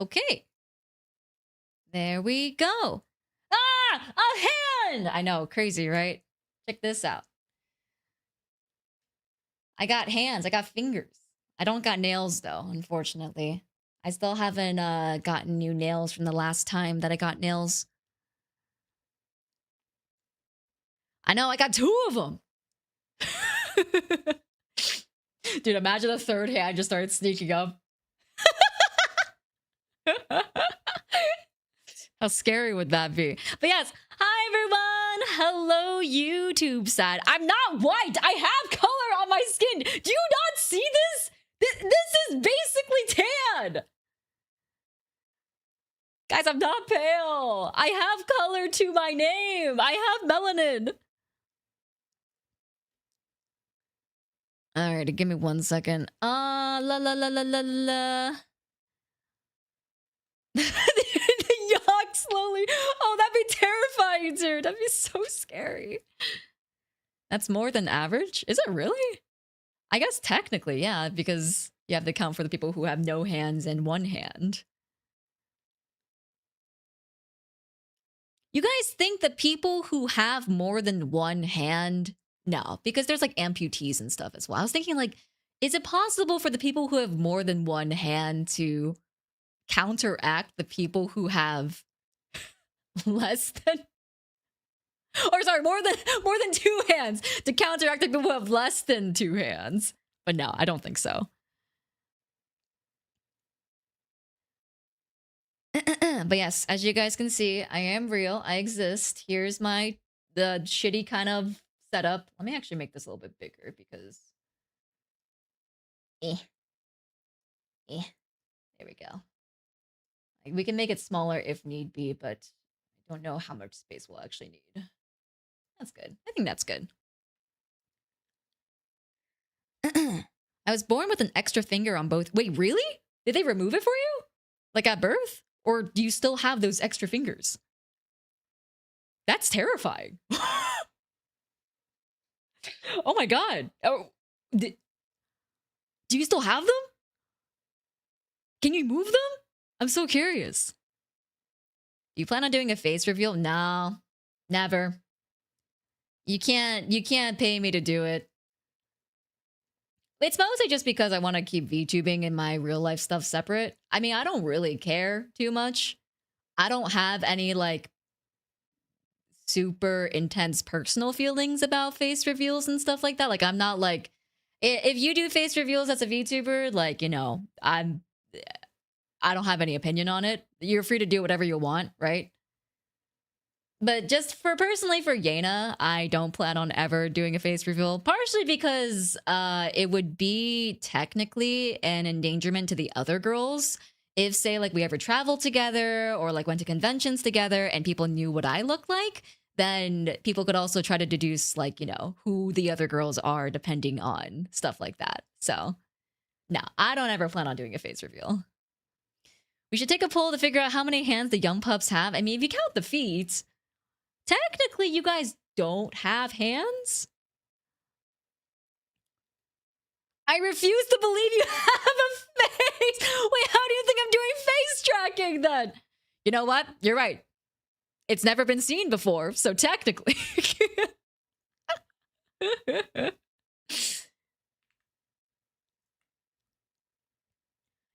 Okay. There we go. Ah! A hand! I know, crazy, right? Check this out. I got hands. I got fingers. I don't got nails, though, unfortunately. I still haven't gotten new nails from the last time that I got nails. I know, I got 2 of them. Dude, imagine a third hand just started sneaking up. How scary would that be? But yes, hi everyone! Hello, YouTube side. I'm not white! I have color on my skin! Do you not see this? This is basically tan! Guys, I'm not pale! I have color to my name! I have melanin! Alright, give me 1 second. La la la la la la. Yacht slowly. Oh, that'd be terrifying, dude. That'd be so scary. That's more than average? Is it really? I guess technically, yeah, because you have to count for the people who have no hands and 1 hand. You guys think the people who have more than 1 hand? No, because there's like amputees and stuff as well. I was thinking like, is it possible for the people who have more than 1 hand to counteract the people who have less than, or sorry, more than 2 hands to counteract the people who have less than 2 hands? But no, I don't think so. But yes, as you guys can see, I am real. I exist. Here's the shitty kind of setup. Let me actually make this a little bit bigger because there we go. We can make it smaller if need be, but I don't know how much space we'll actually need. That's good. I think that's good. I was born with an extra finger on both. Wait, really? Did they remove it for you? Like at birth? Or do you still have those extra fingers? That's terrifying. Oh my god. Oh, do you still have them? Can you move them? I'm so curious. Do you plan on doing a face reveal? No, never. You can't pay me to do it. It's mostly just because I want to keep VTubing and my real life stuff separate. I mean, I don't really care too much. I don't have any like super intense personal feelings about face reveals and stuff like that. Like, I'm not like, if you do face reveals as a VTuber, like, you know, I don't have any opinion on it. You're free to do whatever you want, right? But just personally for Yena, I don't plan on ever doing a face reveal, partially because it would be technically an endangerment to the other girls. If, say, like, we ever traveled together or, like, went to conventions together and people knew what I look like, then people could also try to deduce, like, you know, who the other girls are depending on stuff like that. So, no, I don't ever plan on doing a face reveal. We should take a poll to figure out how many hands the young pups have. I mean, if you count the feet, technically you guys don't have hands. I refuse to believe you have a face. Wait, how do you think I'm doing face tracking then? You know what? You're right. It's never been seen before, so technically.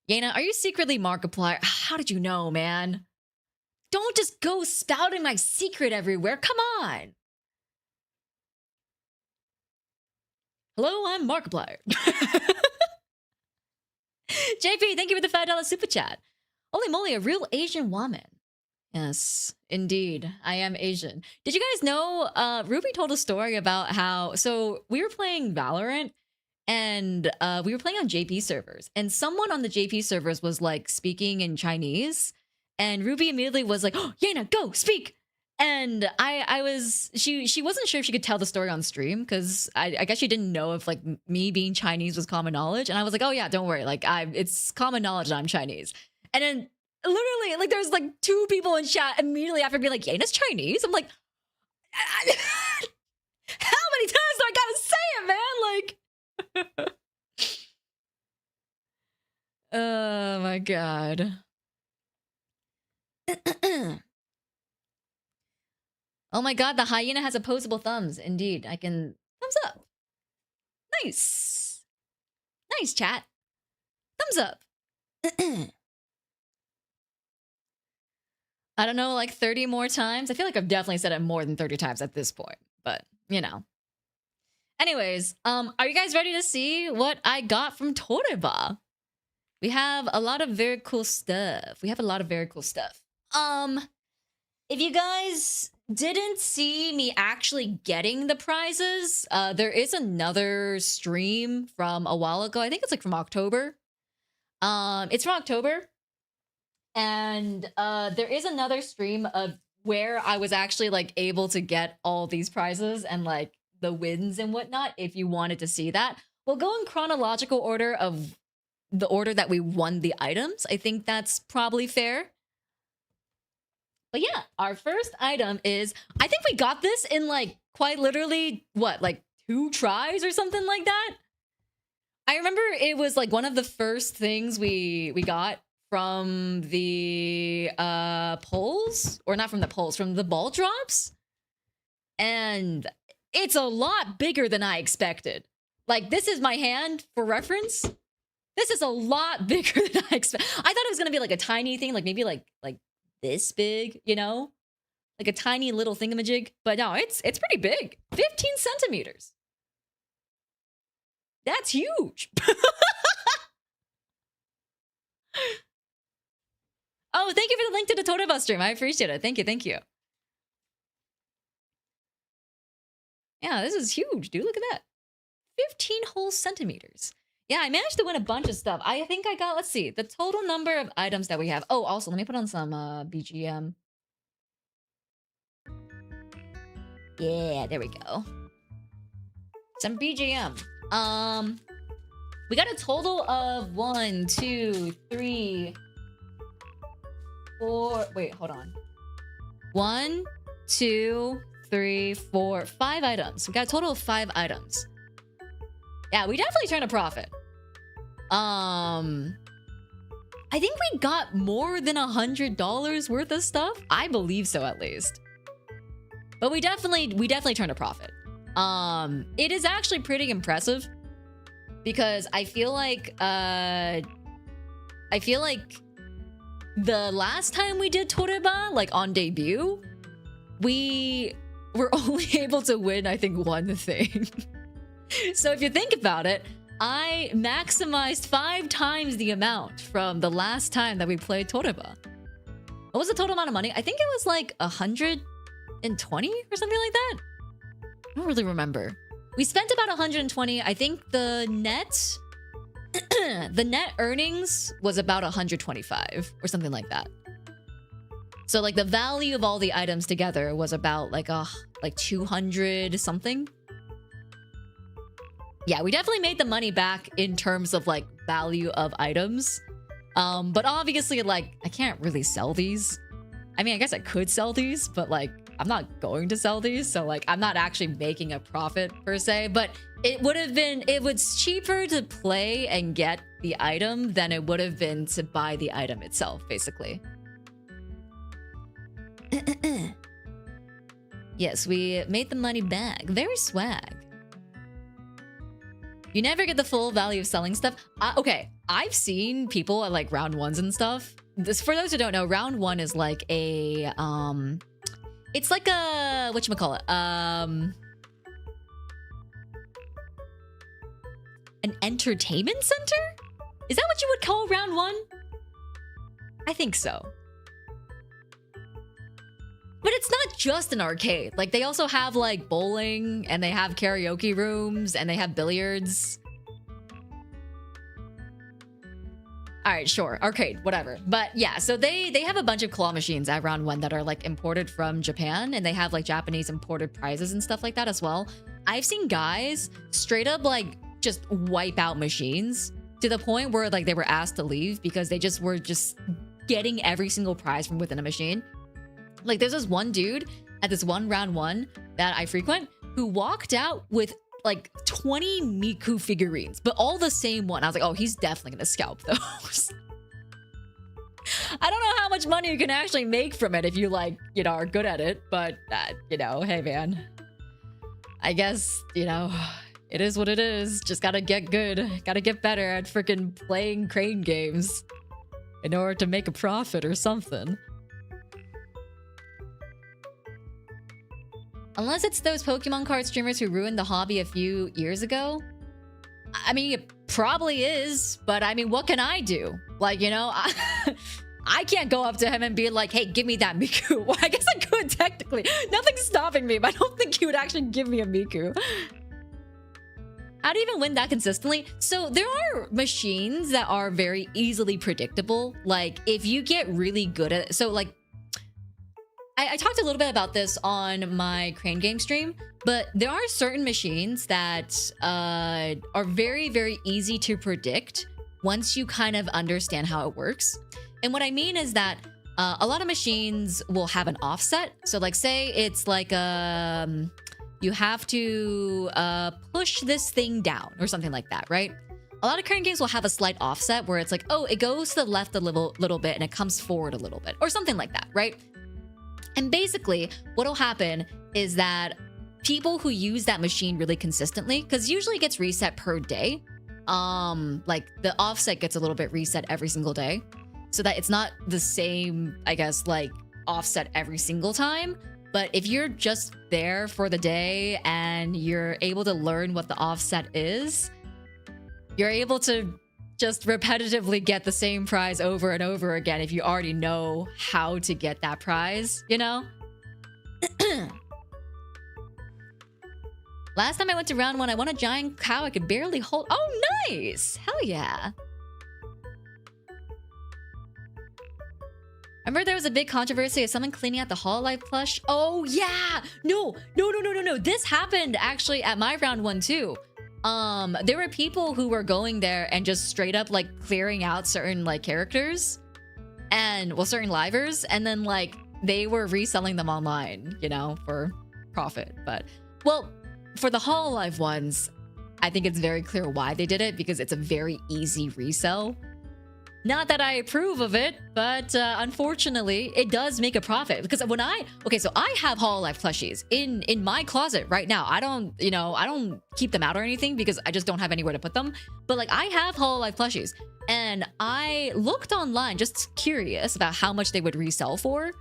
Yena, are you secretly Markiplier? How did you know, man? Don't just go spouting my secret everywhere. Come on. Hello, I'm Markiplier. JP, thank you for the $5 super chat. Holy moly, a real Asian woman. Yes, indeed. I am Asian. Did you guys know, Ruby told a story about how, so we were playing Valorant and we were playing on JP servers and someone on the JP servers was like speaking in Chinese and Ruby immediately was like, oh, Yena, go speak. And she wasn't sure if she could tell the story on stream because I guess she didn't know if like me being Chinese was common knowledge. And I was like, oh yeah, don't worry. Like it's common knowledge that I'm Chinese. And then literally like there's like 2 people in chat immediately after being like, Yena's Chinese. I'm like, how many times do I gotta say it, man? Like, oh my god. Oh my god, the hyena has opposable thumbs. Indeed, I can... Thumbs up. Nice. Nice, chat. Thumbs up. I don't know, like 30 more times? I feel like I've definitely said it more than 30 times at this point. But, you know. Anyways, are you guys ready to see what I got from TOREBA? We have a lot of very cool stuff. If you guys didn't see me actually getting the prizes, there is another stream from a while ago. I think it's like from October. It's from October. And there is another stream of where I was actually like able to get all these prizes and like the wins and whatnot. If you wanted to see that, we'll go in chronological order of the order that we won the items. I think that's probably fair. But yeah, our first item is, I think we got this in like quite literally, what, like 2 tries or something like that? I remember it was like one of the first things we got from the polls, or not from the polls, from the ball drops. And it's a lot bigger than I expected. Like, this is my hand for reference. This is a lot bigger than I expected. I thought it was gonna be like a tiny thing, like maybe like this big, you know? Like a tiny little thingamajig. But no, it's pretty big. 15 centimeters. That's huge. Oh, thank you for the link to the TOREBA stream. I appreciate it. Thank you, thank you. Yeah, this is huge, dude. Look at that. 15 whole centimeters. Yeah, I managed to win a bunch of stuff. I think I got, let's see, the total number of items that we have. Oh, also, let me put on some BGM. Yeah, there we go. Some BGM. We got a total of 1, 2, 3, 4. Wait, hold on. 1, 2, 3, 4, 5 items. We got a total of 5 items. Yeah, we definitely turned a profit. I think we got more than $100 worth of stuff. I believe so, at least. But we definitely turned a profit. It is actually pretty impressive because I feel like the last time we did TOREBA, like on debut, we were only able to win, I think, one thing. So if you think about it, I maximized 5 times the amount from the last time that we played TOREBA. What was the total amount of money? I think it was like 120 or something like that. I don't really remember. We spent about 120. I think the net earnings was about 125 or something like that. So like the value of all the items together was about like 200 something. Yeah, we definitely made the money back in terms of like value of items. But obviously, like, I can't really sell these. I mean, I guess I could sell these, but like, I'm not going to sell these. So like, I'm not actually making a profit per se, but it was cheaper to play and get the item than it would have been to buy the item itself, basically. Yes, we made the money back. Very swag. You never get the full value of selling stuff. Okay, I've seen people at like round 1s and stuff. This, for those who don't know, round 1 is like a it's like a whatchamacallit? An entertainment center? Is that what you would call round 1? I think so. But it's not just an arcade. Like, they also have, like, bowling, and they have karaoke rooms, and they have billiards. Alright, sure. Arcade, whatever. But, yeah, so they have a bunch of claw machines at round 1 that are, like, imported from Japan, and they have, like, Japanese imported prizes and stuff like that as well. I've seen guys straight up, like, just wipe out machines to the point where, like, they were asked to leave because they just were just getting every single prize from within a machine. Like, there's this one dude at this one round 1 that I frequent who walked out with like 20 Miku figurines, but all the same one. I was like, oh, he's definitely gonna scalp those. I don't know how much money you can actually make from it if you, like, you know, are good at it. But, you know, hey, man. I guess, you know, it is what it is. Just gotta get good. Gotta get better at freaking playing crane games in order to make a profit or something. Unless it's those Pokemon card streamers who ruined the hobby a few years ago. I mean, it probably is, but I mean, what can I do? Like, you know, I can't go up to him and be like, hey, give me that Miku. Well, I guess I could technically. Nothing's stopping me, but I don't think he would actually give me a Miku. How do you even win that consistently? So there are machines that are very easily predictable. Like, if you get really good at it. So, like, I talked a little bit about this on my crane game stream, but there are certain machines that are very, very easy to predict once you kind of understand how it works. And what I mean is that a lot of machines will have an offset. So, like, say it's like you have to push this thing down or something like that, right? A lot of crane games will have a slight offset where it's like, oh, it goes to the left a little bit and it comes forward a little bit or something like that, right? And basically, what'll happen is that people who use that machine really consistently, because usually it gets reset per day, like the offset gets a little bit reset every single day, so that it's not the same, I guess, like offset every single time. But if you're just there for the day and you're able to learn what the offset is, you're able to just repetitively get the same prize over and over again if you already know how to get that prize, you know? Last time I went to round 1, I won a giant cow I could barely hold. Oh, nice! Hell yeah. Remember there was a big controversy of someone cleaning out the Hololive plush? Oh, yeah! No. This happened actually at my round 1 too. There were people who were going there and just straight up like clearing out certain like characters and, well, certain livers, and then like they were reselling them online, you know, for profit. But, well, for the Hololive ones, I think it's very clear why they did it, because it's a very easy resell. Not that I approve of it, but unfortunately, it does make a profit. Because when okay, so I have Hololive plushies in my closet right now. I don't, you know, I don't keep them out or anything because I just don't have anywhere to put them. But like, I have Hololive plushies, and I looked online just curious about how much they would resell for.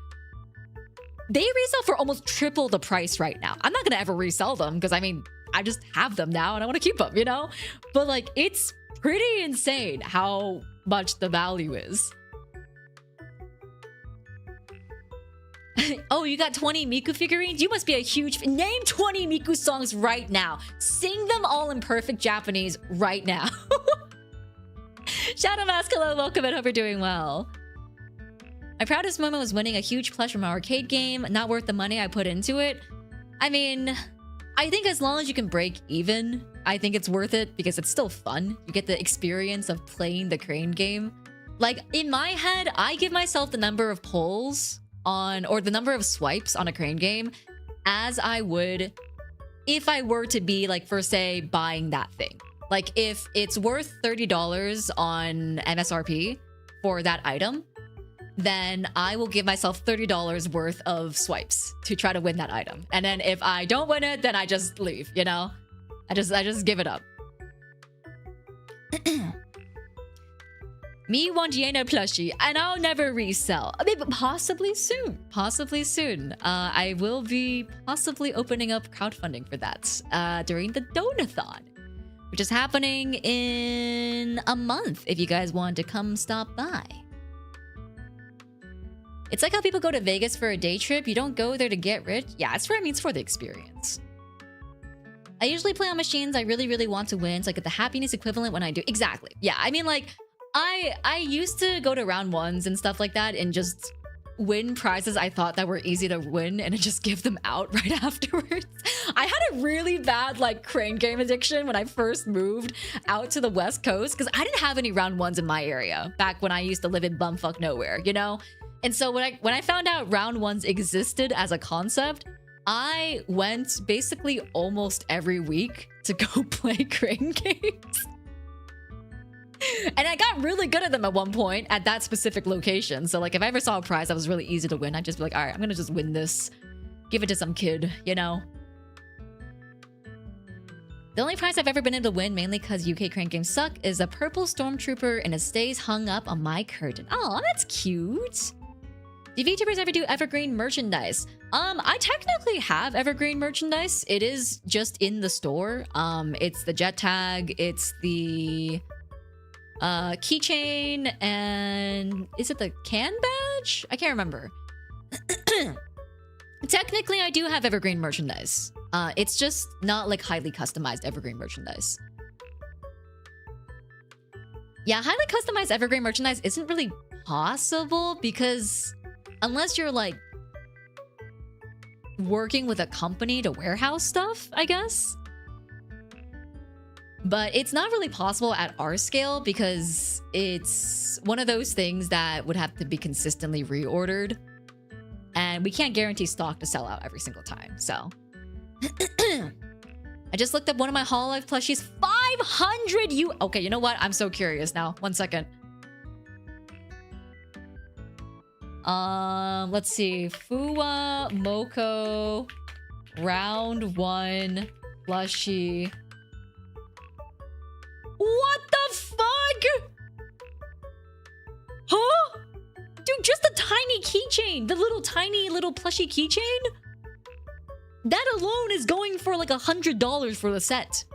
They resell for almost triple the price right now. I'm not gonna ever resell them because I mean, I just have them now and I want to keep them, you know. But like, it's pretty insane how much the value is. Oh, you got 20 Miku figurines? You must be a huge name 20 Miku songs right now. Sing them all in perfect Japanese right now. Shadow Mask, hello, welcome, and hope you're doing well. My proudest moment was winning a huge plush from an arcade game. Not worth the money I put into it. I mean, I think as long as you can break even, I think it's worth it because it's still fun. You get the experience of playing the crane game. Like, in my head, I give myself the number of pulls on, or the number of swipes on a crane game as I would if I were to be, like, for say, buying that thing. Like, if it's worth $30 on MSRP for that item, then I will give myself $30 worth of swipes to try to win that item. And then if I don't win it, then I just leave, you know? I just give it up. Me want Yena plushie, and I'll never resell. I mean, but possibly soon. Possibly soon. I will be possibly opening up crowdfunding for that during the Donathon, which is happening in a month if you guys want to come stop by. It's like how people go to Vegas for a day trip. You don't go there to get rich. Yeah, it's for, I mean, it's for the experience. I usually play on machines I really, really want to win, so I get the happiness equivalent when I do. Exactly. Yeah, I mean, like, I used to go to round 1s and stuff like that and just win prizes I thought that were easy to win and just give them out right afterwards. I had a really bad, like, crane game addiction when I first moved out to the West Coast because I didn't have any round 1s in my area back when I used to live in bumfuck nowhere, you know? And so when I found out round 1s existed as a concept, I went basically almost every week to go play crane games. And I got really good at them at one point at that specific location. So like if I ever saw a prize that was really easy to win, I'd just be like, all right, I'm gonna just win this. Give it to some kid, you know? The only prize I've ever been able to win, mainly because UK crank games suck, is a purple stormtrooper and it stays hung up on my curtain. Oh, that's cute. Do VTubers ever do evergreen merchandise? I technically have evergreen merchandise. It is just in the store. It's the jet tag, it's the keychain, and is it the can badge? I can't remember. Technically, I do have evergreen merchandise. It's just not like highly customized evergreen merchandise. Yeah, highly customized evergreen merchandise isn't really possible because unless you're like working with a company to warehouse stuff, I guess. But it's not really possible at our scale because it's one of those things that would have to be consistently reordered. And we can't guarantee stock to sell out every single time, so. I just looked up one of my Hololive plushies. 500 U. Okay, you know what? I'm so curious now. 1 second. Let's see. Fuwa Moko round 1 plushie. What the fuck? Huh? Dude, just a tiny keychain. The little tiny little plushie keychain? That alone is going for like $100 for the set.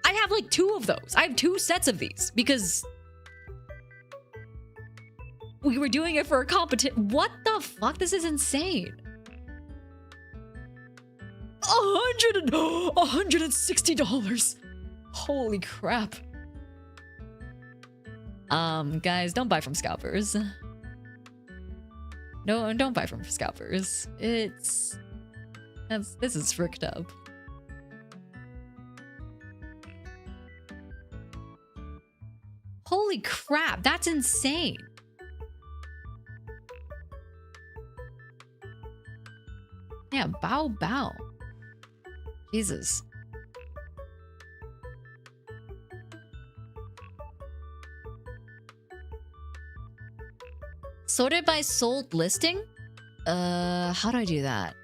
I have like 2 of those. I have 2 sets of these because we were doing it for a competition. What the fuck? This is insane. $160. Holy crap. Guys, don't buy from scalpers. No, don't buy from scalpers. This is fricked up. Holy crap, that's insane. Yeah, bow bow. Jesus. Sorted by sold listing? How do I do that?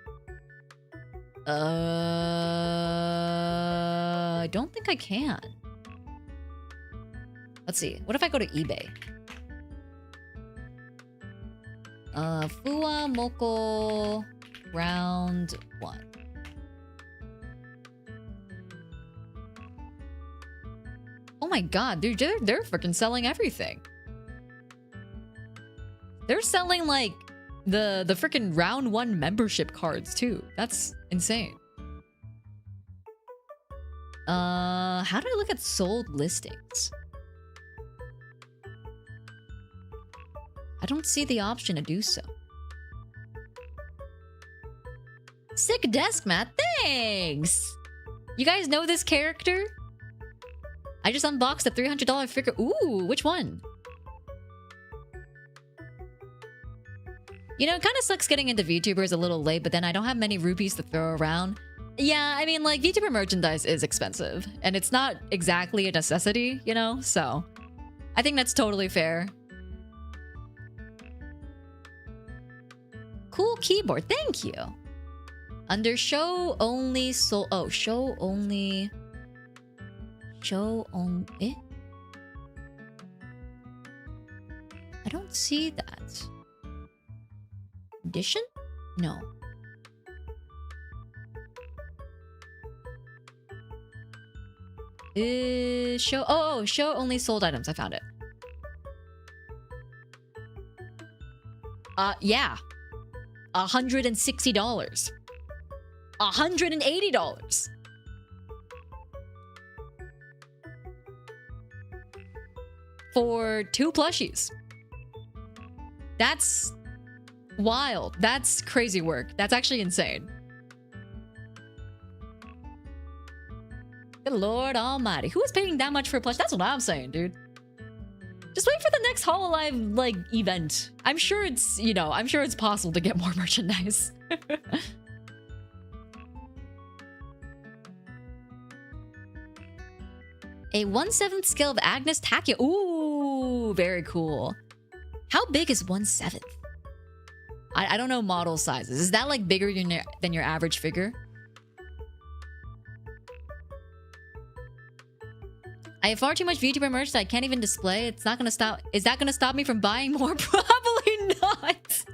I don't think I can. Let's see. What if I go to eBay? Fuwa Moko round 1. Oh my god, dude, they're freaking selling everything. They're selling like the freaking round 1 membership cards too. That's insane. How do I look at sold listings? I don't see the option to do so. Sick desk mat, thanks! You guys know this character? I just unboxed a $300 figure. Ooh, which one? You know, it kind of sucks getting into VTubers a little late, but then I don't have many rupees to throw around. Yeah, I mean, like, VTuber merchandise is expensive, and it's not exactly a necessity, you know? So, I think that's totally fair. Cool keyboard, thank you! Under show only sold... Oh, show only... Show on... Eh? I don't see that. Edition? No. Show... Oh, show only sold items. I found it. Yeah. $160. $180. For 2 plushies. That's wild. That's crazy work. That's actually insane. Good Lord Almighty. Who is paying that much for a plush? That's what I'm saying, dude. Just wait for the next Hololive, like, event. I'm sure it's, you know, I'm sure it's possible to get more merchandise. A 1/7 scale of Agnes Takia. Ooh, very cool. How big is 1/7? I don't know model sizes. Is that like bigger than your average figure? I have far too much VTuber merch that I can't even display. It's not gonna stop. Is that gonna stop me from buying more? Probably not.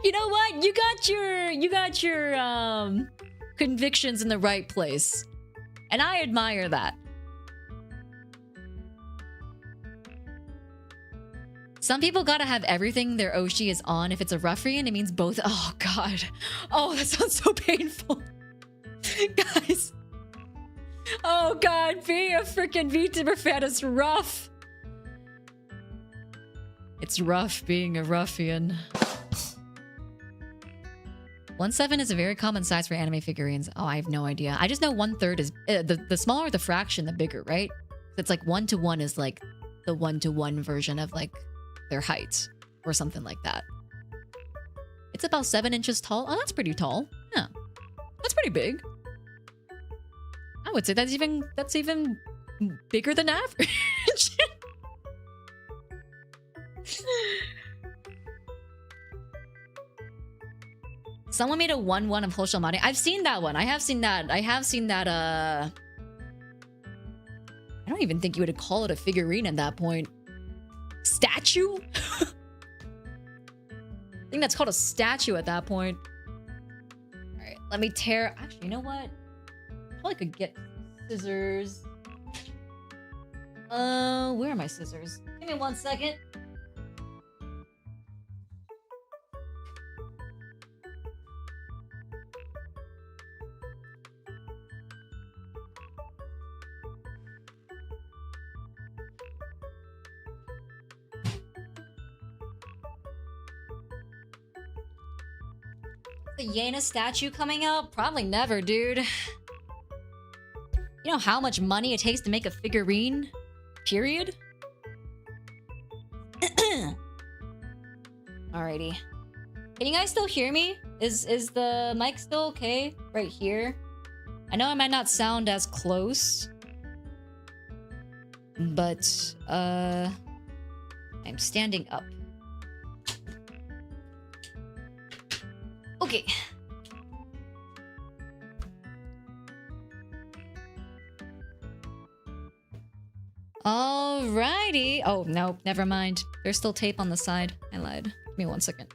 You know what? You got your convictions in the right place. And I admire that. Some people gotta have everything their Oshi is on. If it's a ruffian, it means both. Oh, God. Oh, that sounds so painful. Guys. Oh, God. Being a freaking VTuber fan is rough. It's rough being a ruffian. 1/7 is a very common size for anime figurines. Oh, I have no idea. I just know 1/3 is... the smaller the fraction, the bigger, right? It's like 1-to-1 is like the 1-to-1 version of like their height or something like that. It's about 7 inches tall. Oh, that's pretty tall. Yeah. That's pretty big. I would say that's even bigger than average. Someone made a 1/1 of Hoshiomari. I've seen that one. I have seen that. I don't even think you would call it a figurine at that point. Statue? I think that's called a statue at that point. Alright, let me tear... Actually, you know what? I probably could get scissors. Where are my scissors? Give me 1 second. The Yena statue coming out? Probably never, dude. You know how much money it takes to make a figurine? Period? Alrighty. Can you guys still hear me? Is the mic still okay? Right here? I know I might not sound as close. But, I'm standing up. Okay. Alrighty. Oh, no, never mind. There's still tape on the side. I lied. Give me 1 second.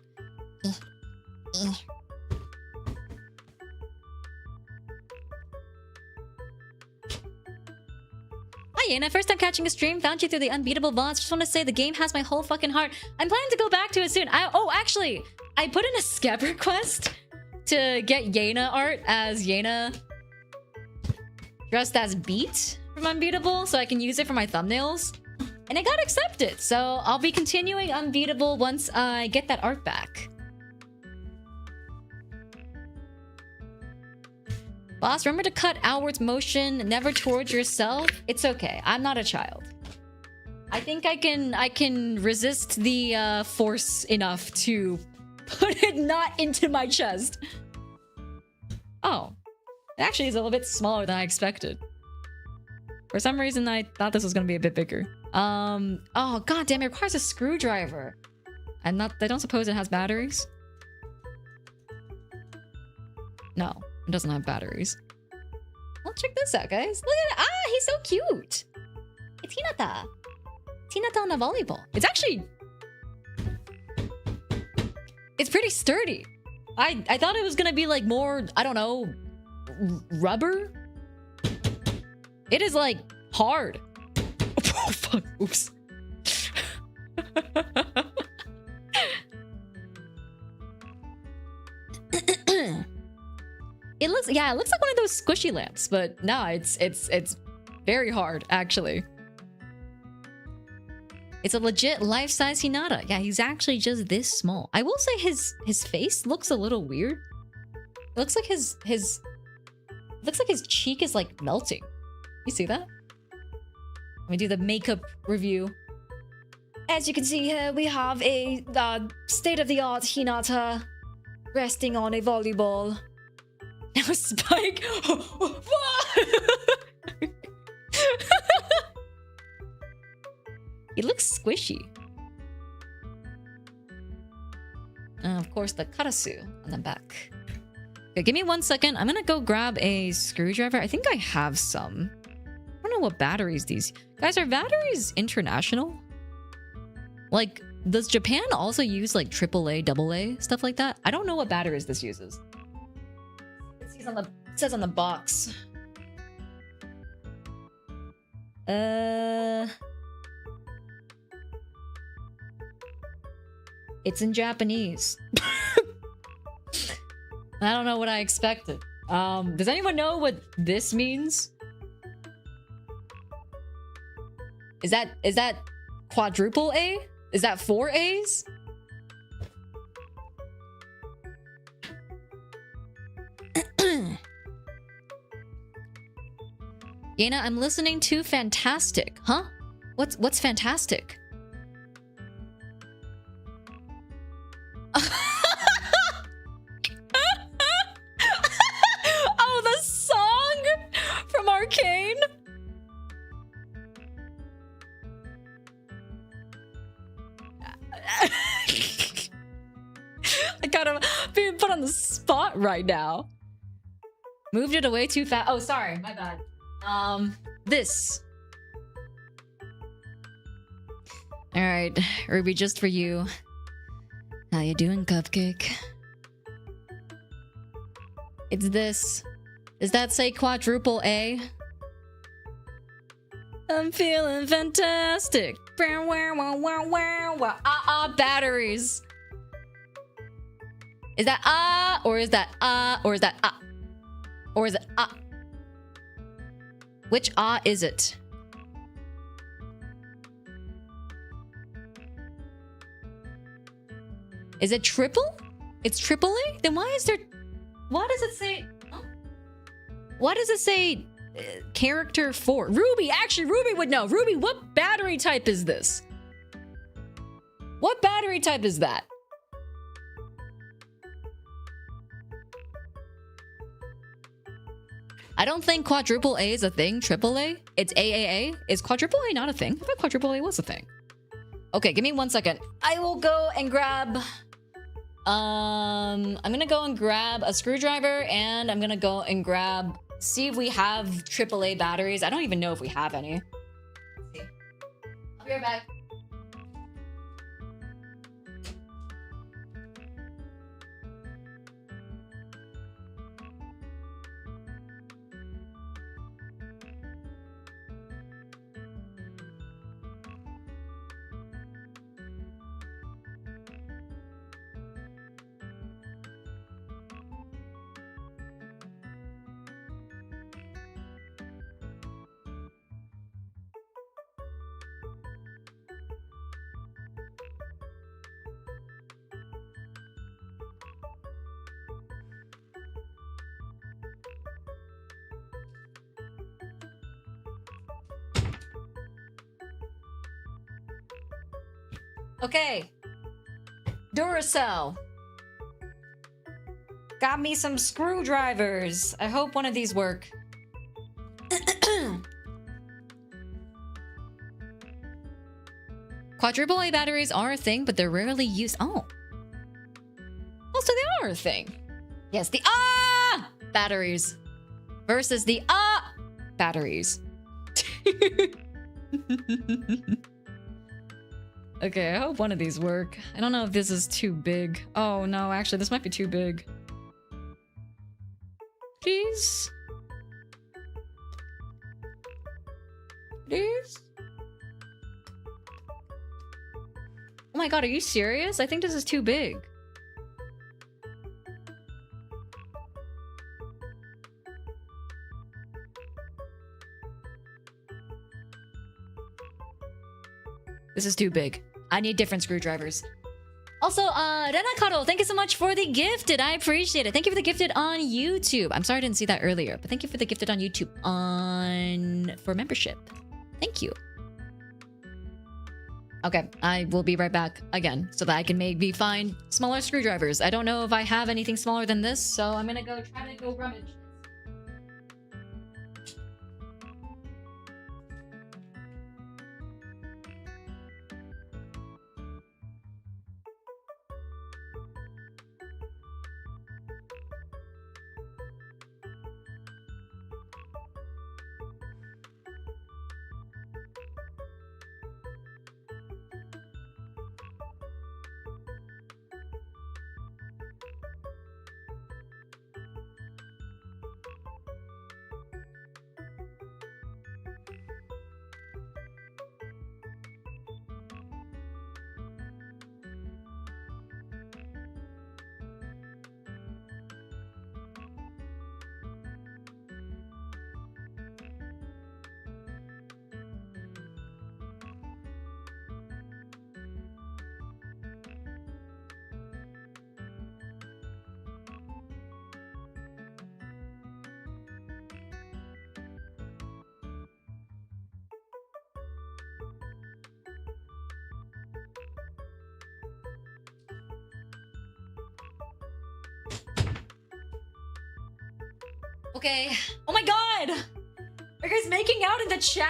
Hi, Yena. First time catching a stream. Found you through the unbeatable VODs. Just want to say the game has my whole fucking heart. I'm planning to go back to it soon. Actually, I put in a skep request to get Yena art as Yena dressed as Beat from Unbeatable so I can use it for my thumbnails. And it got accepted. So I'll be continuing Unbeatable once I get that art back. Boss, remember to cut outwards motion, never towards yourself. It's okay. I'm not a child. I think I can resist the force enough to put it not into my chest. Oh. It actually is a little bit smaller than I expected. For some reason, I thought this was going to be a bit bigger. Oh, god damn, it requires a screwdriver. I don't suppose it has batteries? No, it doesn't have batteries. Well, check this out, guys. Look at it. Ah, he's so cute. It's Hinata. It's Hinata on a volleyball. It's actually... It's pretty sturdy. I thought it was gonna be like more, I don't know, rubber? It is like hard. Oh fuck, oops. It looks like one of those squishy lamps, but no, it's very hard actually. It's a legit life-size Hinata. Yeah, he's actually just this small. I will say his face looks a little weird. It looks like his cheek is like melting. You see that? Let me do the makeup review. As you can see here, we have a state-of-the-art Hinata resting on a volleyball. Now Spike. He looks squishy. Of course, the karasu on the back. Okay, give me 1 second. I'm gonna go grab a screwdriver. I think I have some. I don't know what batteries these... Guys, are batteries international? Like, does Japan also use like AAA, AA, stuff like that? I don't know what batteries this uses. It says on the box. It's in Japanese. I don't know what I expected. Does anyone know what this means? Is that quadruple A? Is that 4 A's? Yena, I'm listening to Fantastic. Huh? What's Fantastic? Oh, the song from Arcane? I gotta be put on the spot right now. Moved it away too fast. Oh, sorry, my bad. This. All right, Ruby, just for you. How you doing, Cupcake? It's this. Does that say quadruple A? I'm feeling fantastic. Batteries. Is that or is that or is that or is it Which is it? Is it triple? It's triple A? Then why is there... Why does it say... Why does it say character 4? Ruby! Actually, Ruby would know. Ruby, what battery type is this? What battery type is that? I don't think quadruple A is a thing. Triple A? It's AAA. Is quadruple A not a thing? I thought quadruple A was a thing. Okay, give me 1 second. I will go and grab... I'm gonna go and grab a screwdriver, and I'm gonna go and grab... See if we have AAA batteries. I don't even know if we have any. Let's see. I'll be right back. Okay. Duracell. Got me some screwdrivers. I hope one of these work. Quadruple A batteries are a thing, but they're rarely used. Oh. Oh, so they are a thing. Yes, the batteries versus the batteries. Okay, I hope one of these work. I don't know if this is too big. Oh no, actually this might be too big. Please? Please? Oh my god, are you serious? I think this is too big. This is too big. I need different screwdrivers. Also, Renakaro, thank you so much for the gifted. I appreciate it. Thank you for the gifted on YouTube. I'm sorry I didn't see that earlier, but thank you for the gifted on YouTube for membership. Thank you. Okay, I will be right back again so that I can maybe find smaller screwdrivers. I don't know if I have anything smaller than this, so I'm gonna go try to go rummage. Okay. Oh my god! Are you guys making out in the chat?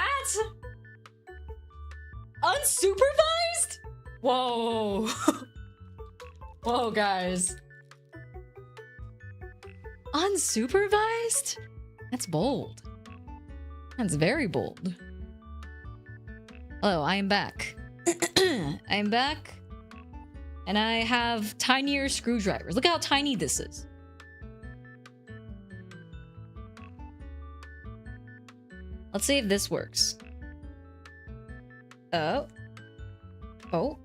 Unsupervised? Whoa. Whoa, guys. Unsupervised? That's bold. That's very bold. Hello, I am back. I am back. And I have tinier screwdrivers. Look how tiny this is. Let's see if this works. Oh. Oh.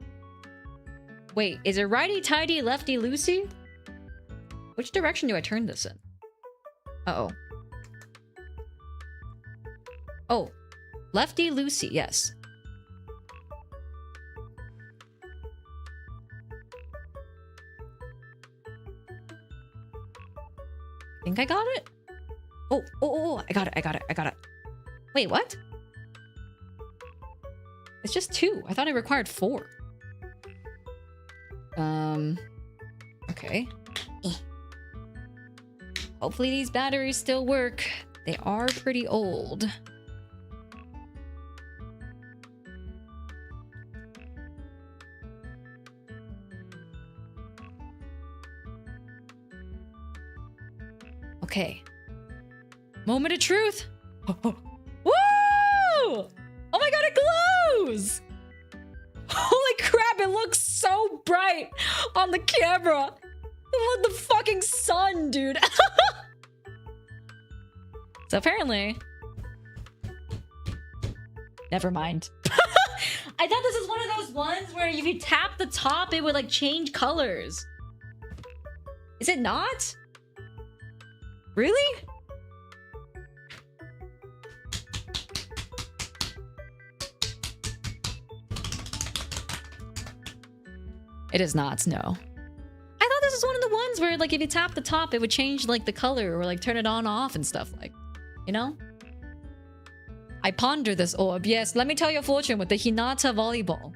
Wait, is it righty-tighty, lefty-loosey? Which direction do I turn this in? Uh-oh. Oh. Lefty-loosey, yes. I think I got it? Oh, I got it. Wait, what? It's just 2. I thought it required 4. Okay. Hopefully these batteries still work. They are pretty old. Okay. Moment of truth. Woo! Oh my god, it glows! Holy crap, it looks so bright on the camera. What the fucking sun, dude. So apparently... Never mind. I thought this is one of those ones where if you tap the top, it would like change colors. Is it not? Really? It is not, no. I thought this was one of the ones where like if you tap the top, it would change like the color or like turn it on off and stuff like, you know? I ponder this orb. Yes, let me tell your fortune with the Hinata volleyball.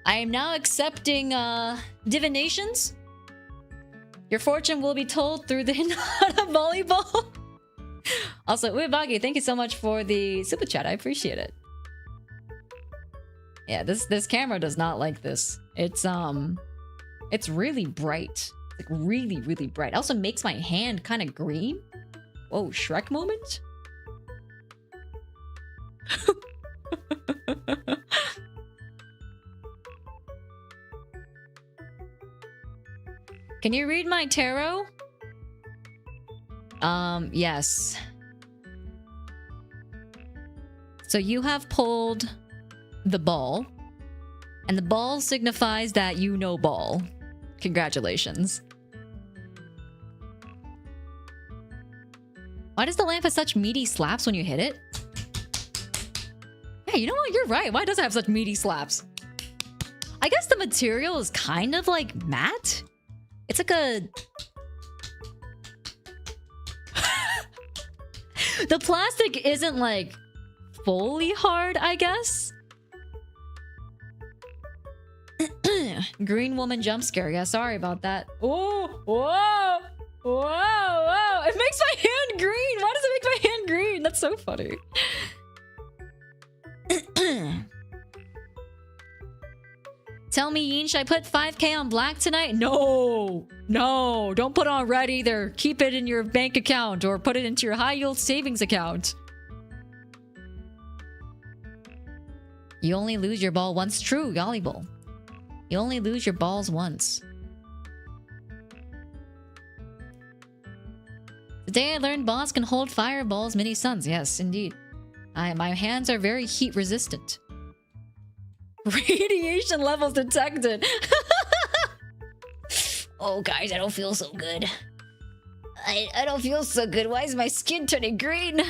I am now accepting divinations. Your fortune will be told through the Hinata volleyball. Also, Uebagi, thank you so much for the super chat. I appreciate it. Yeah, this camera does not like this. It's really bright. Like really, really bright. It also makes my hand kind of green. Whoa, Shrek moment? Can you read my tarot? Yes. So you have pulled the ball, and the ball signifies that you know ball. Congratulations. Why does the lamp have such meaty slaps when you hit it? Yeah, you know what? You're right. Why does it have such meaty slaps? I guess the material is kind of like matte. It's like a... The plastic isn't like fully hard, I guess. Green woman jump scare. Yeah, sorry about that. Oh, whoa, whoa, whoa. It makes my hand green. Why does it make my hand green? That's so funny. Tell me, Yin, should I put 5K on black tonight? No, no, don't put on red either. Keep it in your bank account or put it into your high yield savings account. You only lose your ball once. True, volleyball. You only lose your balls once. Today I learned balls can hold fireballs many suns. Yes, indeed. My hands are very heat resistant. Radiation levels detected. Oh, guys, I don't feel so good. I don't feel so good. Why is my skin turning green?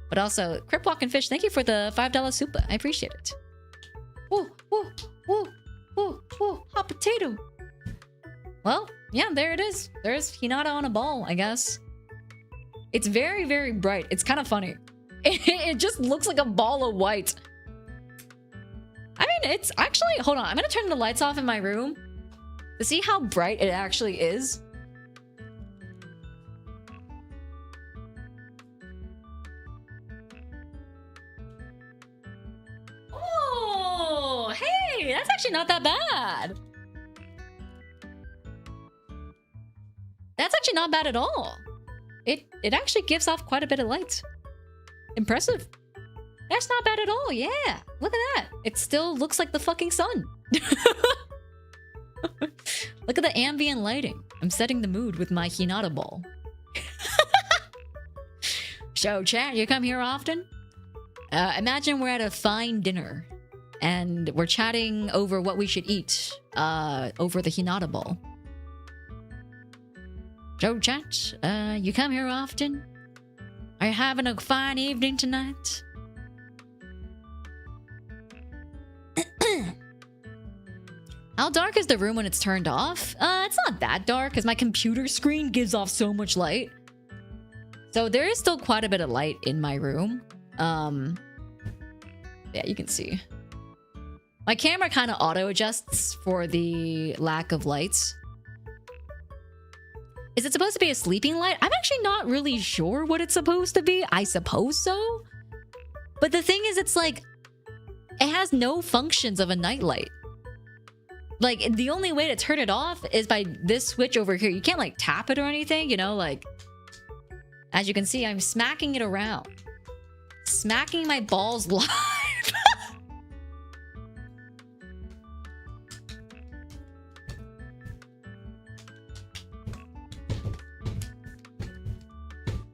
But also, Crip Walking Fish, thank you for the $5 super. I appreciate it. Whoa, whoa, whoa, whoa, whoa, hot potato. Well, yeah, there it is. There's Hinata on a ball, I guess. It's very, very bright. It's kind of funny. It just looks like a ball of white. I mean, it's actually... Hold on, I'm gonna turn the lights off in my room. To see how bright it actually is. Oh, hey, that's actually not that bad. That's actually not bad at all. It actually gives off quite a bit of light. Impressive. That's not bad at all, yeah. Look at that. It still looks like the fucking sun. Look at the ambient lighting. I'm setting the mood with my Hinata ball. So, chat, you come here often? Imagine we're at a fine dinner. And we're chatting over what we should eat. Over the Hinata ball. So, chat, you come here often? Are you having a fine evening tonight? How dark is the room when it's turned off? It's not that dark because my computer screen gives off so much light. So there is still quite a bit of light in my room. Yeah, you can see. My camera kind of auto-adjusts for the lack of lights. Is it supposed to be a sleeping light? I'm actually not really sure what it's supposed to be. I suppose so. But the thing is, it's like, it has no functions of a nightlight. Like, the only way to turn it off is by this switch over here. You can't, like, tap it or anything, you know? Like, as you can see, I'm smacking it around. Smacking my balls live.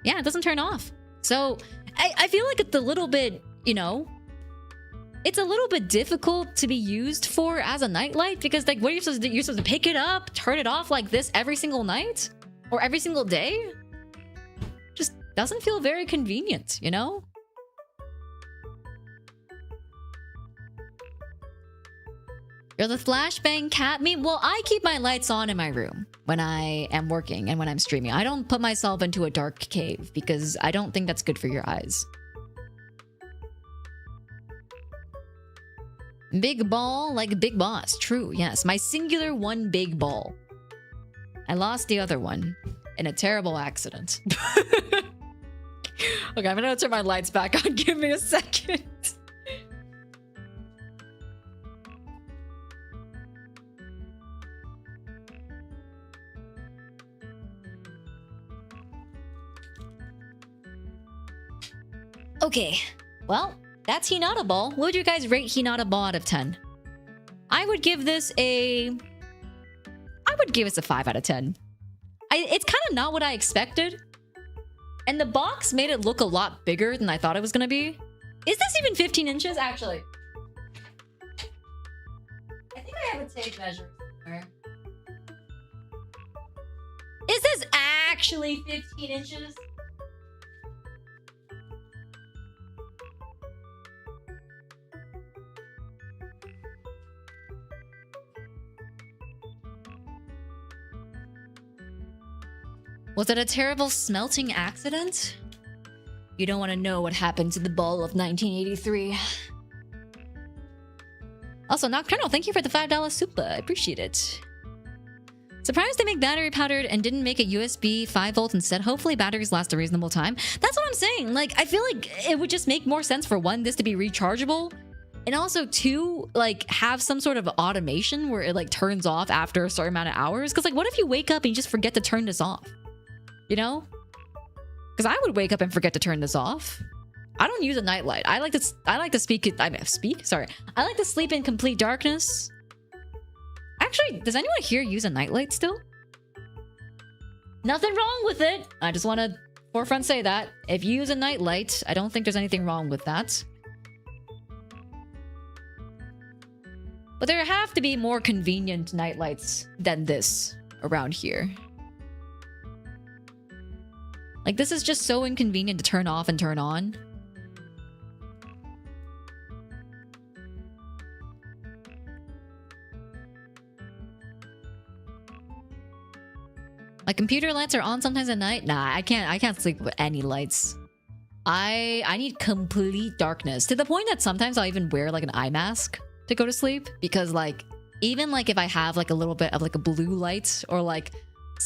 Yeah, it doesn't turn off. So, I feel like it's a little bit, you know... It's a little bit difficult to be used for as a nightlight because, like, what are you supposed to do? You're supposed to pick it up, turn it off like this every single night? Or every single day? Just doesn't feel very convenient, you know? You're the flashbang cat meme? Well, I keep my lights on in my room when I am working and when I'm streaming. I don't put myself into a dark cave because I don't think that's good for your eyes. Big ball like a big boss. True, yes. My singular one big ball. I lost the other one in a terrible accident. Okay, I'm gonna turn my lights back on. Give me a second. Okay, well, that's Hinata Ball. What would you guys rate Hinata Ball out of 10? I would give this a 5 out of 10. It's kind of not what I expected. And the box made it look a lot bigger than I thought it was going to be. Is this even 15 inches? Actually, I think I have a tape measure somewhere. Is this actually 15 inches? Was it a terrible smelting accident? You don't want to know what happened to the ball of 1983. Also, Nocturnal, thank you for the $5 super. I appreciate it. Surprised they make battery powdered and didn't make a USB 5 volt instead. Hopefully batteries last a reasonable time. That's what I'm saying. Like, I feel like it would just make more sense for one, this to be rechargeable. And also two, like, have some sort of automation where it like turns off after a certain amount of hours. Because like, what if you wake up and you just forget to turn this off? You know? Because I would wake up and forget to turn this off. I don't use a nightlight. I like to speak. I like to sleep in complete darkness. Actually, does anyone here use a nightlight still? Nothing wrong with it. I just want to forefront say that. If you use a nightlight, I don't think there's anything wrong with that. But there have to be more convenient nightlights than this around here. Like, this is just so inconvenient to turn off and turn on. My computer lights are on sometimes at night. Nah, I can't sleep with any lights. I need complete darkness to the point that sometimes I'll even wear like an eye mask to go to sleep because like even like if I have like a little bit of like a blue light, or like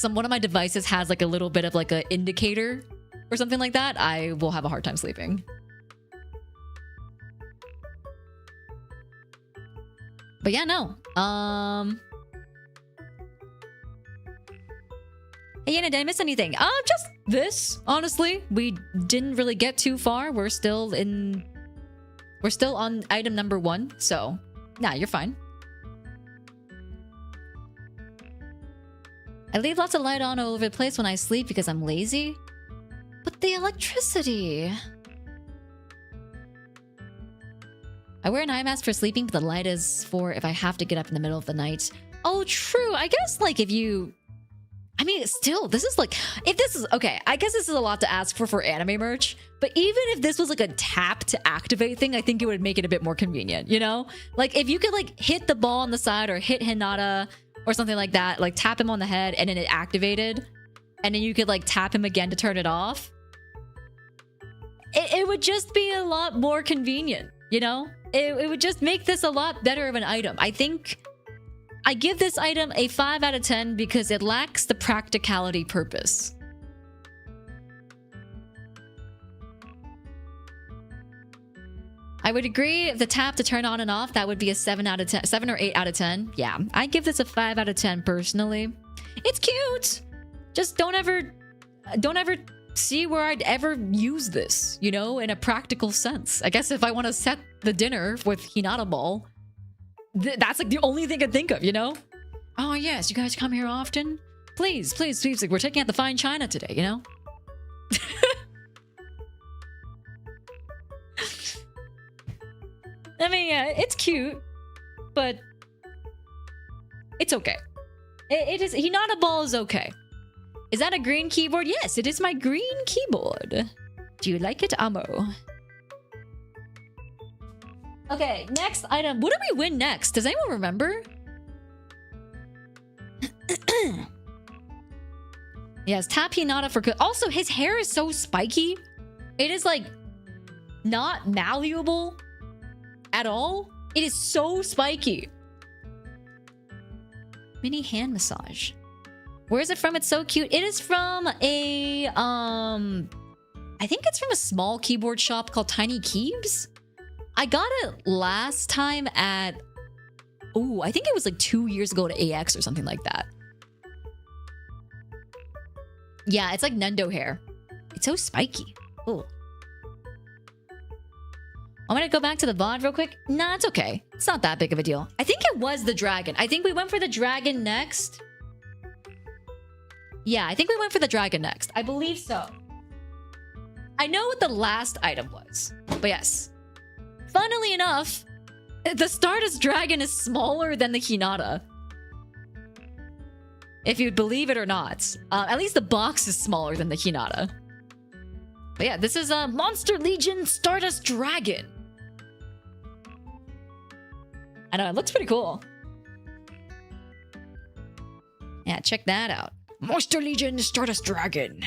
one of my devices has like a little bit of like an indicator or something like that, I will have a hard time sleeping. But yeah, no. Hey, Yena, did I miss anything? Just this, honestly. We didn't really get too far. We're still on item number 1, so nah, you're fine. I leave lots of light on all over the place when I sleep because I'm lazy. But the electricity. I wear an eye mask for sleeping, but the light is for if I have to get up in the middle of the night. Oh, true. I guess like if you... I mean, still, this is like... If this is... Okay, I guess this is a lot to ask for anime merch. But even if this was like a tap to activate thing, I think it would make it a bit more convenient, you know? Like if you could like hit the ball on the side or hit Hinata or something like that, like tap him on the head and then it activated. And then you could like tap him again to turn it off. It would just be a lot more convenient, you know? It would just make this a lot better of an item. I think I give this item a 5 out of 10 because it lacks the practicality purpose. I would agree if the tap to turn on and off, that would be a 7 out of 10, 7 or 8 out of 10. Yeah, I give this a 5 out of 10 personally. It's cute. Just don't ever see where I'd ever use this, you know, in a practical sense. I guess if I want to set the dinner with Hinata Ball, that's like the only thing I think of, you know? Oh yes, you guys come here often? Please, please, please, like, we're taking out the fine china today, you know? I mean, yeah, it's cute, but it's okay. It is, Hinata Ball is okay. Is that a green keyboard? Yes, it is my green keyboard. Do you like it, Amo? Okay, next item. What do we win next? Does anyone remember? Yes, tap Hinata for good. Also, his hair is so spiky. It is like not malleable at all. It is so spiky. Mini hand massage. Where is it from? It's so cute. It is from a I think it's from a small keyboard shop called Tiny Keebs. I got it last time at I think it was like 2 years ago at AX or something like that. Yeah, it's like Nendo hair. It's so spiky. Ooh. I'm gonna go back to the VOD real quick. Nah, it's okay. It's not that big of a deal. I think it was the dragon. I think we went for the dragon next. Yeah, I think we went for the dragon next. I believe so. I know what the last item was, but yes. Funnily enough, the Stardust dragon is smaller than the Hinata. If you'd believe it or not. At least the box is smaller than the Hinata. But yeah, this is a Monster Legion Stardust Dragon. I know, it looks pretty cool. Yeah, check that out. Monster Legion Stardust Dragon.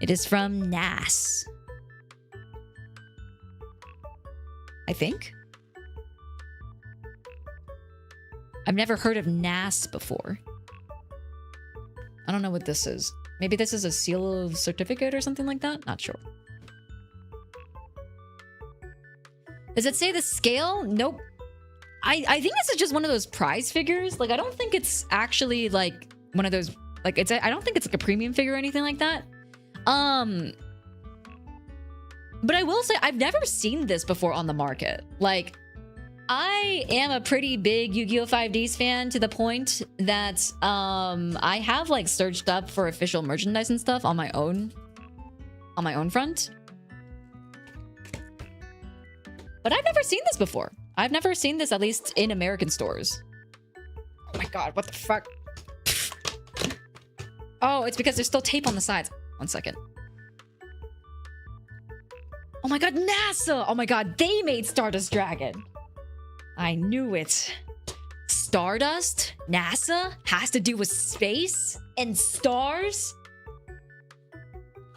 It is from NAS. I think. I've never heard of NAS before. I don't know what this is. Maybe this is a seal of certificate or something like that? Not sure. Does it say the scale? Nope. I think this is just one of those prize figures. Like, I don't think it's actually like one of those, like, I don't think it's like a premium figure or anything like that. But I will say I've never seen this before on the market. Like, I am a pretty big Yu-Gi-Oh! 5Ds fan to the point that I have like searched up for official merchandise and stuff on my own front. But I've never seen this before. I've never seen this, at least in American stores. Oh my god, what the fuck? Oh, it's because there's still tape on the sides. 1 second. Oh my god, NASA! Oh my god, they made Stardust Dragon. I knew it. Stardust? NASA? Has to do with space? And stars?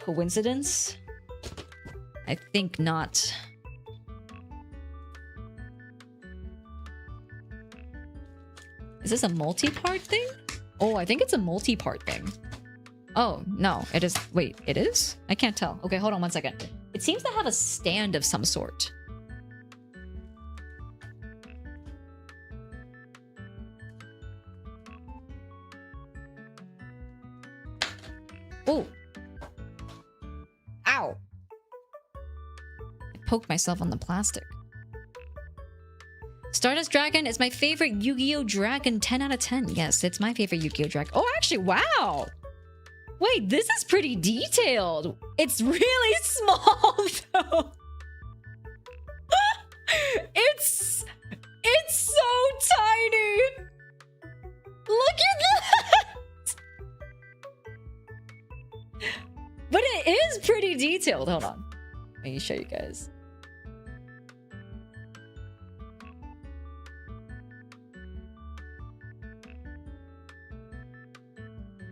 Coincidence? I think not. Is this a multi-part thing? Oh, I think it's a multi-part thing. Oh, no, it is. Wait, it is? I can't tell. Okay, hold on one second. It seems to have a stand of some sort. Oh. Ow. I poked myself on the plastic. Stardust Dragon is my favorite Yu-Gi-Oh! Dragon. 10 out of 10. Yes, it's my favorite Yu-Gi-Oh! Dragon. Oh, actually, wow. Wait, this is pretty detailed. It's really small, though. It's so tiny. Look at that. But it is pretty detailed. Hold on. Let me show you guys.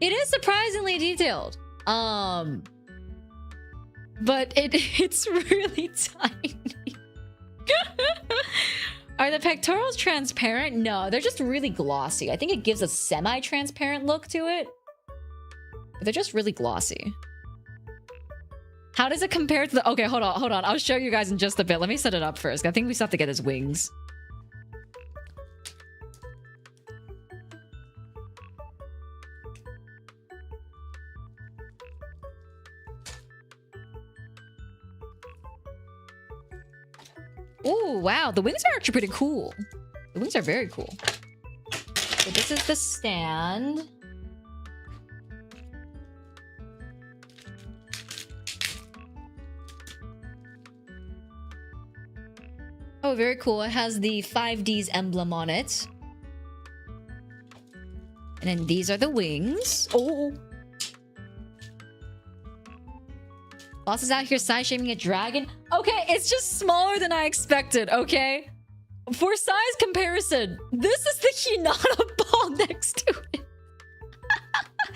It is surprisingly detailed. But it's really tiny. Are the pectorals transparent? No, they're just really glossy. I think it gives a semi-transparent look to it. But they're just really glossy. How does it compare to the... Okay, hold on. I'll show you guys in just a bit. Let me set it up first. I think we still have to get his wings. Oh, wow. The wings are actually pretty cool. The wings are very cool. So this is the stand. Oh, very cool. It has the 5D's emblem on it. And then these are the wings. Oh. Boss is out here side-shaming a dragon. Okay, it's just smaller than I expected, okay? For size comparison, this is the Hinata ball next to it.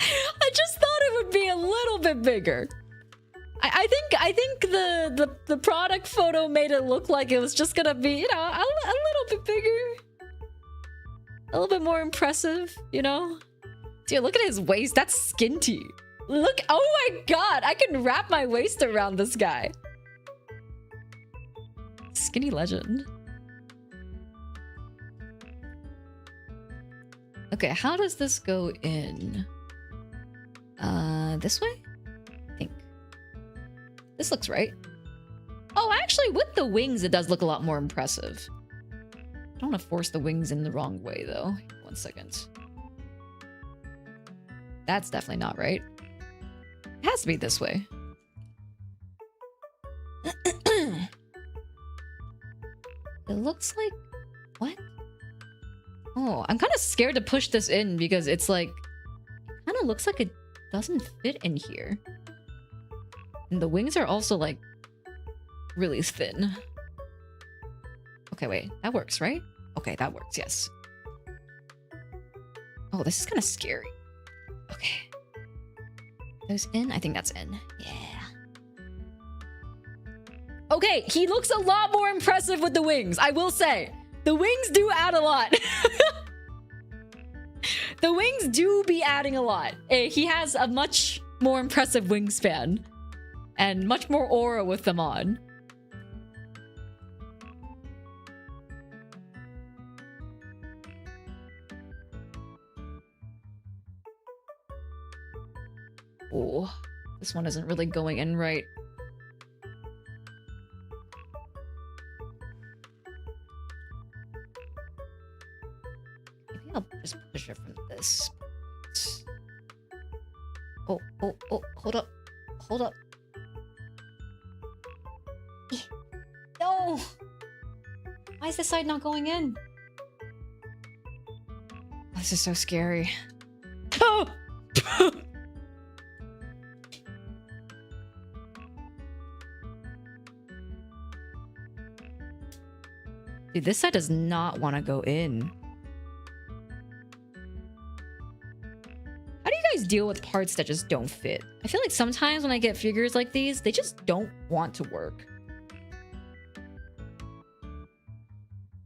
I just thought it would be a little bit bigger. I think the product photo made it look like it was just gonna be, you know, a little bit bigger. A little bit more impressive, you know? Dude, look at his waist. That's skinty. Look, oh my god, I can wrap my waist around this guy. Skinny legend. Okay, how does this go in? This way? I think. This looks right. Oh, actually, with the wings, it does look a lot more impressive. I don't want to force the wings in the wrong way, though. 1 second. That's definitely not right. It has to be this way. It looks like... What? Oh, I'm kind of scared to push this in because it's like... It kind of looks like it doesn't fit in here. And the wings are also like... really thin. Okay, wait. That works, right? Okay, that works, yes. Oh, this is kind of scary. Okay. Those in? I think that's in. Yeah. Okay, he looks a lot more impressive with the wings, I will say. The wings do add a lot. The wings do be adding a lot. He has a much more impressive wingspan. And much more aura with them on. Oh, this one isn't really going in right. Maybe I'll just push it from this. Oh, hold up. Hold up. No! Why is this side not going in? This is so scary. Oh! Dude, this side does not want to go in. How do you guys deal with parts that just don't fit? I feel like sometimes when I get figures like these, they just don't want to work.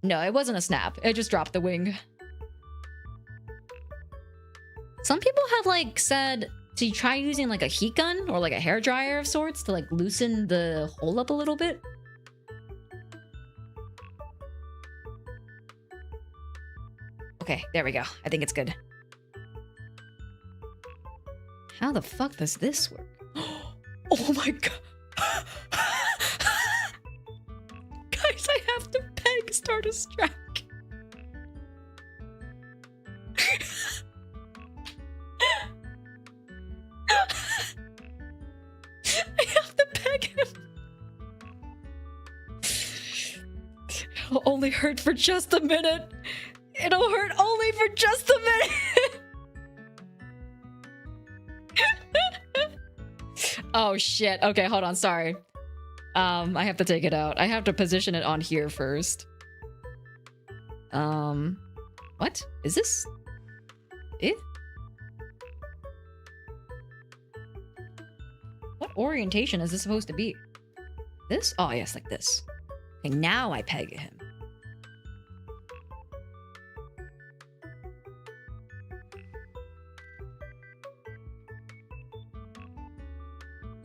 No, it wasn't a snap. It just dropped the wing. Some people have like said to try using like a heat gun or like a hair dryer of sorts to like loosen the hole up a little bit. Okay, there we go. I think it's good. How the fuck does this work? Oh my god. Guys, I have to peg Stardust track. I have to peg him. It'll only hurt for just a minute. It'll hurt only for just a minute. Oh shit. Okay, hold on. Sorry. I have to take it out. I have to position it on here first. What? Is this it? What orientation is this supposed to be? This? Oh, yes, like this. Okay, now I peg him.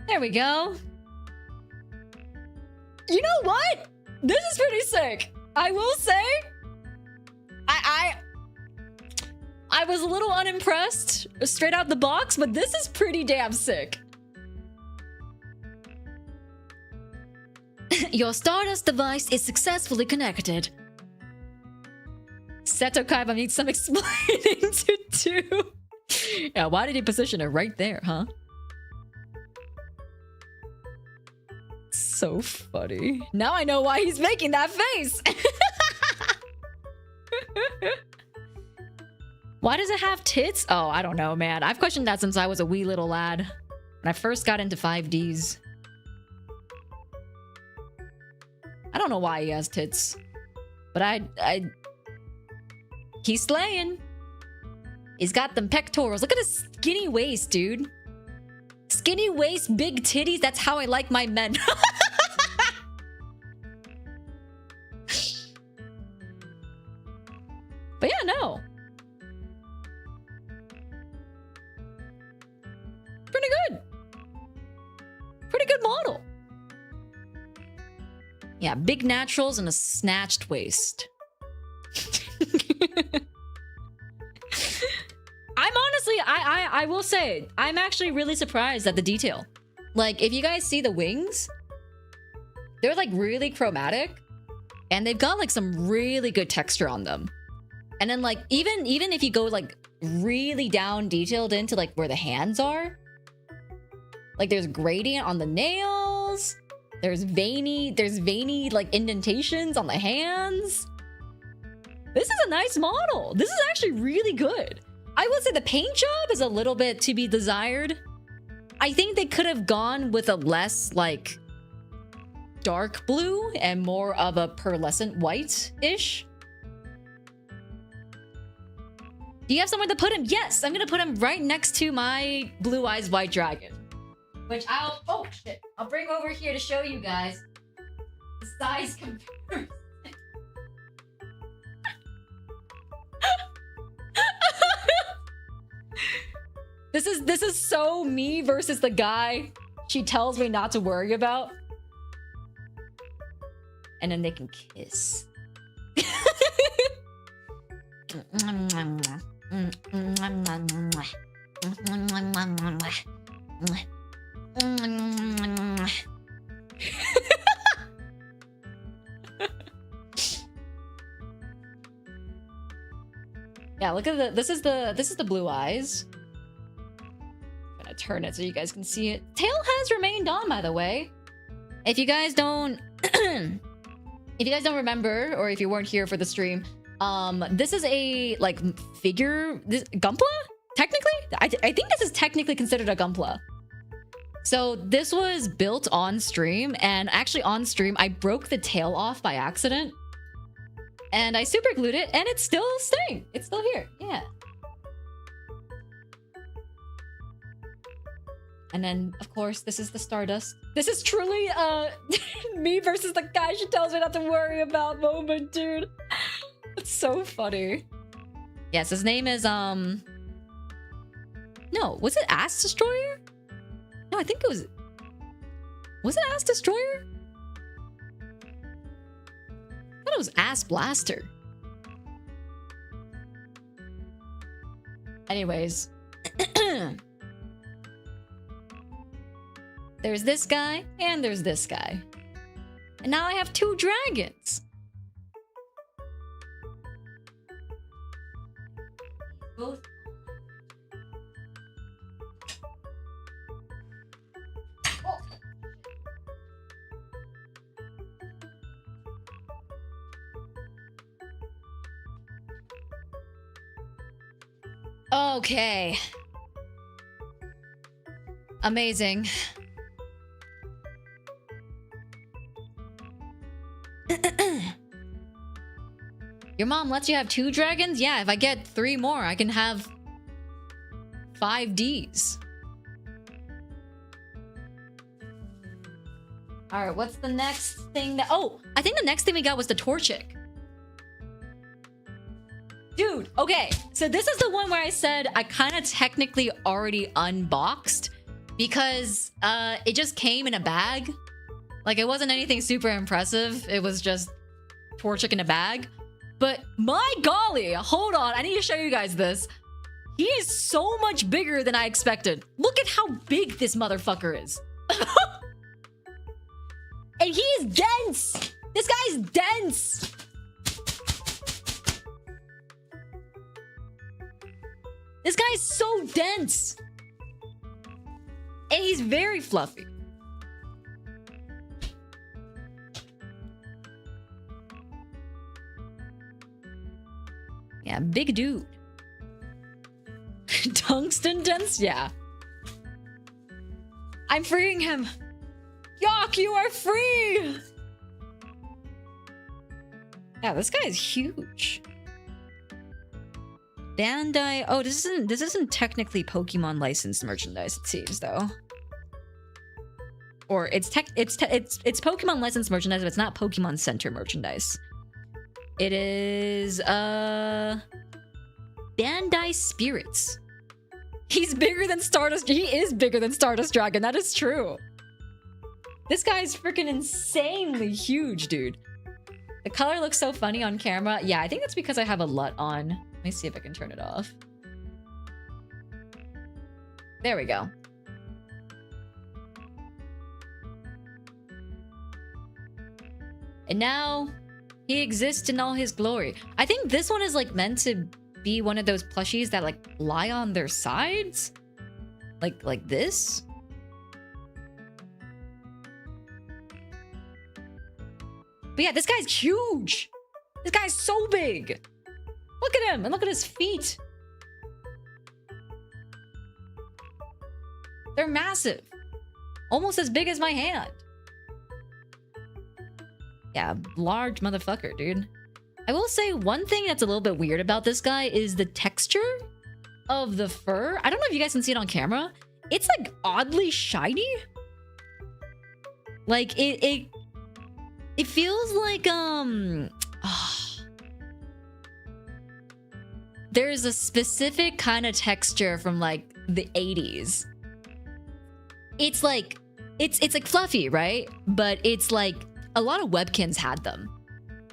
There we go. You know what? This is pretty sick. I will say, I was a little unimpressed straight out the box, but this is pretty damn sick. Your Stardust device is successfully connected. Seto Kaiba needs some explaining to do. Yeah, why did he position it right there, huh? So funny. Now I know why he's making that face. Why does it have tits? Oh, I don't know, man. I've questioned that since I was a wee little lad. When I first got into 5Ds. I don't know why he has tits. But he's slaying. He's got them pectorals. Look at his skinny waist, dude. Skinny waist, big titties. That's how I like my men. But yeah, no. Pretty good. Pretty good model. Yeah, big naturals and a snatched waist. I'm honestly, I will say, I'm actually really surprised at the detail. Like, if you guys see the wings, they're like really chromatic. And they've got like some really good texture on them. And then like, even if you go like really down detailed into like where the hands are, like there's gradient on the nails, there's veiny like indentations on the hands. This is a nice model. This is actually really good. I would say the paint job is a little bit to be desired. I think they could have gone with a less like dark blue and more of a pearlescent white-ish. Do you have somewhere to put him? Yes, I'm gonna put him right next to my Blue Eyes White Dragon. Which oh shit, I'll bring over here to show you guys the size comparison. This is so me versus the guy she tells me not to worry about. And then they can kiss. Yeah, look at this is the blue eyes. I'm gonna turn it so you guys can see it. Tail has remained on, by the way. If you guys don't remember, or if you weren't here for the stream, this is a like figure, this Gunpla? Technically? I think this is technically considered a Gunpla. So this was built on stream, and actually on stream I broke the tail off by accident. And I super glued it, and it's still staying. It's still here. Yeah. And then, of course, this is the Stardust. This is truly me versus the guy she tells me not to worry about moment, dude. It's so funny. Yes, his name is No, was it Ass Destroyer? No, I think it was... Was it Ass Destroyer? I thought it was Ass Blaster. Anyways. There's this guy, and there's this guy. And now I have 2 dragons. Both. Okay. Amazing. Your mom lets you have 2 dragons? Yeah, if I get 3 more, I can have 5 Ds. Alright, what's the next thing that... Oh, I think the next thing we got was the Torchic. Dude, okay. So this is the one where I said I kind of technically already unboxed because it just came in a bag. Like, it wasn't anything super impressive. It was just Torchic in a bag. But my golly, hold on. I need to show you guys this. He is so much bigger than I expected. Look at how big this motherfucker is. And he is dense. This guy's dense. This guy's so dense. And he's very fluffy. Yeah, big dude. Tungsten dense? Yeah. I'm freeing him. Yak, you are free! Yeah, this guy is huge. Bandai... Oh, this isn't technically Pokemon licensed merchandise, it seems, though. Or it's Pokemon licensed merchandise, but it's not Pokemon Center merchandise. It is Bandai Spirits. He's bigger than Stardust. He is bigger than Stardust Dragon. That is true. This guy's freaking insanely huge, dude. The color looks so funny on camera. Yeah, I think that's because I have a LUT on. Let me see if I can turn it off. There we go. And now he exists in all his glory. I think this one is like meant to be one of those plushies that like lie on their sides. Like this. But yeah, this guy's huge. This guy's so big. Look at him and look at his feet. They're massive. Almost as big as my hand. Yeah, large motherfucker, dude. I will say one thing that's a little bit weird about this guy is the texture of the fur. I don't know if you guys can see it on camera. It's like oddly shiny. Like it feels like there's a specific kind of texture from like the 80s. It's like it's like fluffy, right? But it's like a lot of webkins had them,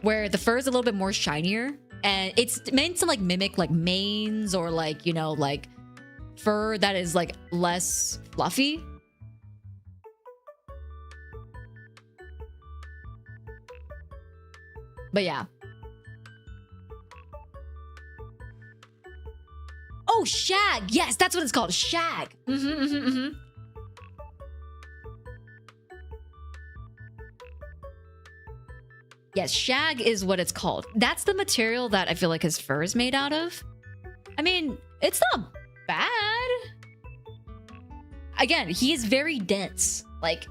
where the fur is a little bit more shinier, and it's meant to like mimic like manes or like, you know, like fur that is like less fluffy. But yeah. Oh, shag. Yes, that's what it's called. Shag. Yes, shag is what it's called. That's the material that I feel like his fur is made out of. I mean, it's not bad. Again, he is very dense. Like,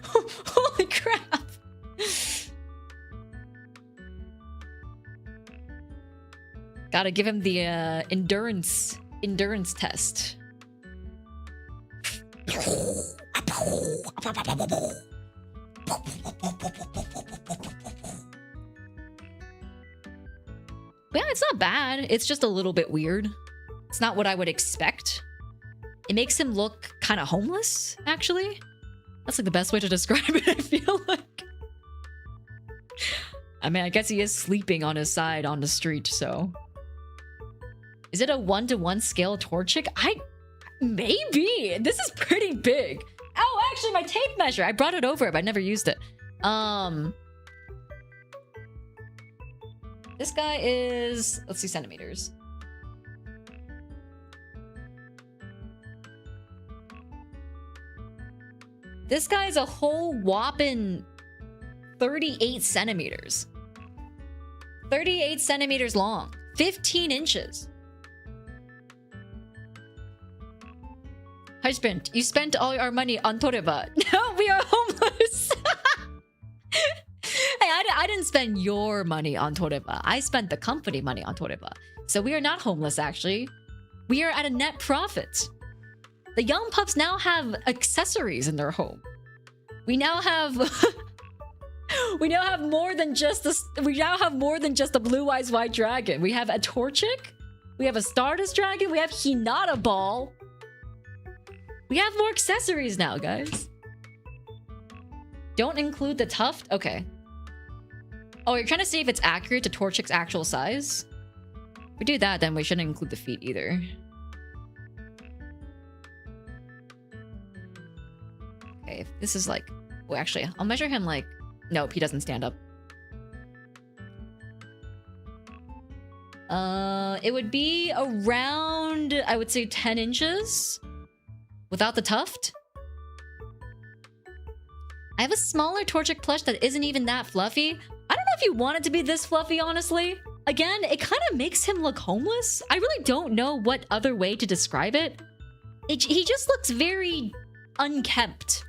holy crap. Gotta give him the endurance test. But yeah, it's not bad. It's just a little bit weird. It's not what I would expect. It makes him look kind of homeless, actually. That's like the best way to describe it, I feel like. I mean, I guess he is sleeping on his side on the street, so. Is it a 1-to-1 scale Torchic? Maybe. This is pretty big. Oh, actually, my tape measure. I brought it over, but I never used it. This guy is, let's see, centimeters. This guy is a whole whopping 38 centimeters. 38 centimeters long. 15 inches. Husband, you spent all our money on TOREBA. No, we are homeless. Hey, I didn't spend your money on TOREBA. I spent the company money on TOREBA. So we are not homeless, actually. We are at a net profit. The young pups now have accessories in their home. We now have we now have more than just a blue eyes white dragon. We have a Torchic, we have a Stardust dragon, we have Hinata ball. We have more accessories now, guys. Don't include the tuft? Okay. Oh, you're trying to see if it's accurate to Torchic's actual size? If we do that, then we shouldn't include the feet either. Okay, if this is like... Well, actually, I'll measure him like... Nope, he doesn't stand up. It would be around, I would say 10 inches. Without the tuft. I have a smaller Torchic plush that isn't even that fluffy. I don't know if you want it to be this fluffy, honestly. Again, it kind of makes him look homeless. I really don't know what other way to describe it. He just looks very unkempt.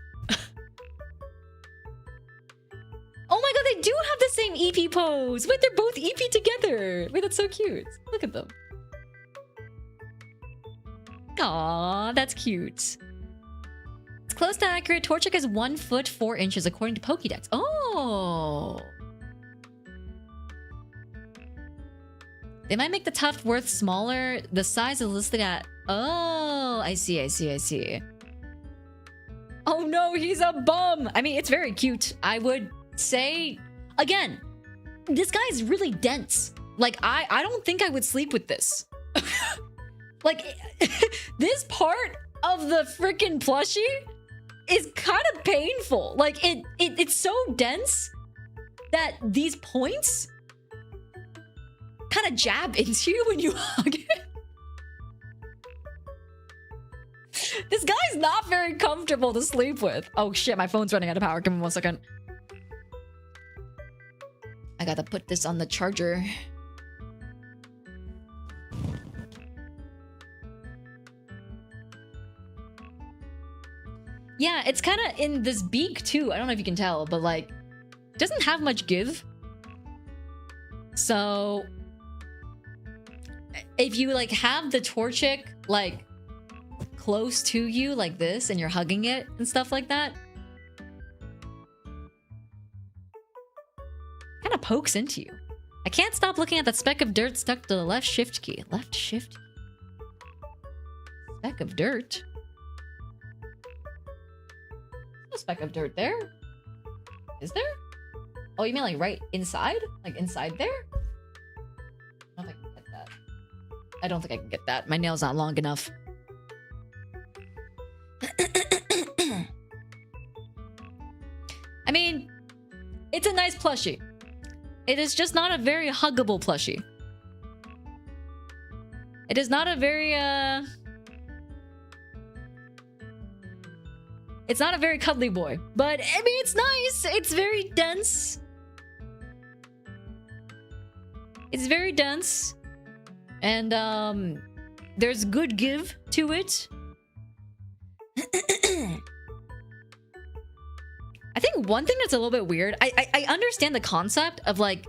Oh my god, they do have the same EP pose! Wait, they're both EP together! Wait, that's so cute. Look at them. Aww, that's cute. It's close to accurate. Torchic is 1 foot 4 inches according to Pokédex. Oh! They might make the tuft worth smaller. The size is listed at... Oh, I see, I see, I see. Oh no, he's a bum! I mean, it's very cute. I would say... Again, this guy is really dense. Like, I don't think I would sleep with this. Like, this part of the freaking plushie is kind of painful. Like, it's so dense that these points kind of jab into you when you hug it. This guy's not very comfortable to sleep with. Oh shit, my phone's running out of power. Give me 1 second. I gotta put this on the charger. Yeah, it's kind of in this beak too. I don't know if you can tell, but like, it doesn't have much give. So, if you like have the Torchic like close to you like this and you're hugging it and stuff like that, kind of pokes into you. I can't stop looking at that speck of dirt stuck to the left shift key. Left shift key. Speck of dirt? A speck of dirt there. Is there? Oh, you mean like right inside? Like inside there? I don't think I can get that. I don't think I can get that. My nail's not long enough. I mean, it's a nice plushie. It is just not a very huggable plushie. It is not a very, it's not a very cuddly boy. But, I mean, it's nice. It's very dense. It's very dense. And, there's good give to it. I think one thing that's a little bit weird, I understand the concept of like,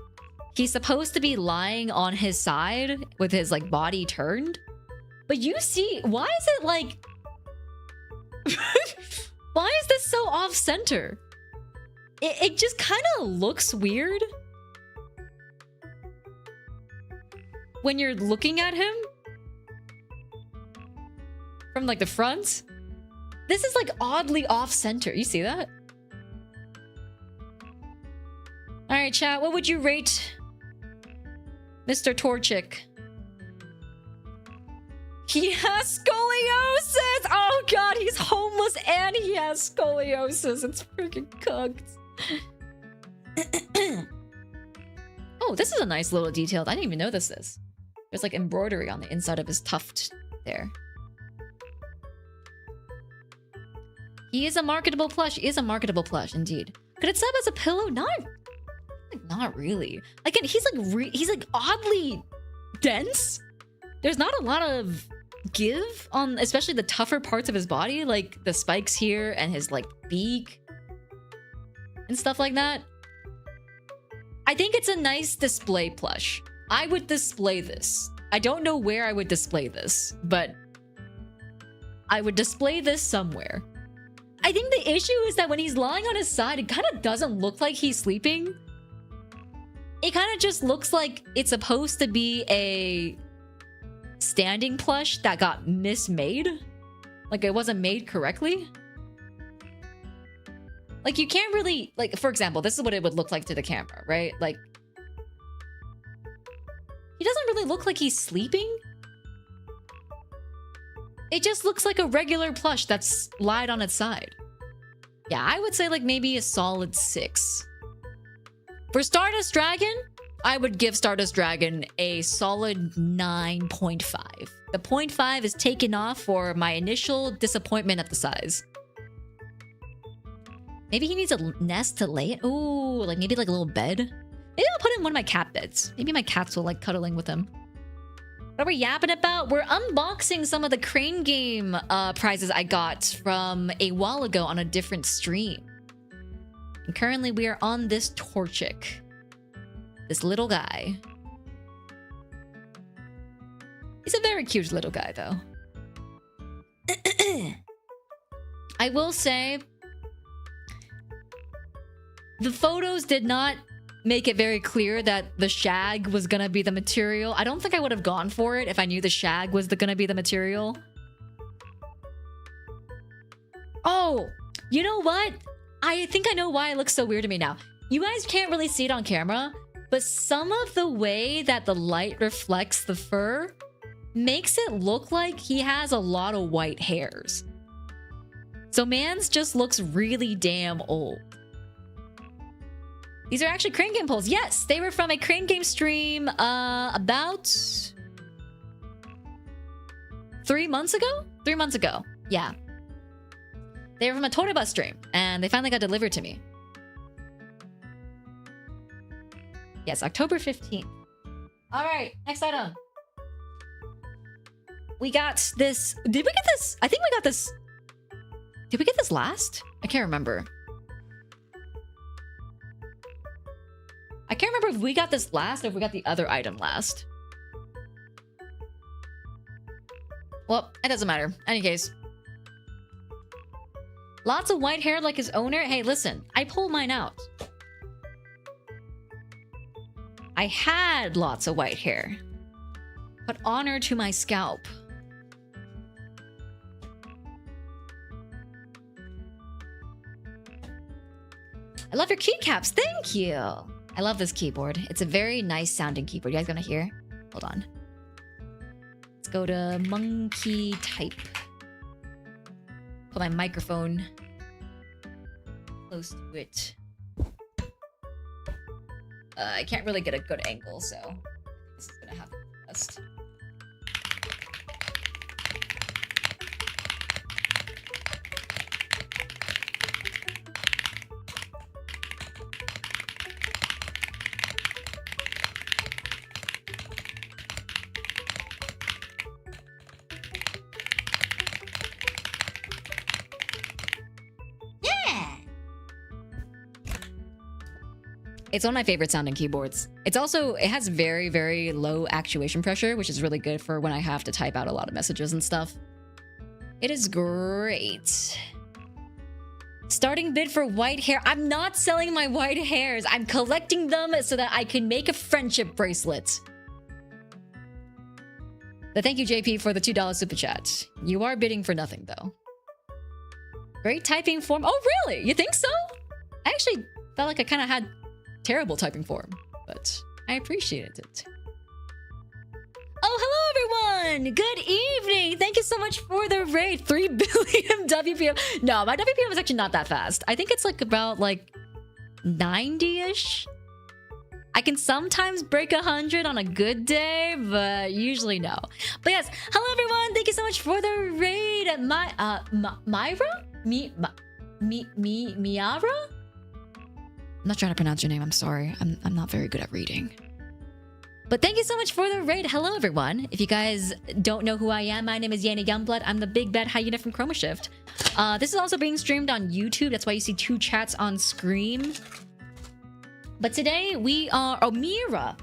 he's supposed to be lying on his side with his like body turned. But you see, why is it like... Why is this so off center? It just kind of looks weird when you're looking at him. from like the front. This is like oddly off-center. You see that? All right, chat. What would you rate Mr. Torchic? He has scoliosis! Oh god, he's homeless and he has scoliosis. It's freaking cooked. Oh, this is a nice little detail. I didn't even notice this. There's like embroidery on the inside of his tuft there. He is a marketable plush. He is a marketable plush, indeed. Could it sub as a pillow? Not really. Again, he's like oddly dense. There's not a lot of give on especially the tougher parts of his body, like the spikes here and his like beak and stuff like that. I think it's a nice display plush. I would display this. I don't know where I would display this, but I would display this somewhere. I think the issue is that when he's lying on his side, it kind of doesn't look like he's sleeping. It kind of just looks like it's supposed to be a standing plush that got mismade. Like it wasn't made correctly. Like you can't really, like for example, this is what it would look like to the camera, right? Like he doesn't really look like he's sleeping. It just looks like a regular plush that's lied on its side. Yeah, I would say like maybe a solid 6. For Stardust Dragon, I would give Stardust Dragon a solid 9.5. The 0.5 is taken off for my initial disappointment at the size. Maybe he needs a nest to lay it. Ooh, like maybe like a little bed. Maybe I'll put him in one of my cat beds. Maybe my cats will like cuddling with him. What are we yapping about? We're unboxing some of the Crane Game prizes I got from a while ago on a different stream. And currently we are on this Torchic. This little guy. He's a very cute little guy though. I will say, the photos did not make it very clear that the shag was gonna be the material. I don't think I would have gone for it if I knew the shag was gonna be the material. Oh, you know what? I think I know why it looks so weird to me now. You guys can't really see it on camera, but some of the way that the light reflects the fur makes it look like he has a lot of white hairs. So man's just looks really damn old. These are actually Crane Game polls. Yes, they were from a Crane Game stream about 3 months ago? 3 months ago, yeah. They were from a TOREBA stream, and they finally got delivered to me. Yes, October 15th. All right, next item. We got this. Did we get this? I think we got this. Did we get this last? I can't remember. I can't remember if we got this last or if we got the other item last. Well, it doesn't matter. Any case. Lots of white hair like his owner. Hey, listen, I pulled mine out. I had lots of white hair. But honor to my scalp. I love your keycaps. Thank you. I love this keyboard. It's a very nice sounding keyboard. You guys gonna hear? Hold on. Let's go to monkey type. Put my microphone close to it. I can't really get a good angle, so this is gonna have to be best. It's one of my favorite sounding keyboards. It's also, it has very, very low actuation pressure, which is really good for when I have to type out a lot of messages and stuff. It is great. Starting bid for white hair. I'm not selling my white hairs. I'm collecting them so that I can make a friendship bracelet. But thank you, JP, for the $2 super chat. You are bidding for nothing, though. Great typing form. Oh, really? You think so? I actually felt like I kind of had terrible typing form, but I appreciated it. Oh, hello, everyone. Good evening. Thank you so much for the raid. 3 billion WPM. No, my WPM is actually not that fast. I think it's like about like 90-ish. I can sometimes break 100 on a good day, but usually no. But yes, hello everyone. Thank you so much for the raid. Myra? Miara? I'm not trying to pronounce your name. I'm sorry. I'm not very good at reading. But thank you so much for the raid. Hello everyone. If you guys don't know who I am, my name is Yena Youngblood. I'm the big bad hyena from Chroma Shift. This is also being streamed on YouTube. That's why you see 2 chats on screen. But today we are... Oh, Mira!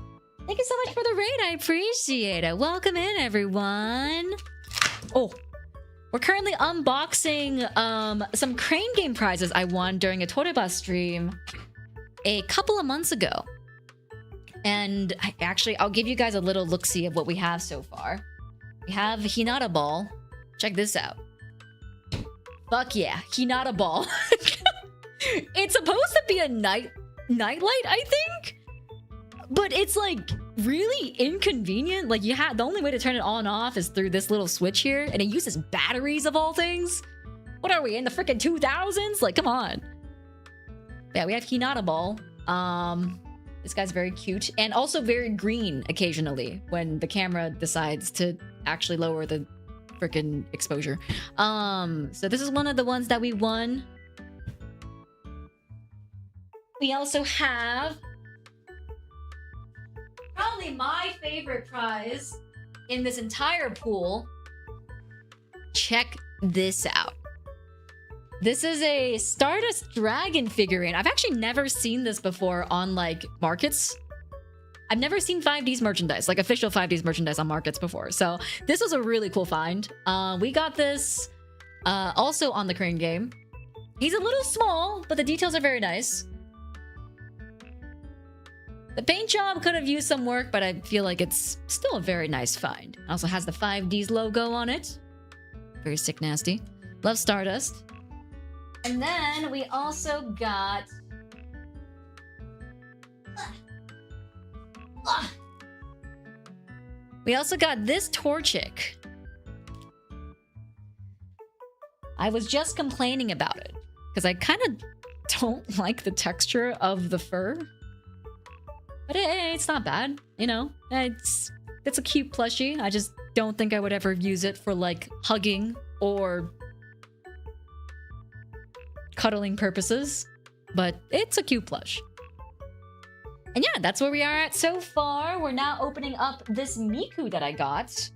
Thank you so much for the raid. I appreciate it. Welcome in, everyone. Oh, we're currentally unboxing some crane game prizes I won during a TOREBA stream a couple of months ago. And I'll give you guys a little look-see of what we have so far. We have Hinata Ball. Check this out. Fuck yeah, Hinata Ball. It's supposed to be a nightlight, I think, but it's like really inconvenient. Like the only way to turn it on and off is through this little switch here, and it uses batteries of all things. What are we in the freaking 2000s? Like, come on. Yeah, we have Hinata Ball. This guy's very cute and also very green occasionally when the camera decides to actually lower the freaking exposure. So this is one of the ones that we won. We also have probably my favorite prize in this entire pool. Check this out. This is a Stardust dragon figurine. I've actually never seen this before on like markets. I've never seen 5Ds merchandise, like official 5Ds merchandise on markets before. So this was a really cool find. We got this also on the crane game. He's a little small, but the details are very nice. The paint job could have used some work, but I feel like it's still a very nice find. It also has the 5Ds logo on it. Very sick nasty. Love Stardust. And then we also got... We also got this Torchic. I was just complaining about it because I kind of don't like the texture of the fur. But it's not bad, you know? It's a cute plushie. I just don't think I would ever use it for like hugging or cuddling purposes, but it's a cute plush. And yeah, that's where we are at so far. We're now opening up this Miku that I got.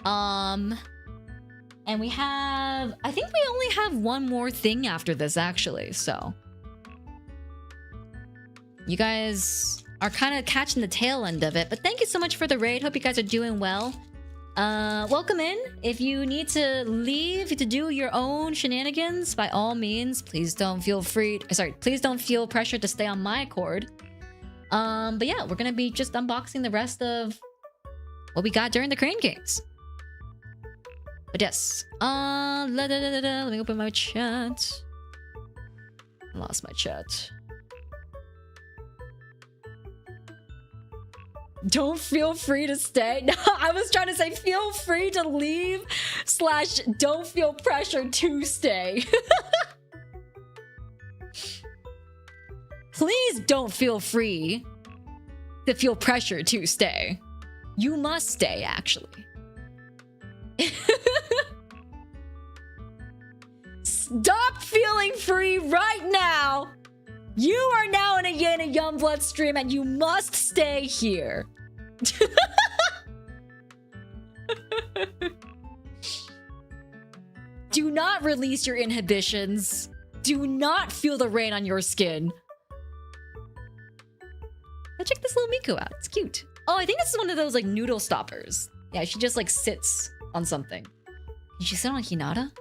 And we have... I think we only have one more thing after this, actually, so... You guys are kind of catching the tail end of it, but thank you so much for the raid. Hope you guys are doing well. Welcome in. If you need to leave to do your own shenanigans, by all means, please don't feel please don't feel pressured to stay on my accord. But yeah, we're gonna be just unboxing the rest of what we got during the crane games. But yes, let me open my chat. I lost my chat. Don't feel free to stay. No, I was trying to say feel free to leave / don't feel pressure to stay. Please don't feel free to feel pressure to stay. You must stay, actually. Stop feeling free right now. You are now in a Yena Youngblood stream and you must stay here. Do not release your inhibitions. Do not feel the rain on your skin. Now check this little Miku out. It's cute. Oh, I think this is one of those like noodle stoppers. Yeah, she just like sits on something. Can she sit on Hinata?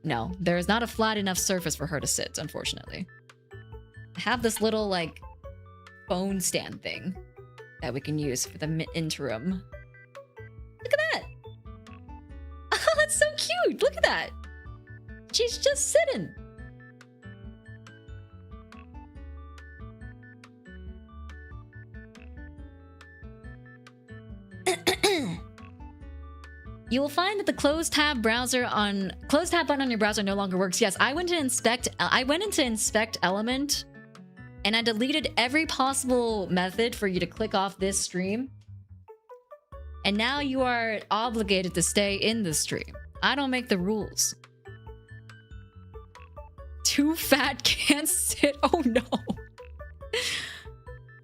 No, there is not a flat enough surface for her to sit, unfortunately. I have this little, like, phone stand thing that we can use for the interim. Look at that. Oh, that's so cute. Look at that. She's just sitting. You will find that the close tab button on your browser no longer works. Yes, I went into inspect element and I deleted every possible method for you to click off this stream. And now you are obligated to stay in the stream. I don't make the rules. Too fat, can't sit. Oh no.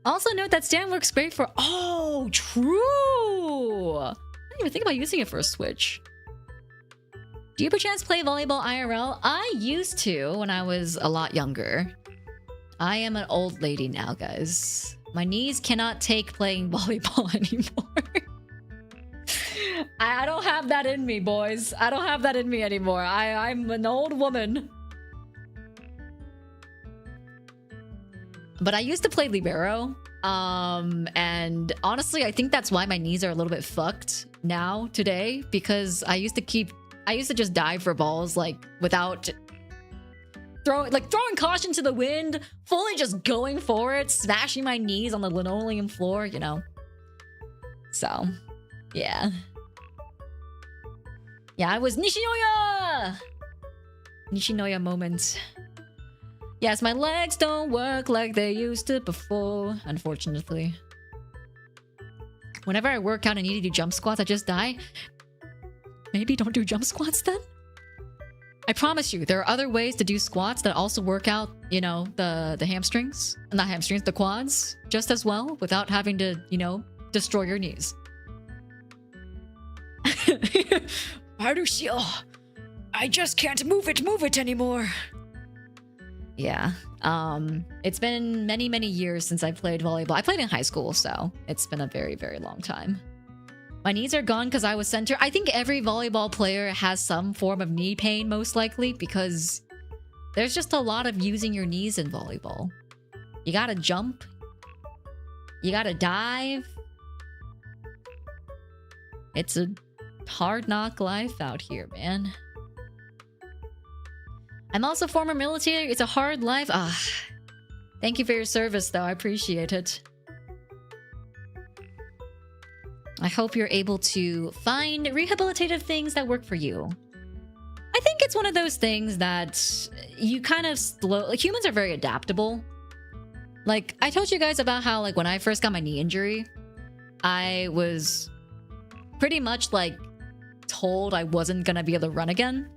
Also note that stand works great for... Oh, true! I didn't even think about using it for a Switch. Do you perchance play volleyball IRL? I used to when I was a lot younger. I am an old lady now, guys. My knees cannot take playing volleyball anymore. I don't have that in me, boys. I don't have that in me anymore. I'm an old woman. But I used to play libero. And honestly, I think that's why my knees are a little bit fucked now, today. Because I used to just dive for balls, like, without... throwing caution to the wind, fully just going for it, smashing my knees on the linoleum floor, you know. So, yeah. Yeah, I was Nishinoya! Nishinoya moment. Yes, my legs don't work like they used to before, unfortunately. Whenever I work out and need to do jump squats, I just die. Maybe don't do jump squats then? I promise you, there are other ways to do squats that also work out, you know, the hamstrings. Not hamstrings, the quads, just as well, without having to, you know, destroy your knees. I just can't move it anymore. Yeah, it's been many, many years since I played volleyball. I played in high school, so it's been a very, very long time. My knees are gone because I was center. I think every volleyball player has some form of knee pain, most likely, because there's just a lot of using your knees in volleyball. You gotta jump. You gotta dive. It's a hard knock life out here, man. I'm also former military. It's a hard life. Ah, thank you for your service, though. I appreciate it. I hope you're able to find rehabilitative things that work for you. I think it's one of those things that you kind of like, humans are very adaptable. Like, I told you guys about how, like, when I first got my knee injury, I was pretty much, like, told I wasn't gonna be able to run again.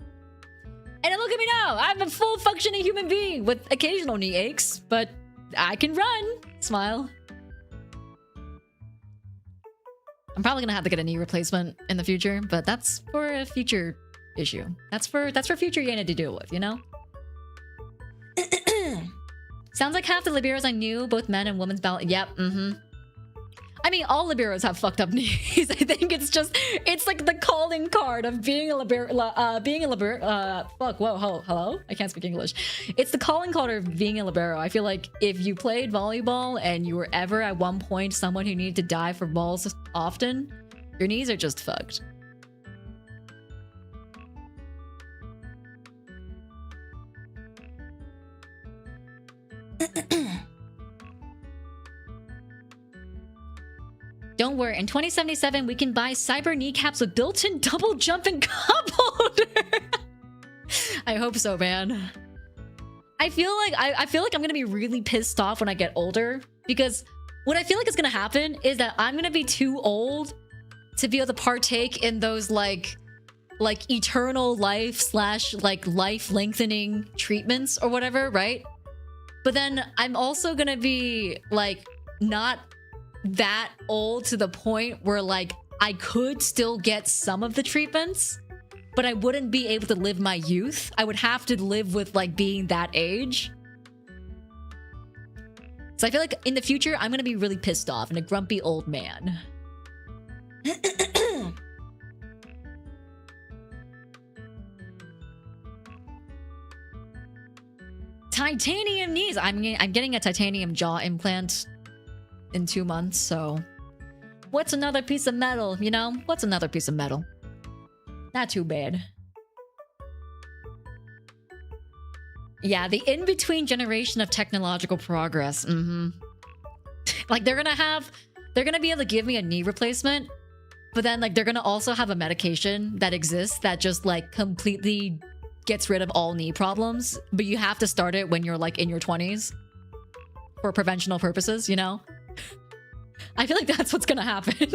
And then look at me now! I'm a full functioning human being with occasional knee aches, but I can run! Smile. I'm probably gonna have to get a knee replacement in the future, but that's for a future issue. That's for future Yena to deal with, you know? Sounds like half the liberos I knew, both men and women's ballot. Yep, I mean, all liberos have fucked up knees. I think it's like the calling card of being a libero, fuck, whoa, hello? I can't speak English. It's the calling card of being a libero. I feel like if you played volleyball and you were ever at one point someone who needed to dive for balls often, your knees are just fucked. Don't worry, in 2077 we can buy cyber kneecaps with built-in double jump and cup holder. I hope so, man. I feel like I'm gonna be really pissed off when I get older, because what I feel like is gonna happen is that I'm gonna be too old to be able to partake in those like eternal life / like life lengthening treatments or whatever, right? But then I'm also gonna be like not that old to the point where like I could still get some of the treatments, but I wouldn't be able to live my youth. I would have to live with like being that age. So I feel like in the future I'm gonna be really pissed off and a grumpy old man. Titanium knees. I'm getting a titanium jaw implant in 2 months, so what's another piece of metal, you know? What's another piece of metal? Not too bad. Yeah, the in-between generation of technological progress. Like they're gonna be able to give me a knee replacement, but then like they're gonna also have a medication that exists that just like completely gets rid of all knee problems, but you have to start it when you're like in your 20s for preventional purposes, you know? I feel like that's what's gonna happen.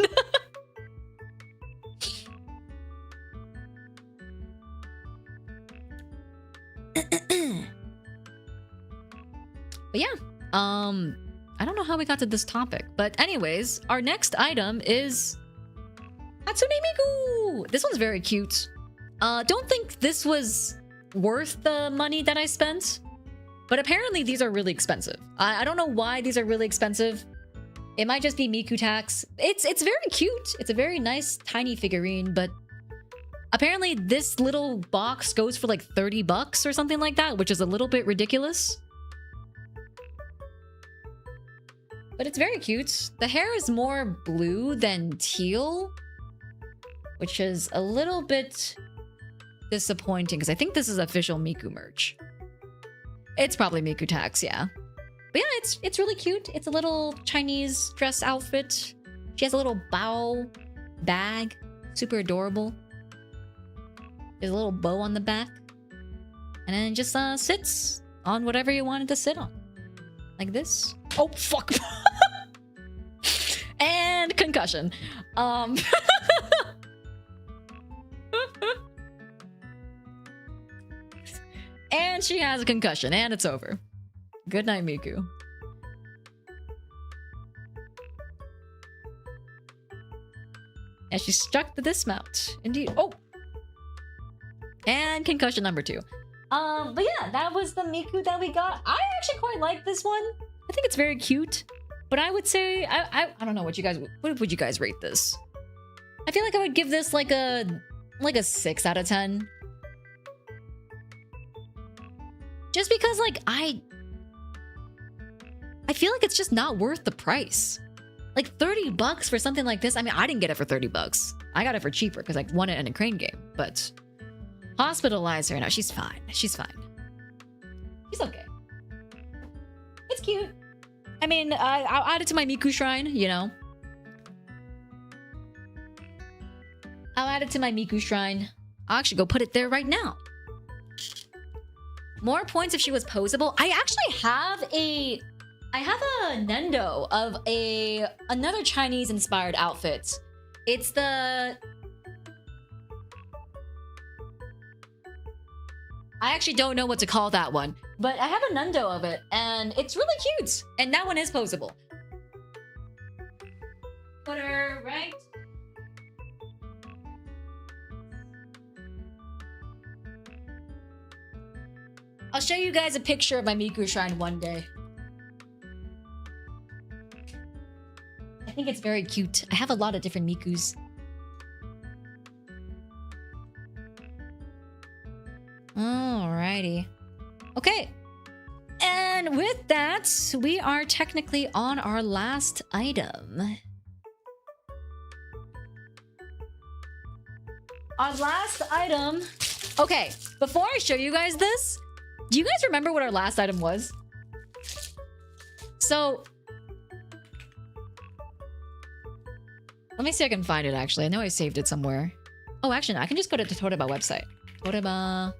But yeah, I don't know how we got to this topic, but anyways, our next item is Hatsune Miku! This one's very cute. Don't think this was worth the money that I spent, but apparently these are really expensive. I don't know why these are really expensive. It might just be Miku tax. It's very cute. It's a very nice tiny figurine, but apparently this little box goes for like 30 bucks or something like that, which is a little bit ridiculous. But it's very cute. The hair is more blue than teal, which is a little bit disappointing because I think this is official Miku merch. It's probably Miku tax, yeah. But yeah, it's really cute. It's a little Chinese dress outfit. She has a little bow bag. Super adorable. There's a little bow on the back. And then it just sits on whatever you wanted to sit on. Like this. Oh, fuck. And concussion. And she has a concussion, and it's over. Good night, Miku. And she struck the dismount. Indeed. Oh! And concussion number 2. But yeah, that was the Miku that we got. I actually quite like this one. I think it's very cute. But I would say, I don't know what would you guys rate this? I feel like I would give this like a 6 out of 10. Just because like I feel like it's just not worth the price. Like 30 bucks for something like this. I mean, I didn't get it for 30 bucks. I got it for cheaper because I won it in a crane game. But hospitalize her now. She's fine. She's fine. She's okay. It's cute. I mean, I'll add it to my Miku shrine, you know. I'll add it to my Miku shrine. I'll actually go put it there right now. More points if she was posable. I actually have a Nendo of another Chinese inspired outfit. It's the... I actually don't know what to call that one, but I have a Nendo of it and it's really cute. And that one is posable. Put her right. I'll show you guys a picture of my Miku shrine one day. I think it's very cute. I have a lot of different Mikus. Alrighty. Okay. And with that, we are technically on our last item. Our last item... Okay, before I show you guys this, do you guys remember what our last item was? So... let me see if I can find it, actually. I know I saved it somewhere. Oh, actually, no, I can just go to the TOREBA website. TOREBA...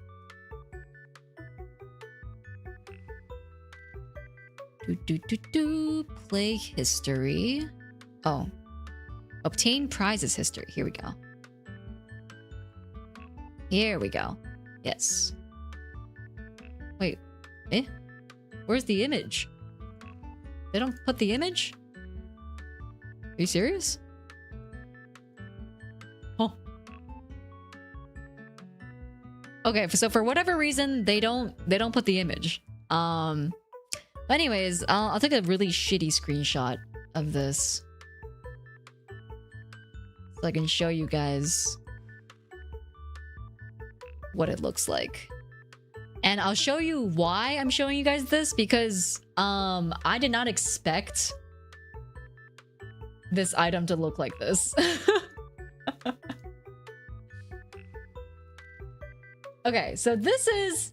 Play history. Oh. Obtain prizes history. Here we go. Here we go. Yes. Wait. Eh? Where's the image? They don't put the image? Are you serious? Oh. Okay, so for whatever reason, they don't put the image. But anyways, I'll take a really shitty screenshot of this so I can show you guys what it looks like. And I'll show you why I'm showing you guys this, because I did not expect this item to look like this. Okay, so this is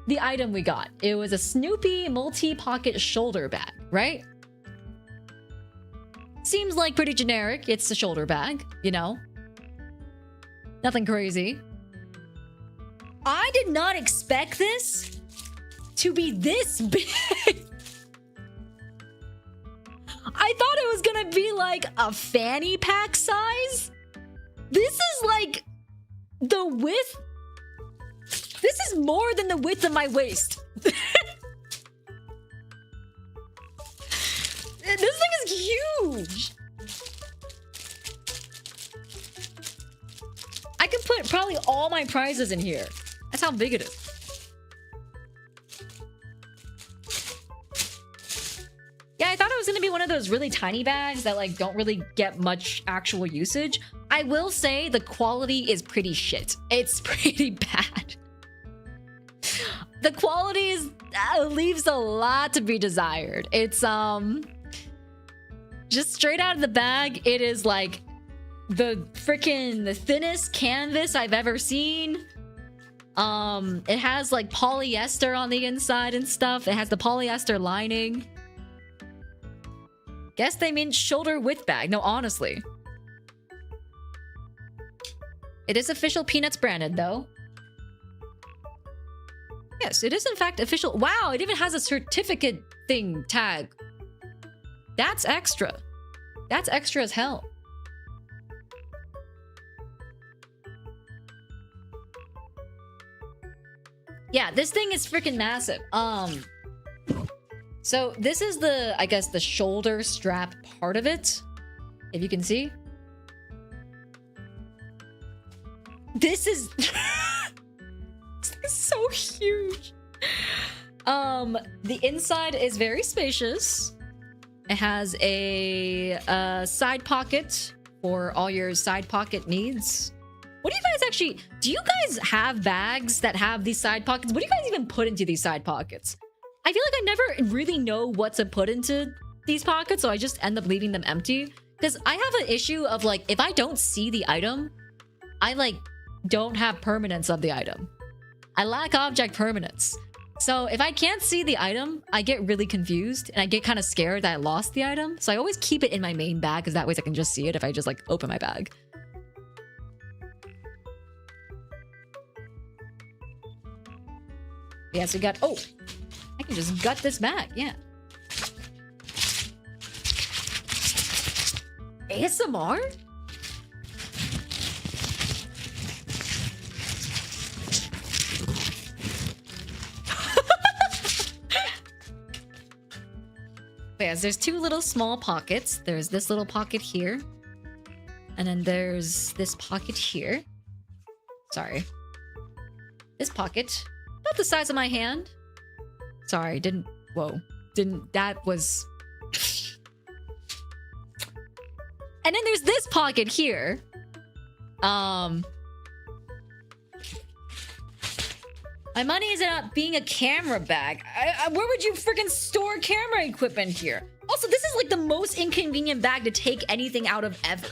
the item we got. It was a Snoopy multi-pocket shoulder bag, right? Seems like pretty generic. It's a shoulder bag, you know? Nothing crazy. I did not expect this to be this big. I thought it was gonna be like a fanny pack size. This is like the width. This is more than the width of my waist. This thing is huge. I could put probably all my prizes in here. That's how big it is. Yeah, I thought it was gonna be one of those really tiny bags that like don't really get much actual usage. I will say the quality is pretty shit. It's pretty bad. The quality is leaves a lot to be desired. It's just straight out of the bag. It is like the thinnest canvas I've ever seen. It has like polyester on the inside and stuff. It has the polyester lining. Guess they mean shoulder width bag. No, honestly. It is official Peanuts branded though. Yes, it is in fact official. Wow, it even has a certificate thing tag. That's extra. That's extra as hell. Yeah, this thing is freaking massive. So this is the, I guess, the shoulder strap part of it. If you can see. This is... so huge. The inside is very spacious. It has a side pocket for all your side pocket needs. What do you guys actually... Do you guys have bags that have these side pockets? What do you guys even put into these side pockets? I feel like I never really know what to put into these pockets, so I just end up leaving them empty. Because I have an issue of like, if I don't see the item, I like don't have permanence of the item. I lack object permanence. So if I can't see the item, I get really confused and I get kind of scared that I lost the item. So I always keep it in my main bag because that way I can just see it if I just like open my bag. Yeah, so we got... Oh! I can just gut this bag, yeah. ASMR? Yes, there's two little small pockets. There's this little pocket here. And then there's this pocket here. Sorry. This pocket. About the size of my hand. Sorry, didn't... Whoa. Didn't... That was... And then there's this pocket here. My money is not being a camera bag. Where would you freaking store camera equipment here? Also, this is like the most inconvenient bag to take anything out of ever.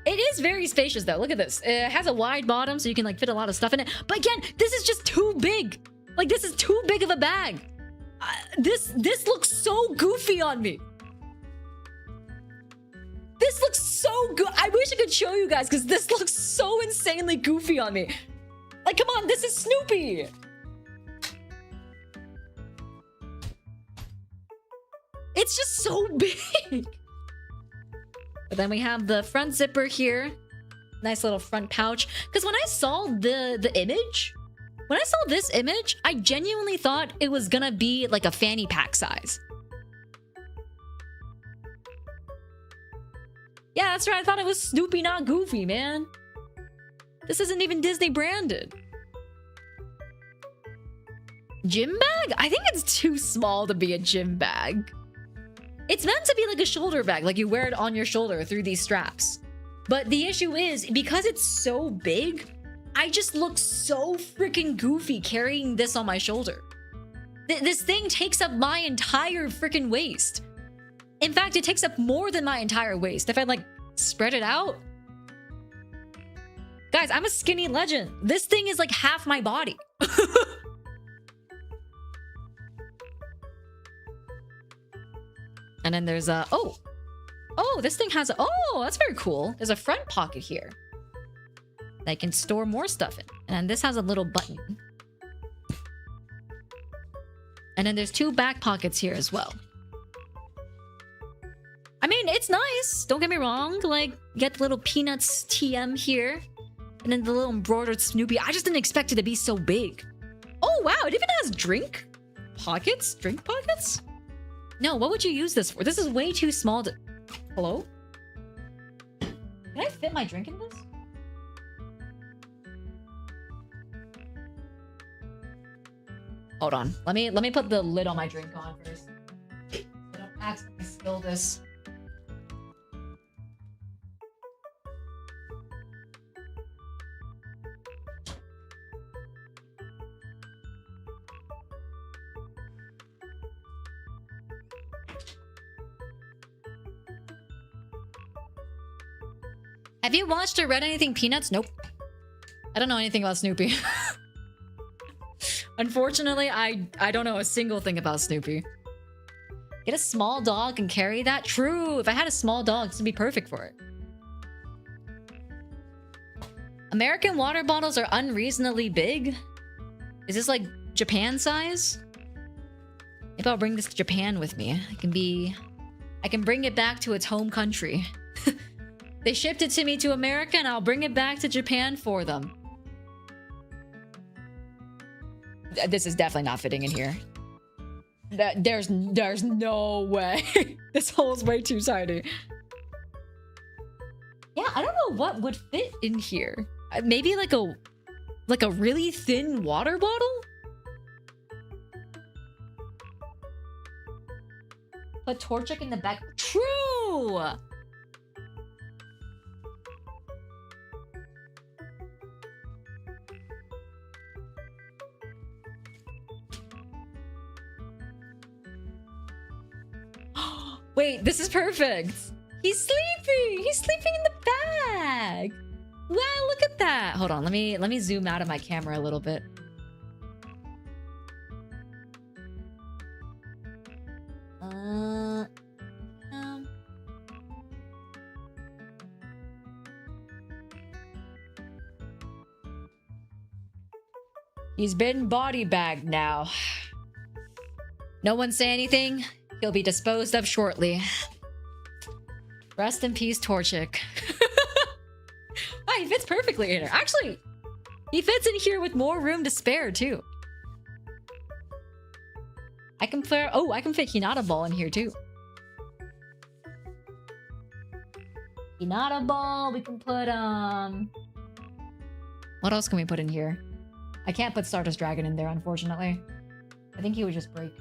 It is very spacious though. Look at this. It has a wide bottom so you can like fit a lot of stuff in it. But again, this is just too big. Like this is too big of a bag. This looks so goofy on me. This looks so good. I wish I could show you guys because this looks so insanely goofy on me. Like, come on, this is Snoopy. It's just so big. But then we have the front zipper here. Nice little front pouch. Because when I saw the image, when I saw this image, I genuinely thought it was gonna be like a fanny pack size. Yeah, that's right. I thought it was Snoopy, not Goofy, man. This isn't even Disney branded. Gym bag? I think it's too small to be a gym bag. It's meant to be like a shoulder bag, like you wear it on your shoulder through these straps. But the issue is, because it's so big, I just look so freaking goofy carrying this on my shoulder. This thing takes up my entire freaking waist. In fact, it takes up more than my entire waist. If I like spread it out. Guys, I'm a skinny legend. This thing is like half my body. And then there's a, oh, this thing has a, oh, that's very cool. There's a front pocket here that I can store more stuff in. And then this has a little button. And then there's 2 back pockets here as well. I mean, it's nice. Don't get me wrong. Like, you get the little Peanuts TM here. And then the little embroidered Snoopy. I just didn't expect it to be so big. Oh, wow. It even has drink pockets? Drink pockets? No, what would you use this for? This is way too small to... Hello? Can I fit my drink in this? Hold on. Let me put the lid on my drink on first. So I don't accidentally spill this. Have you watched or read anything Peanuts? Nope. I don't know anything about Snoopy. Unfortunately, I don't know a single thing about Snoopy. Get a small dog and carry that? True! If I had a small dog, this would be perfect for it. American water bottles are unreasonably big? Is this like Japan size? Maybe I'll bring this to Japan with me. I can bring it back to its home country. They shipped it to me to America and I'll bring it back to Japan for them. This is definitely not fitting in here. There's no way. This hole is way too tiny. Yeah, I don't know what would fit in here. Maybe like a really thin water bottle? Put Torchic in the back. True! Wait, this is perfect. He's sleeping. He's sleeping in the bag. Wow, look at that. Hold on, let me zoom out of my camera a little bit. He's been body bagged now. No one say anything. He'll be disposed of shortly. Rest in peace, Torchic. Ah, he fits perfectly in here. Actually, he fits in here with more room to spare, too. I can fit Hinata Ball in here, too. Hinata Ball, we can put, what else can we put in here? I can't put Stardust Dragon in there, unfortunately. I think he would just break.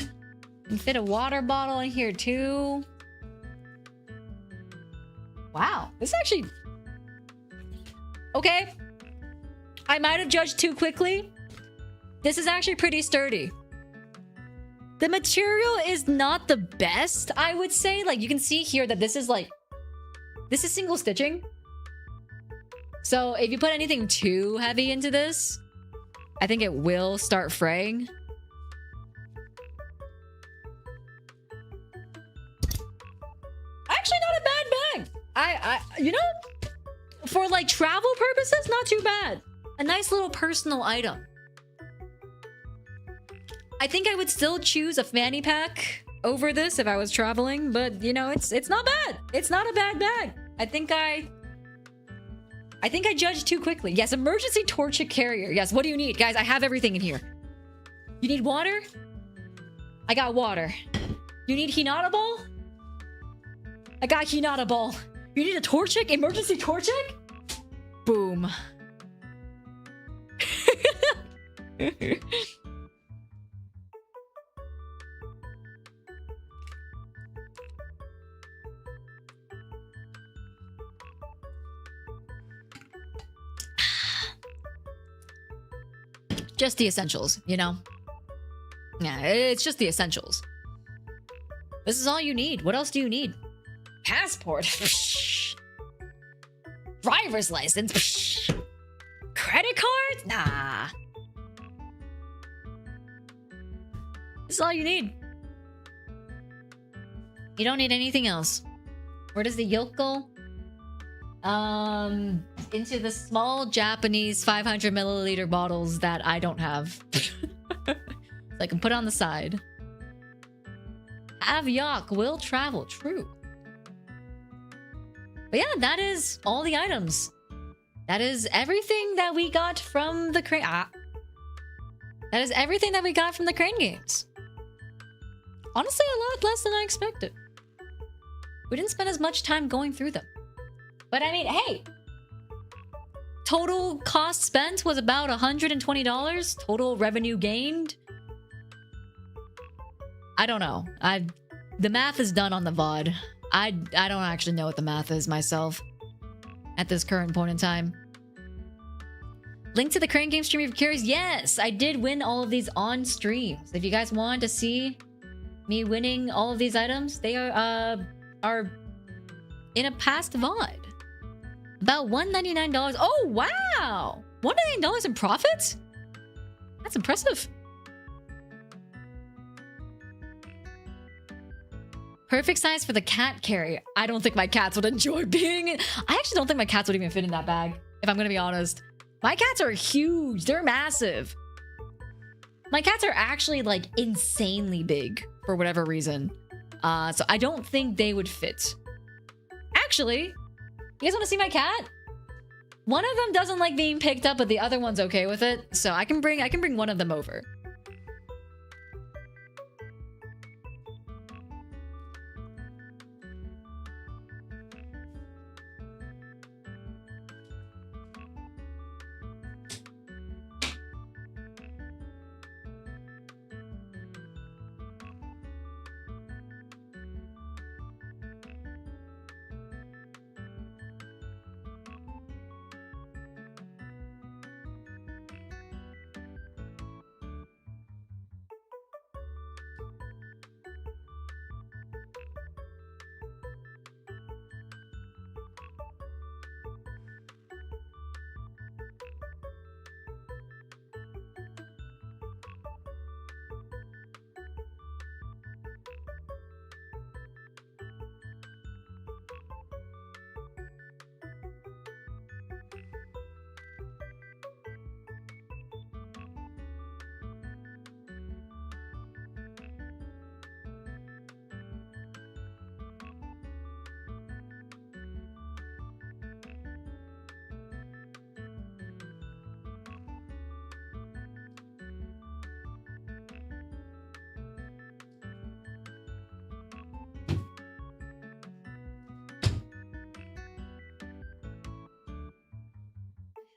You can fit a water bottle in here too. Wow, this is actually... Okay. I might have judged too quickly. This is actually pretty sturdy. The material is not the best, I would say. Like, you can see here that this is like... This is single stitching. So if you put anything too heavy into this, I think it will start fraying. Actually, not a bad bag. You know, for like travel purposes, not too bad. A nice little personal item. I think I would still choose a fanny pack over this if I was traveling, but you know, it's not bad. It's not a bad bag. I think I judged too quickly. Yes, emergency Torchic carrier. Yes, what do you need? Guys, I have everything in here. You need water? I got water. You need Hinata Ball? I got Hinata Ball. You need a Torchic? Emergency Torchic? Boom. Just the essentials, you know? Yeah, it's just the essentials. This is all you need. What else do you need? Passport. Driver's license. Credit cards? Nah. This is all you need. You don't need anything else. Where does the yolk go? Into the small Japanese 500 milliliter bottles that I don't have. So I can put on the side. Have yak will travel. True. But yeah, that is all the items. That is everything that we got from the crane. That is everything that we got from the crane games. Honestly, a lot less than I expected. We didn't spend as much time going through them. But I mean, hey! Total cost spent was about $120. Total revenue gained? I don't know. The math is done on the VOD. I don't actually know what the math is myself at this current point in time. Link to the crane game stream if you're curious. Yes, I did win all of these on streams. If you guys wanted to see me winning all of these items, they are in a past VOD. About $199. Oh, wow! $199 in profit? That's impressive. Perfect size for the cat carry. I don't think my cats would enjoy being in. I actually don't think my cats would even fit in that bag, if I'm gonna be honest. My cats are huge. They're massive. My cats are actually like insanely big for whatever reason. So I don't think they would fit. Actually, you guys want to see my cat? One of them doesn't like being picked up, but the other one's okay with it. So I can bring one of them over.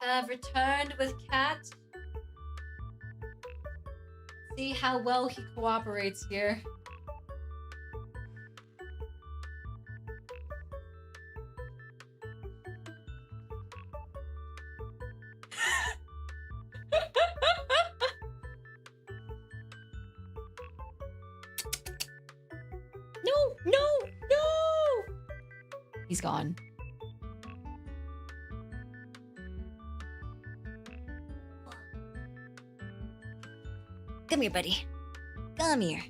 Have returned with cat. See how well he cooperates here. No! He's gone. Come here, buddy. Come here.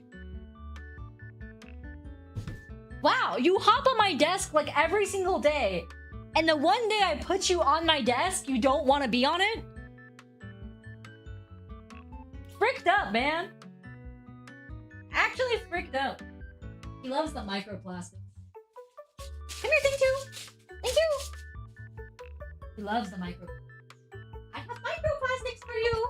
Wow, you hop on my desk like every single day. And the one day I put you on my desk, you don't want to be on it? Fricked up, man. Actually fricked up. He loves the microplastics. Come here, thank you. Thank you. He loves the microplastics. I have microplastics for you.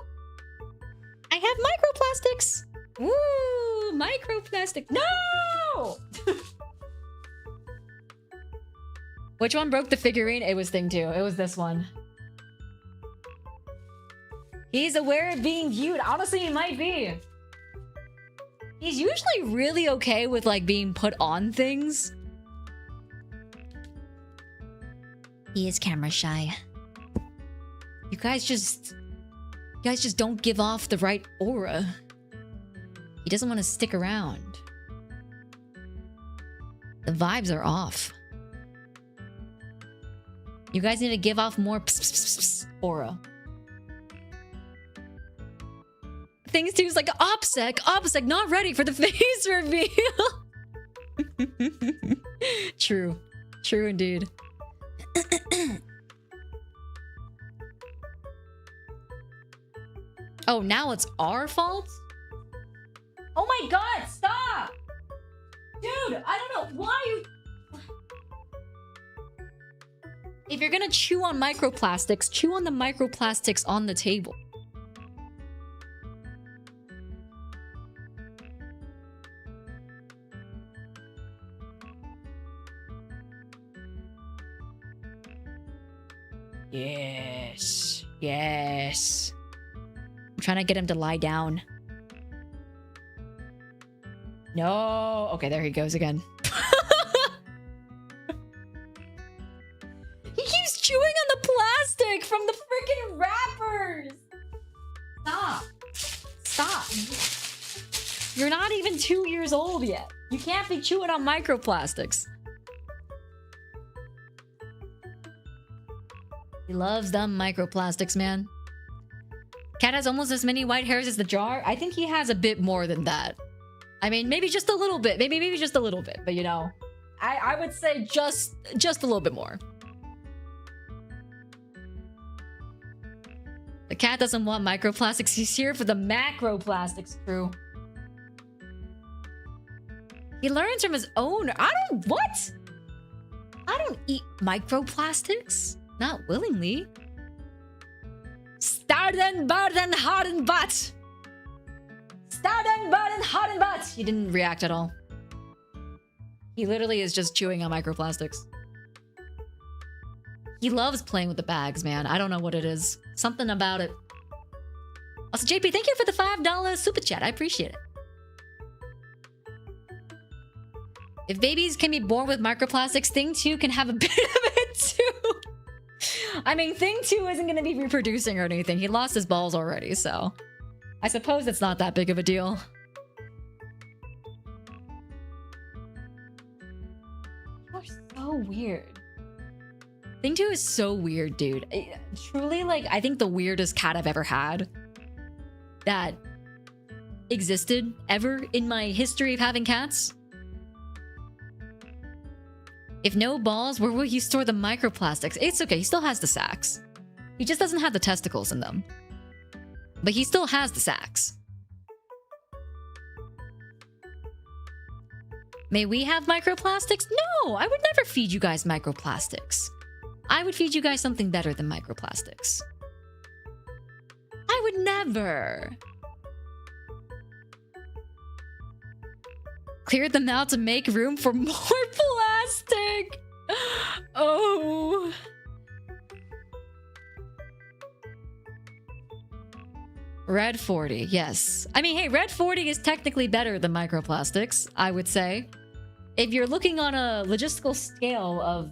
I have microplastics. Ooh, microplastic. No! Which one broke the figurine? It was thing 2. It was this one. He's aware of being viewed. Honestly, he might be. He's usually really okay with like being put on things. He is camera shy. You guys just You guys just don't give off the right aura. He doesn't want to stick around. The vibes are off. You guys need to give off more aura. Things too is like OPSEC, not ready for the face reveal. True. True indeed. Oh, now it's our fault? Oh my god, stop! Dude, I don't know. Why you... If you're gonna chew on microplastics, chew on the microplastics on the table. Yes. Yes. I'm trying to get him to lie down. No. Okay, there he goes again. He keeps chewing on the plastic from the freaking wrappers. Stop. Stop. You're not even 2 years old yet. You can't be chewing on microplastics. He loves them microplastics, man. Cat has almost as many white hairs as the jar. I think he has a bit more than that. I mean, maybe just a little bit. Maybe just a little bit. But you know, I would say just a little bit more. The cat doesn't want microplastics. He's here for the macroplastics crew. He learns from his owner. What? I don't eat microplastics. Not willingly. Starden, barden, harden, butt. Starden, barden, harden, butt. He didn't react at all. He literally is just chewing on microplastics. He loves playing with the bags, man. I don't know what it is. Something about it. Also, JP, thank you for the $5 super chat. I appreciate it. If babies can be born with microplastics, Thing 2 can have a bit of it too. I mean, Thing 2 isn't going to be reproducing or anything. He lost his balls already, so... I suppose it's not that big of a deal. You're so weird. Thing 2 is so weird, dude. Truly, like, I think the weirdest cat I've ever had that existed ever in my history of having cats. If no balls, where will you store the microplastics? It's okay, he still has the sacs. He just doesn't have the testicles in them. But he still has the sacs. May we have microplastics? No, I would never feed you guys microplastics. I would feed you guys something better than microplastics. I would never. Cleared them out to make room for more plastic. Oh. Red 40, yes. I mean, hey, Red 40 is technically better than microplastics, I would say. If you're looking on a logistical scale of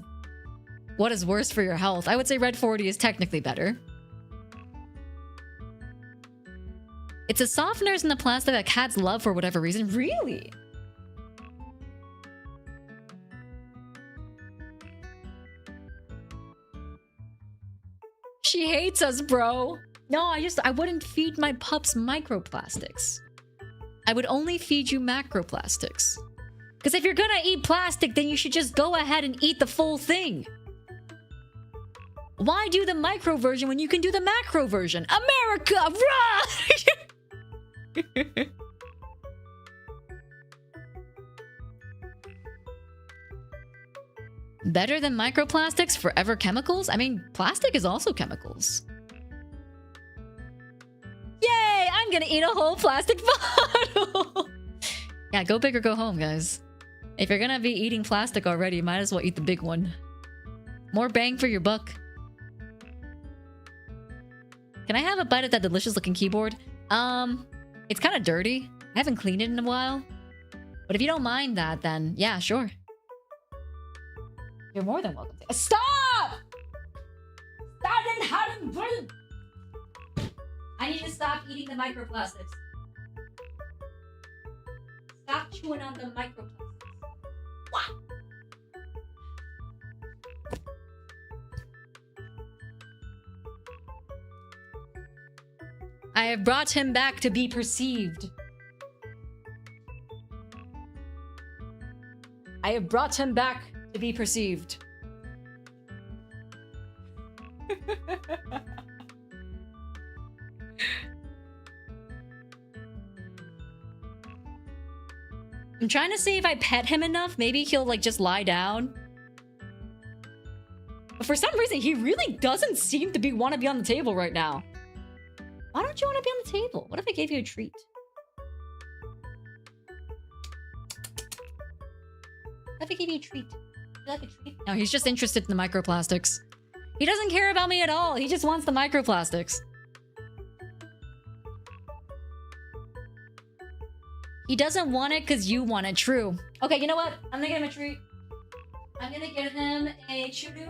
what is worse for your health, I would say Red 40 is technically better. It's a softeners in the plastic that cats love for whatever reason. Really? She hates us, bro. No, I wouldn't feed my pups microplastics. I would only feed you macroplastics. Because if you're gonna eat plastic, then you should just go ahead and eat the full thing. Why do the micro version when you can do the macro version? America, run! Better than microplastics? Forever chemicals? I mean, plastic is also chemicals. Yay! I'm gonna eat a whole plastic bottle! Yeah, go big or go home, guys. If you're gonna be eating plastic already, you might as well eat the big one. More bang for your buck. Can I have a bite of that delicious looking keyboard? It's kind of dirty. I haven't cleaned it in a while. But if you don't mind that, then yeah, sure. You're more than welcome to. Stop! I need to stop eating the microplastics. Stop chewing on the microplastics. What? I have brought him back to be perceived. I have brought him back to be perceived. I'm trying to see if I pet him enough, maybe he'll like just lie down. But for some reason, he really doesn't seem to want to be on the table right now. Why don't you want to be on the table? What if I gave you a treat? What if I gave you a treat? Would you like a treat? No, he's just interested in the microplastics. He doesn't care about me at all. He just wants the microplastics. He doesn't want it because you want it. True. Okay, you know what? I'm gonna get him a treat. I'm gonna get him a chew-doo.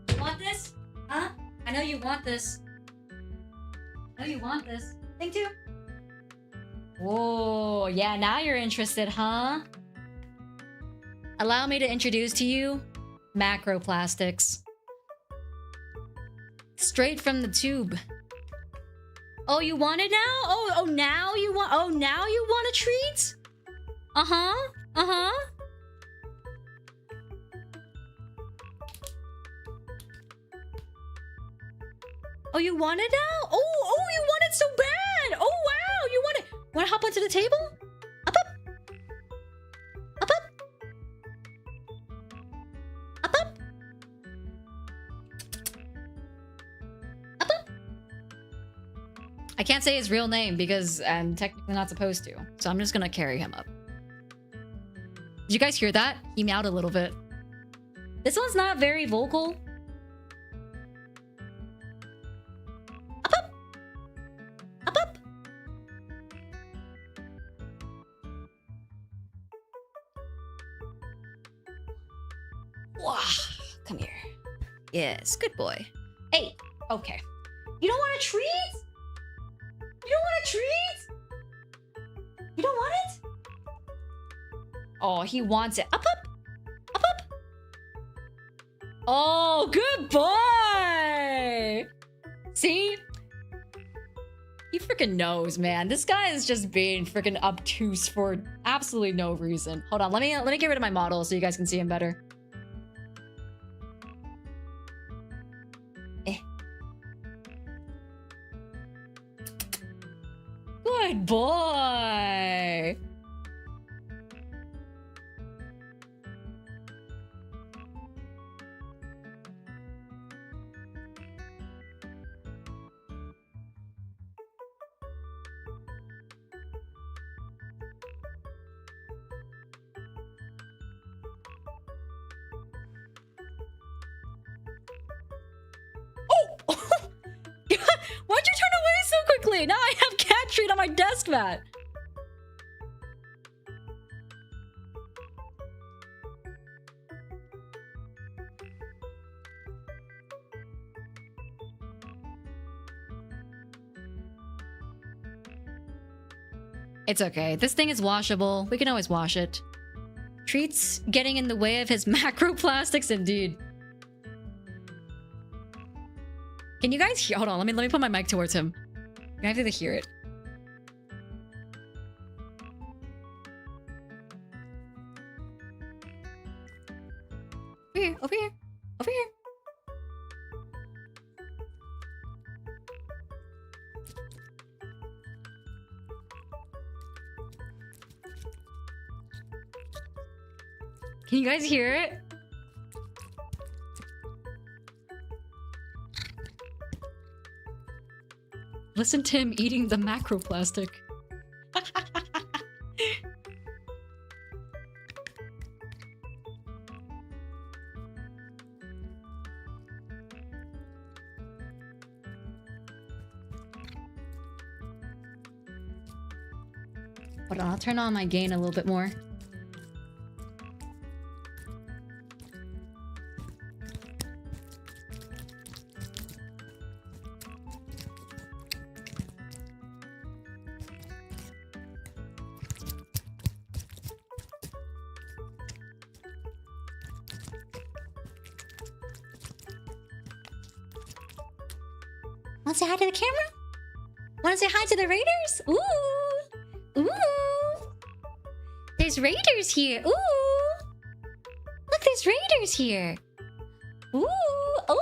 You want this? Huh? I know you want this. I know you want this. Think too. Whoa, yeah, now you're interested, huh? Allow me to introduce to you macroplastics. Straight from the tube. Oh, you want it now? Oh, now you want a treat? Uh-huh. Uh-huh. Oh, you want it now? Oh, you want it so bad. Oh, wow, you want it. Want to hop onto the table? Up, up. Up, up. Up, up. Up, up. I can't say his real name because I'm technically not supposed to. So I'm just going to carry him up. Did you guys hear that? He meowed a little bit. This one's not very vocal. Up, up. Up, up. Wow, come here. Yes, good boy. Hey, okay. You don't want a treat? You don't want a treat? You don't want it? Oh, he wants it. Up, up. Up, up. Oh, good boy. See? He freaking knows, man. This guy is just being freaking obtuse for absolutely no reason. Hold on, let me get rid of my model so you guys can see him better. Good boy. Why'd you turn away so quickly? Now I have cat treat on my desk mat. It's okay. This thing is washable. We can always wash it. Treats getting in the way of his macroplastics, indeed. Can you guys hear? Hold on, let me put my mic towards him. You have to hear it. Over here, over here, over here. Can you guys hear it? Listen to him eating the macroplastic. Hold on, I'll turn on my gain a little bit more. Want to say hi to the camera? Want to say hi to the raiders? Ooh! Ooh! There's raiders here! Ooh! Look, there's raiders here! Ooh! Oh!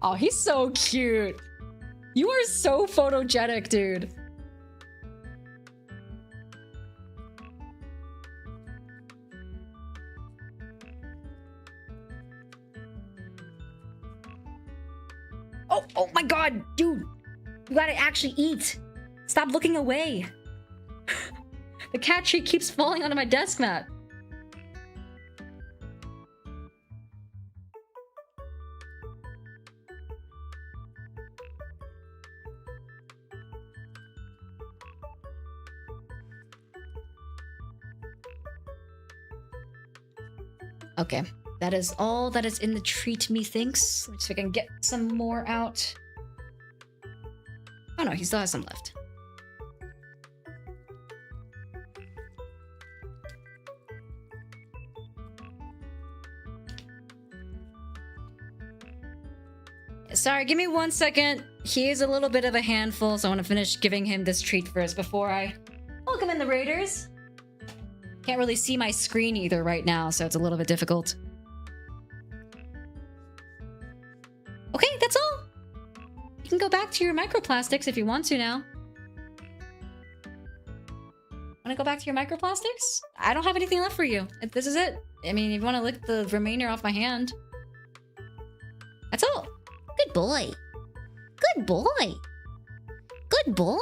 Oh, he's so cute. You are so photogenic, dude. Oh my god, dude! You gotta actually eat! Stop looking away! The cat treat keeps falling onto my desk mat. Okay. That is all that is in the treat, methinks. Let me see if I can get some more out. Oh no, he still has some left. Sorry, give me 1 second. He is a little bit of a handful, so I want to finish giving him this treat first before I welcome in the raiders. Can't really see my screen either right now, so it's a little bit difficult. Okay, that's all. You can go back to your microplastics if you want to now. Want to go back to your microplastics? I don't have anything left for you. This is it. I mean, if you want to lick the remainder off my hand. That's all. Good boy. Good boy. Good boy.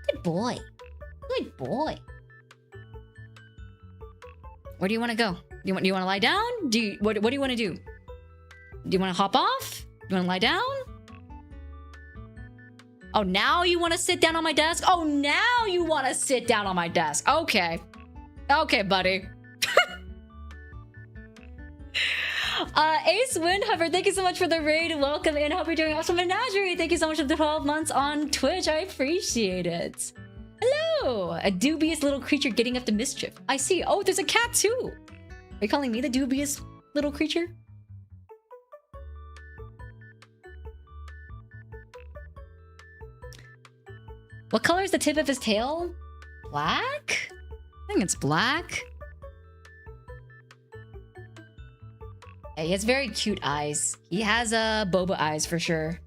Good boy. Good boy. Where do you want to go? Do you want to lie down? What do you want to do? Do you want to hop off? Do you want to lie down? Oh, now you want to sit down on my desk? Oh, now you want to sit down on my desk. Okay. Okay, buddy. Ace Windhover, thank you so much for the raid. Welcome in. Hope you're doing awesome. Menagerie, thank you so much for the 12 months on Twitch. I appreciate it. Hello! A dubious little creature getting up to mischief. I see. Oh, there's a cat too. Are you calling me the dubious little creature? What color is the tip of his tail? Black? I think it's black. Yeah, he has very cute eyes. He has boba eyes for sure.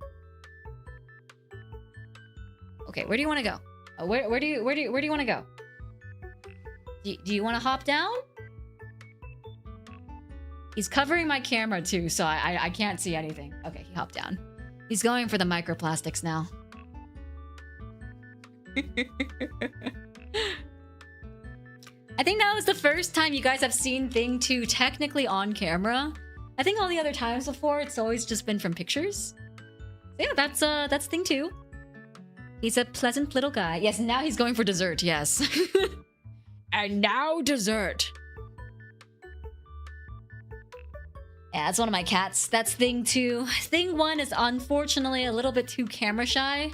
Okay, where do you want to go? Where do you want to go? Do you want to hop down? He's covering my camera too, so I can't see anything. Okay, he hopped down. He's going for the microplastics now. I think that was the first time you guys have seen Thing 2 technically on camera. I think all the other times before, it's always just been from pictures. So yeah, that's Thing 2. He's a pleasant little guy. Yes, now he's going for dessert, yes. And now dessert. Yeah, that's one of my cats. That's Thing 2. Thing 1 is unfortunately a little bit too camera shy.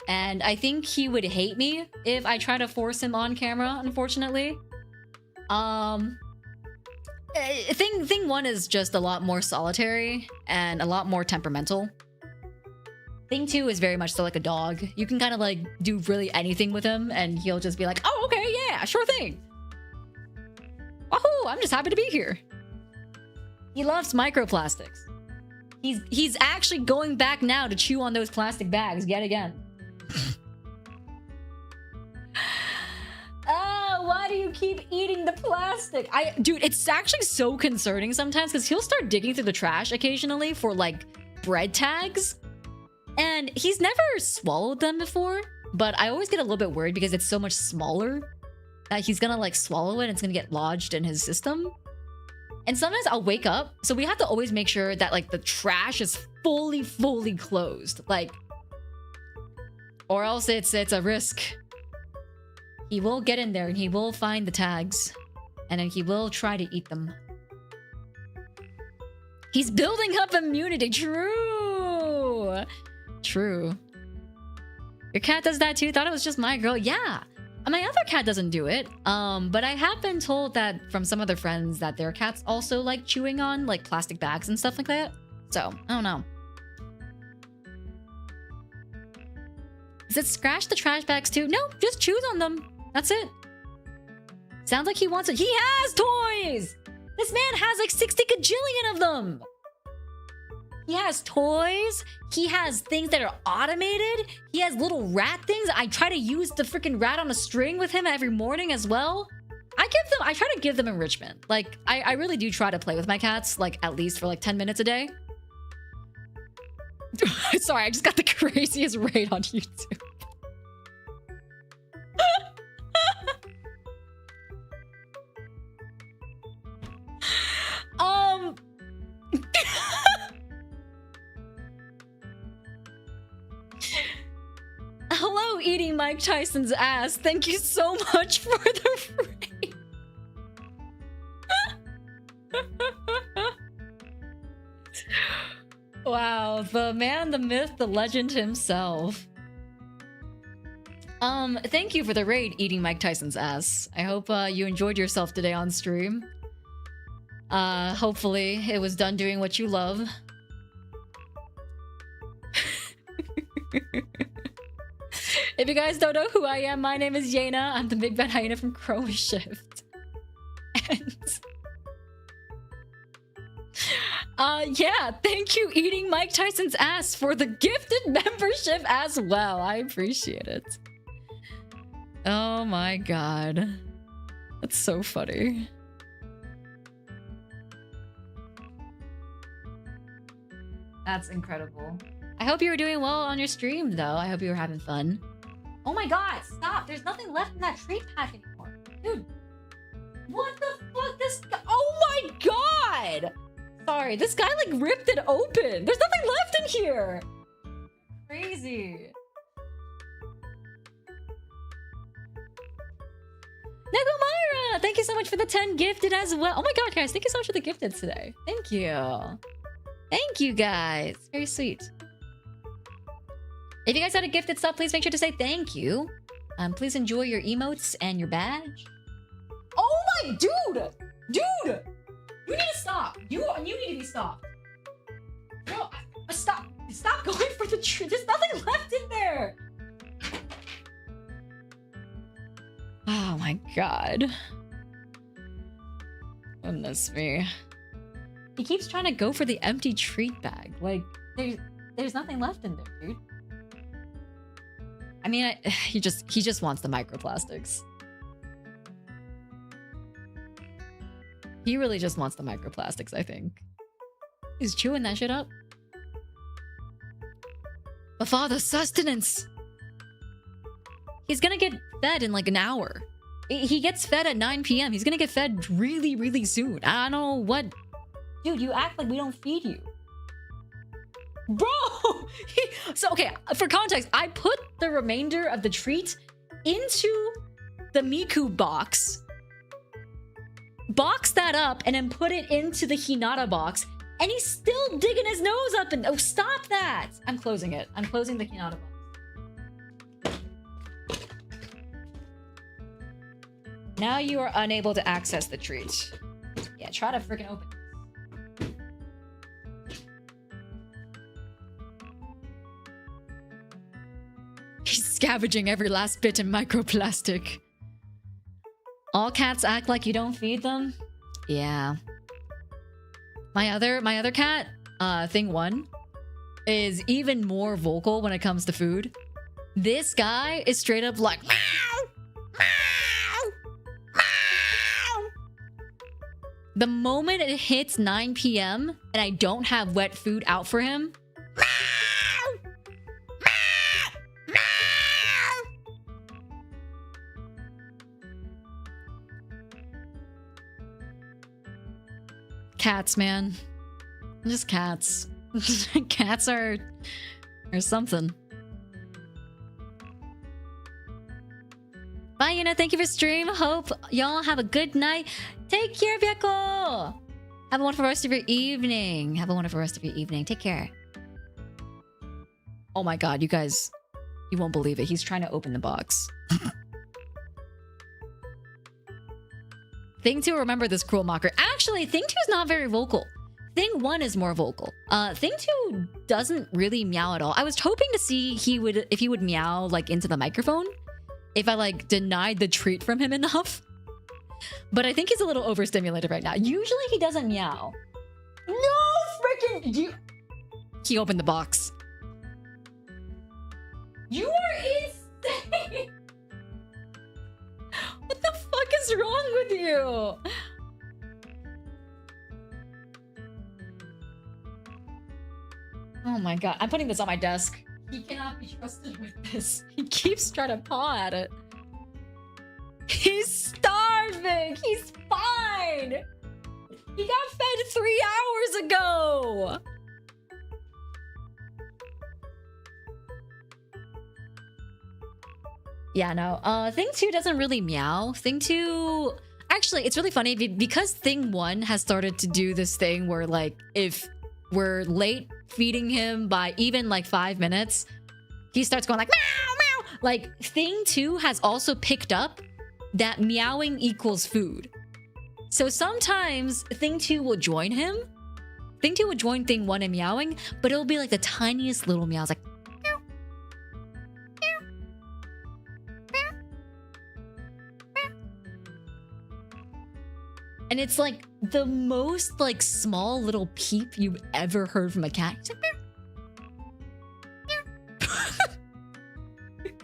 And I think he would hate me if I try to force him on camera, unfortunately. Thing 1 is just a lot more solitary and a lot more temperamental. Thing 2 is very much so like a dog. You can kind of like do really anything with him and he'll just be like, oh, okay, yeah, sure thing. Wahoo, I'm just happy to be here. He loves microplastics. He's actually going back now to chew on those plastic bags yet again. Why do you keep eating the plastic? Dude, it's actually so concerning sometimes because he'll start digging through the trash occasionally for like bread tags. And he's never swallowed them before, but I always get a little bit worried because it's so much smaller that he's gonna like swallow it and it's gonna get lodged in his system. And sometimes I'll wake up, so we have to always make sure that like the trash is fully closed, like, or else it's a risk. He will get in there and he will find the tags, and then he will try to eat them. He's building up immunity. True. True. Your cat does that too? Thought it was just my girl. Yeah. My other cat doesn't do it. But I have been told that from some other friends that their cats also like chewing on like plastic bags and stuff like that. So, I don't know. Does it scratch the trash bags too? No, just chews on them. That's it. Sounds like he wants it. He has toys! This man has like 60 gajillion of them! He has toys. He has things that are automated. He has little rat things. I try to use the freaking rat on a string with him every morning as well. I try to give them enrichment. Like, I really do try to play with my cats, like, at least for like 10 minutes a day. Sorry, I just got the craziest raid on YouTube. Hello, eating Mike Tyson's ass. Thank you so much for the raid. Wow, the man, the myth, the legend himself. Thank you for the raid, eating Mike Tyson's ass. I hope you enjoyed yourself today on stream. Hopefully it was done doing what you love. If you guys don't know who I am, my name is Yena. I'm the Big Bad Hyena from Chroma Shift. And yeah, thank you, eating Mike Tyson's ass, for the gifted membership as well. I appreciate it. Oh my god. That's so funny. That's incredible. I hope you were doing well on your stream, though. I hope you were having fun. Oh my god, stop! There's nothing left in that treat pack anymore. Dude, what the fuck? This guy— oh my god! Sorry, this guy like ripped it open. There's nothing left in here. Crazy. Nagamyra, thank you so much for the 10 gifted as well. Oh my god, guys, thank you so much for the gifted today. Thank you. Thank you, guys. Very sweet. If you guys had a gifted sub, please make sure to say thank you. Please enjoy your emotes and your badge. Oh my— dude! Dude! You need to stop. You need to be stopped. No, stop. Stop going for the tree. There's nothing left in there. Oh my god. Goodness me. He keeps trying to go for the empty treat bag. Like, there's nothing left in there, dude. I mean, he just wants the microplastics. He really just wants the microplastics, I think. He's chewing that shit up. But father, sustenance! He's gonna get fed in like an hour. He gets fed at 9 p.m. He's gonna get fed really, really soon. I don't know what... Dude, you act like we don't feed you. Bro! So, okay, for context, I put the remainder of the treat into the Miku box. Box that up and then put it into the Hinata box. And he's still digging his nose up and— oh, stop that! I'm closing it. I'm closing the Hinata box. Now you are unable to access the treat. Yeah, try to freaking open it. He's scavenging every last bit in microplastic. All cats act like you don't feed them? Yeah. My other cat, Thing 1, is even more vocal when it comes to food. This guy is straight up like, meow, meow, meow. The moment it hits 9 p.m. and I don't have wet food out for him, Cats, man. Just cats. Cats are something. Bye, Yena. Thank you for stream. Hope y'all have a good night. Take care, Bieko. Have a wonderful rest of your evening. Have a wonderful rest of your evening. Take care. Oh my god, you guys. You won't believe it. He's trying to open the box. Thing 2, remember this cruel mocker. Actually, Thing 2 is not very vocal. Thing 1 is more vocal. Thing 2 doesn't really meow at all. I was hoping to see if he would meow like into the microphone. If I like denied the treat from him enough. But I think he's a little overstimulated right now. Usually he doesn't meow. No freaking He opened the box. You are insane! What the fuck is wrong with you? Oh my god, I'm putting this on my desk. He cannot be trusted with this. He keeps trying to paw at it. He's starving! He's fine! He got fed 3 hours ago! Yeah, no. Thing 2 doesn't really meow. Thing 2... Actually, it's really funny because Thing 1 has started to do this thing where, like, if we're late feeding him by even, like, 5 minutes, he starts going like, meow, meow! Like, Thing 2 has also picked up that meowing equals food. So sometimes Thing 2 will join him. Thing 2 will join Thing 1 in meowing, but it'll be like the tiniest little meows, like, and it's like the most like small little peep you've ever heard from a cat. He's like,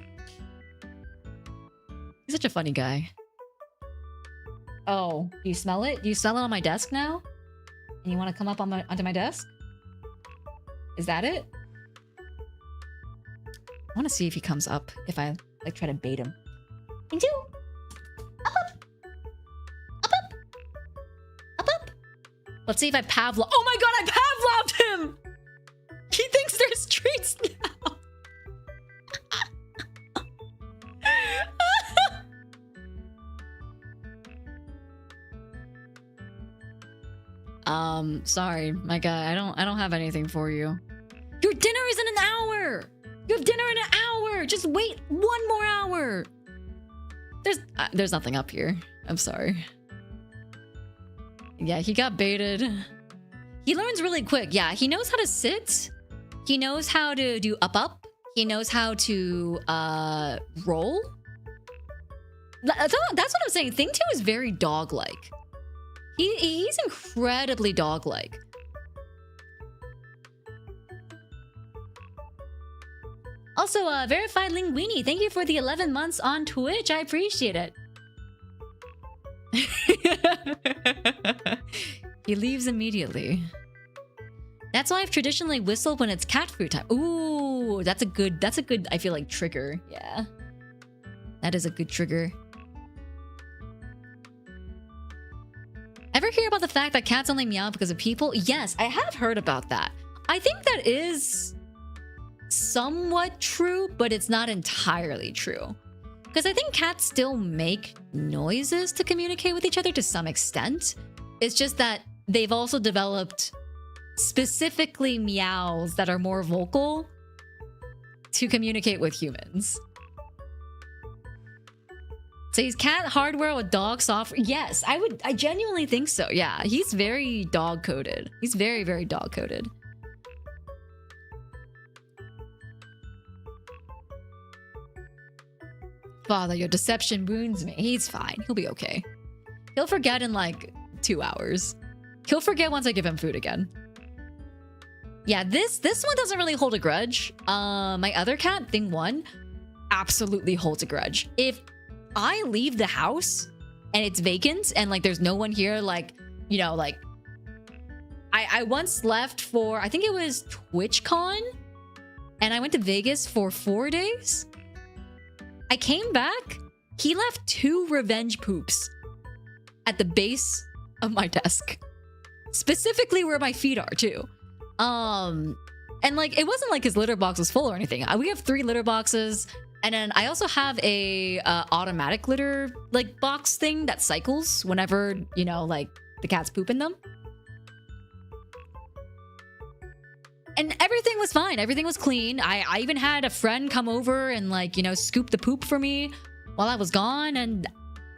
he's such a funny guy. Oh, do you smell it? Do you smell it on my desk now? And you want to come up on onto my desk? Is that it? I want to see if he comes up if I like try to bait him. Thing 2. Let's see if I Pavlov. Oh my god, I Pavloved him! He thinks there's treats now. Sorry, my guy. I don't have anything for you. Your dinner is in an hour! You have dinner in an hour! Just wait 1 more hour! There's nothing up here. I'm sorry. Yeah, he got baited. He learns really quick. Yeah, he knows how to sit. He knows how to do up. He knows how to roll. That's what I'm saying. Thing 2 is very dog-like. He's incredibly dog-like. Also, verified Linguini, thank you for the 11 months on Twitch. I appreciate it. He leaves immediately. That's why I've traditionally whistled when it's cat food time. Ooh, that's a good, I feel like, trigger. Yeah. That is a good trigger. Ever hear about the fact that cats only meow because of people? Yes, I have heard about that. I think that is somewhat true, but it's not entirely true. Because I think cats still make noises to communicate with each other to some extent. It's just that they've also developed specifically meows that are more vocal to communicate with humans. So he's cat hardware with dog software. Yes, I genuinely think so. Yeah, he's very dog coded. He's very, very dog coded. Father, your deception wounds me. He's fine. He'll be okay. He'll forget in like 2 hours. He'll forget once I give him food again. Yeah, this one doesn't really hold a grudge. My other cat, Thing 1, absolutely holds a grudge. If I leave the house and it's vacant and like there's no one here, like, you know, like I once left for, I think it was TwitchCon, and I went to Vegas for 4 days. I came back, he left 2 revenge poops at the base of my desk. specifically where my feet are too. And like it wasn't like his litter box was full or anything. We have 3 litter boxes, and then I also have a automatic litter like box thing that cycles whenever, you know, like the cats poop in them. And everything was fine. Everything was clean. I even had a friend come over and like, you know, scoop the poop for me while I was gone, and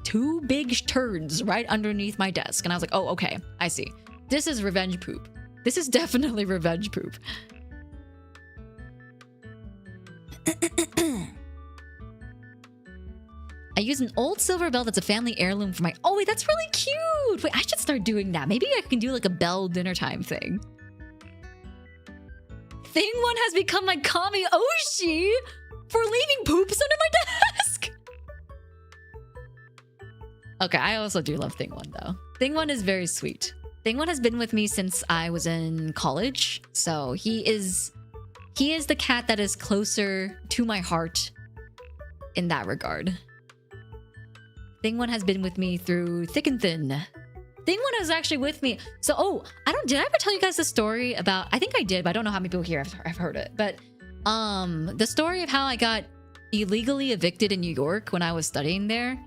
2 big turds right underneath my desk. And I was like, oh, okay, I see. This is revenge poop. This is definitely revenge poop. I use an old silver bell that's a family heirloom for my... Oh, wait, that's really cute. Wait, I should start doing that. Maybe I can do like a bell dinner time thing. Thing one has become my Kami Oshi for leaving poops under my desk. Okay, I also do love Thing one though. Thing one is very sweet. Thing one has been with me since I was in college, so he is the cat that is closer to my heart in that regard. Thing one has been with me through thick and thin. Thing one is actually with me. So, did I ever tell you guys the story about, I think I did, but I don't know how many people here have heard it. But the story of how I got illegally evicted in New York when I was studying there.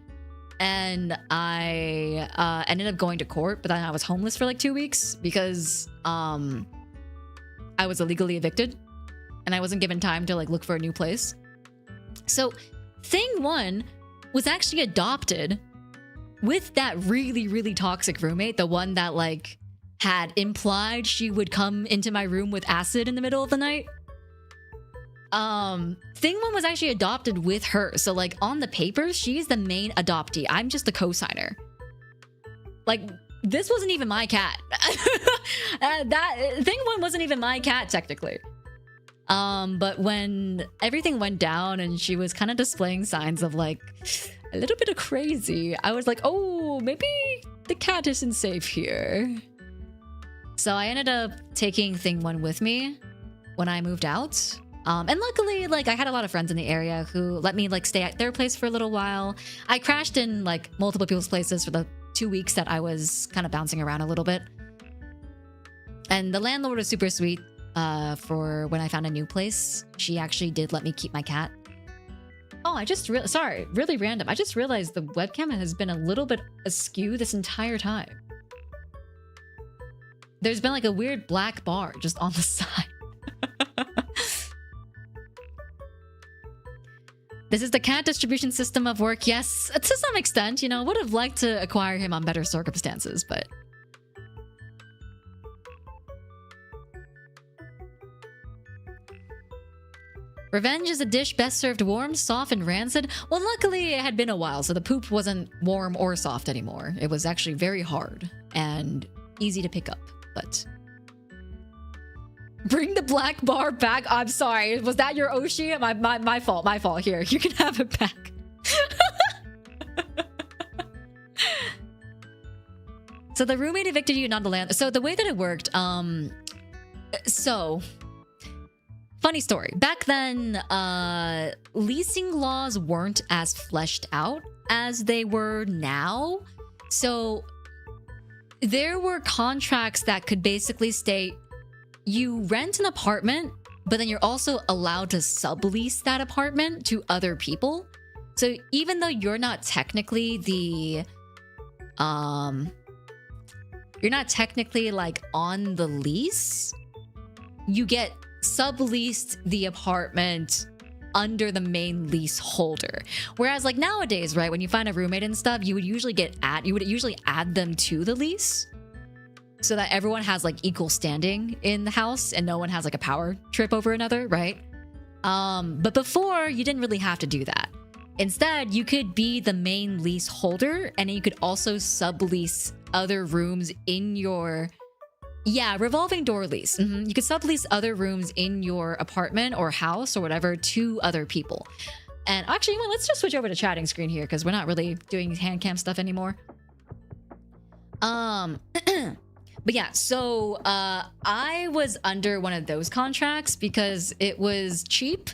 And I ended up going to court, but then I was homeless for like 2 weeks because I was illegally evicted and I wasn't given time to like look for a new place. So Thing one was actually adopted with that really, really toxic roommate, the one that like had implied she would come into my room with acid in the middle of the night. Thing one was actually adopted with her. So like on the papers, she's the main adoptee. I'm just the co-signer. Like this wasn't even my cat. That Thing one wasn't even my cat technically. But when everything went down and she was kind of displaying signs of like a little bit of crazy, I was like, oh, maybe the cat isn't safe here. So I ended up taking Thing one with me when I moved out. And luckily, like I had a lot of friends in the area who let me like stay at their place for a little while. I crashed in like multiple people's places for the 2 weeks that I was kind of bouncing around a little bit. And the landlord was super sweet. For when I found a new place, she actually did let me keep my cat. Oh, sorry, really random. I just realized the webcam has been a little bit askew this entire time. There's been like a weird black bar just on the side. This is the cat distribution system of work. Yes, to some extent, you know, would have liked to acquire him on better circumstances, but... Revenge is a dish best served warm, soft, and rancid. Well, luckily it had been a while, so the poop wasn't warm or soft anymore. It was actually very hard and easy to pick up, but... Bring the black bar back. I'm sorry. Was that your Oshi? My fault. My fault. Here, you can have it back. So the roommate evicted you, not the land. So the way that it worked, so funny story. Back then, leasing laws weren't as fleshed out as they were now. So there were contracts that could basically state you rent an apartment, but then you're also allowed to sublease that apartment to other people. So even though you're not technically the, you're not technically like on the lease, you get subleased the apartment under the main leaseholder. Whereas like nowadays, right, when you find a roommate and stuff, you would usually add them to the lease, so that everyone has like equal standing in the house and no one has like a power trip over another, right? But before, you didn't really have to do that. Instead, you could be the main leaseholder and you could also sublease other rooms in your... Yeah, revolving door lease. You could sublease other rooms in your apartment or house or whatever to other people. And actually, well, let's just switch over to chatting screen here because we're not really doing hand cam stuff anymore. But yeah, so I was under one of those contracts because it was cheap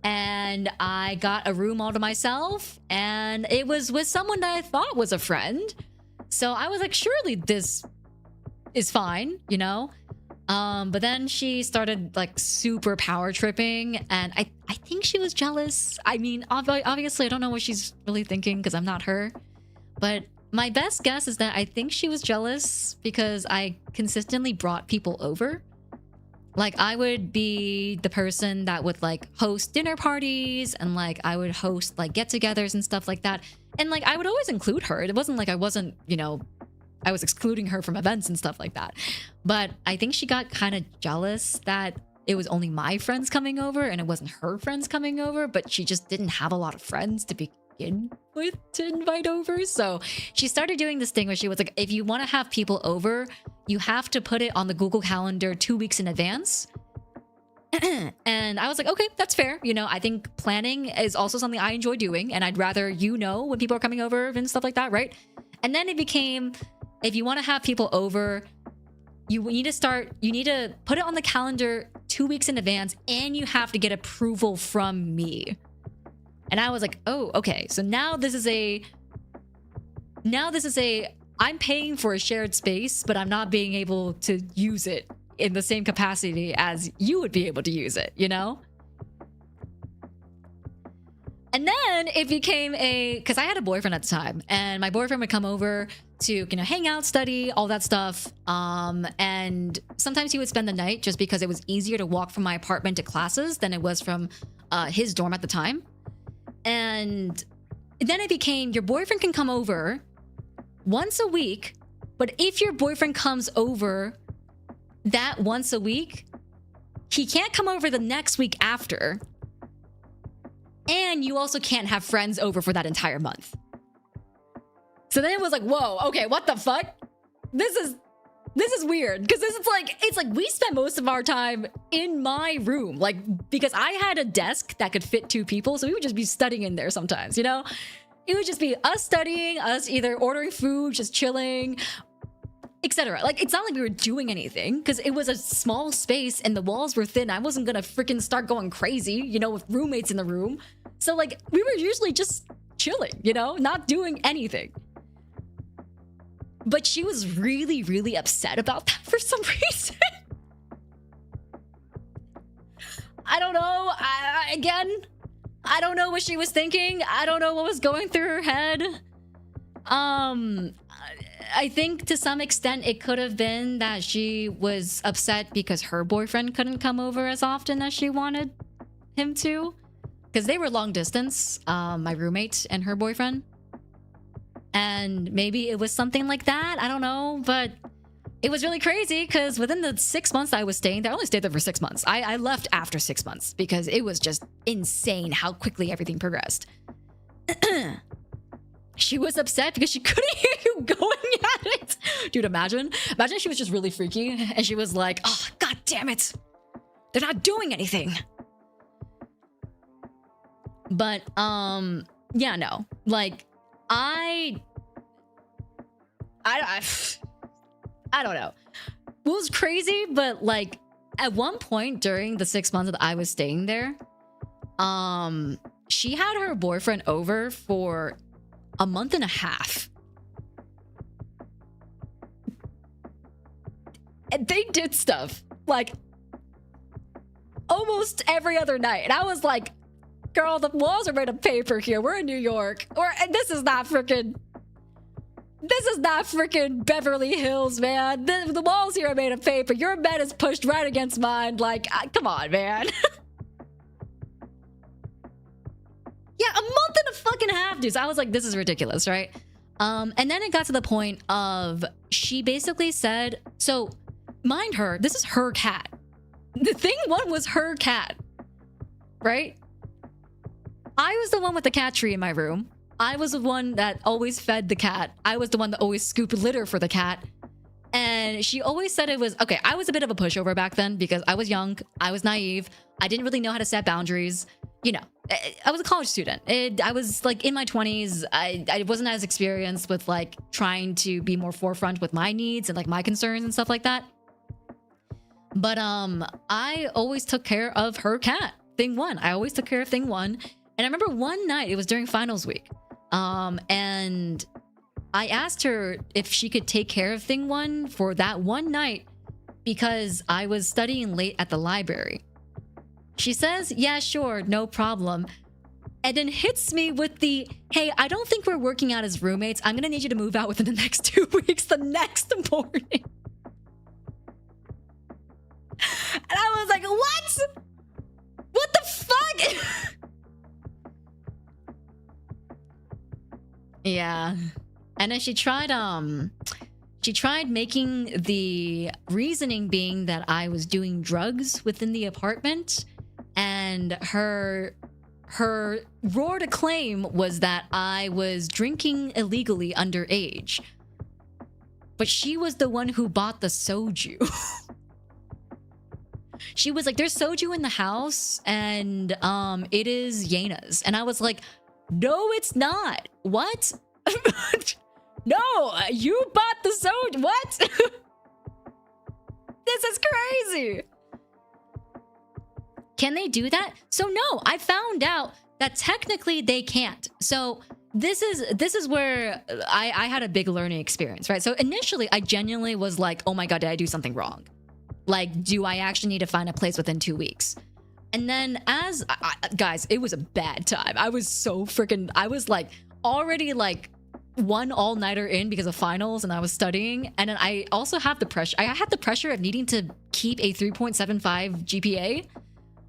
and I got a room all to myself and it was with someone that I thought was a friend. So I was like, surely this is fine, you know? But then she started like super power tripping, and I think she was jealous. I mean, obviously I don't know what she's really thinking because I'm not her, but my best guess is that I think she was jealous because I consistently brought people over. Like, I would be the person that would like host dinner parties, and like I would host like get-togethers and stuff like that, and like I would always include her. It wasn't like I wasn't, you know, I was excluding her from events and stuff like that. But I think she got kind of jealous that it was only my friends coming over and it wasn't her friends coming over, but she just didn't have a lot of friends to begin with to invite over. So she started doing this thing where she was like, if you want to have people over, you have to put it on the Google Calendar 2 weeks in advance. And I was like, okay, that's fair. You know, I think planning is also something I enjoy doing, and I'd rather you know when people are coming over and stuff like that, right? And then it became, if you want to have people over, you need to put it on the calendar 2 weeks in advance, and you have to get approval from me. And I was like, oh, okay. So now this is a, I'm paying for a shared space, but I'm not being able to use it in the same capacity as you would be able to use it, you know? And then it became because I had a boyfriend at the time, and my boyfriend would come over to, you know, hang out, study, all that stuff. And sometimes he would spend the night just because it was easier to walk from my apartment to classes than it was from his dorm at the time. And then it became, your boyfriend can come over once a week, but if your boyfriend comes over that once a week, he can't come over the next week after. And you also can't have friends over for that entire month. So then it was like, whoa, okay, what the fuck? This is weird, because it's like we spent most of our time in my room, like, because I had a desk that could fit 2 people, so we would just be studying in there sometimes, you know? It would just be us studying, us either ordering food, just chilling, etc. Like, it's not like we were doing anything, because it was a small space and the walls were thin. I wasn't gonna freaking start going crazy, you know, with roommates in the room. So like, we were usually just chilling, you know, not doing anything. But she was really, really upset about that for some reason. I don't know. I don't know what she was thinking. I don't know what was going through her head. I think to some extent it could have been that she was upset because her boyfriend couldn't come over as often as she wanted him to. Because they were long distance, my roommate and her boyfriend. And maybe it was something like that. I don't know. But it was really crazy because within the 6 months I was staying there, I only stayed there for 6 months. I left after 6 months because it was just insane how quickly everything progressed. She was upset because she couldn't hear you going at it. Dude, imagine she was just really freaky and she was like, oh, god damn it. They're not doing anything. But, yeah, no. Like, I don't know. It was crazy, but like, at one point during the 6 months that I was staying there, she had her boyfriend over for a month and a half. And they did stuff like almost every other night. And I was like, girl, the walls are made of paper here. We're in New York. And this is not freaking Beverly Hills, man. The walls here are made of paper. Your bed is pushed right against mine. Like, come on, man. Yeah, a month and a fucking half, dude. So I was like, this is ridiculous, right? And then it got to the point of, she basically said, so mind her, this is her cat. The thing one was her cat, right? I was the one with the cat tree in my room. I was the one that always fed the cat. I was the one that always scooped litter for the cat. And she always said it was, okay, I was a bit of a pushover back then because I was young, I was naive, I didn't really know how to set boundaries. You know, I was a college student. I was like in my 20s. I wasn't as experienced with like trying to be more forefront with my needs and like my concerns and stuff like that. But I always took care of her cat, thing one. I always took care of thing one. And I remember one night, it was during finals week. And I asked her if she could take care of thing one for that one night because I was studying late at the library. She says, yeah, sure, no problem. And then hits me with the, hey, I don't think we're working out as roommates. I'm gonna need you to move out within the next 2 weeks the next morning. And I was like, what? What the fuck? Yeah. And then she tried making the reasoning being that I was doing drugs within the apartment, and her roared claim was that I was drinking illegally underage. But she was the one who bought the soju. She was like, there's soju in the house and it is Yena's. And I was like, no, it's not. What? No, you bought the soju. What? This is crazy. Can they do that? So no, I found out that technically they can't. So this is where I had a big learning experience, right? So initially I genuinely was like, oh my God, did I do something wrong? Like, do I actually need to find a place within 2 weeks? And then guys, it was a bad time. I was like already like one all-nighter in because of finals and I was studying. And then I also have the pressure. I had the pressure of needing to keep a 3.75 GPA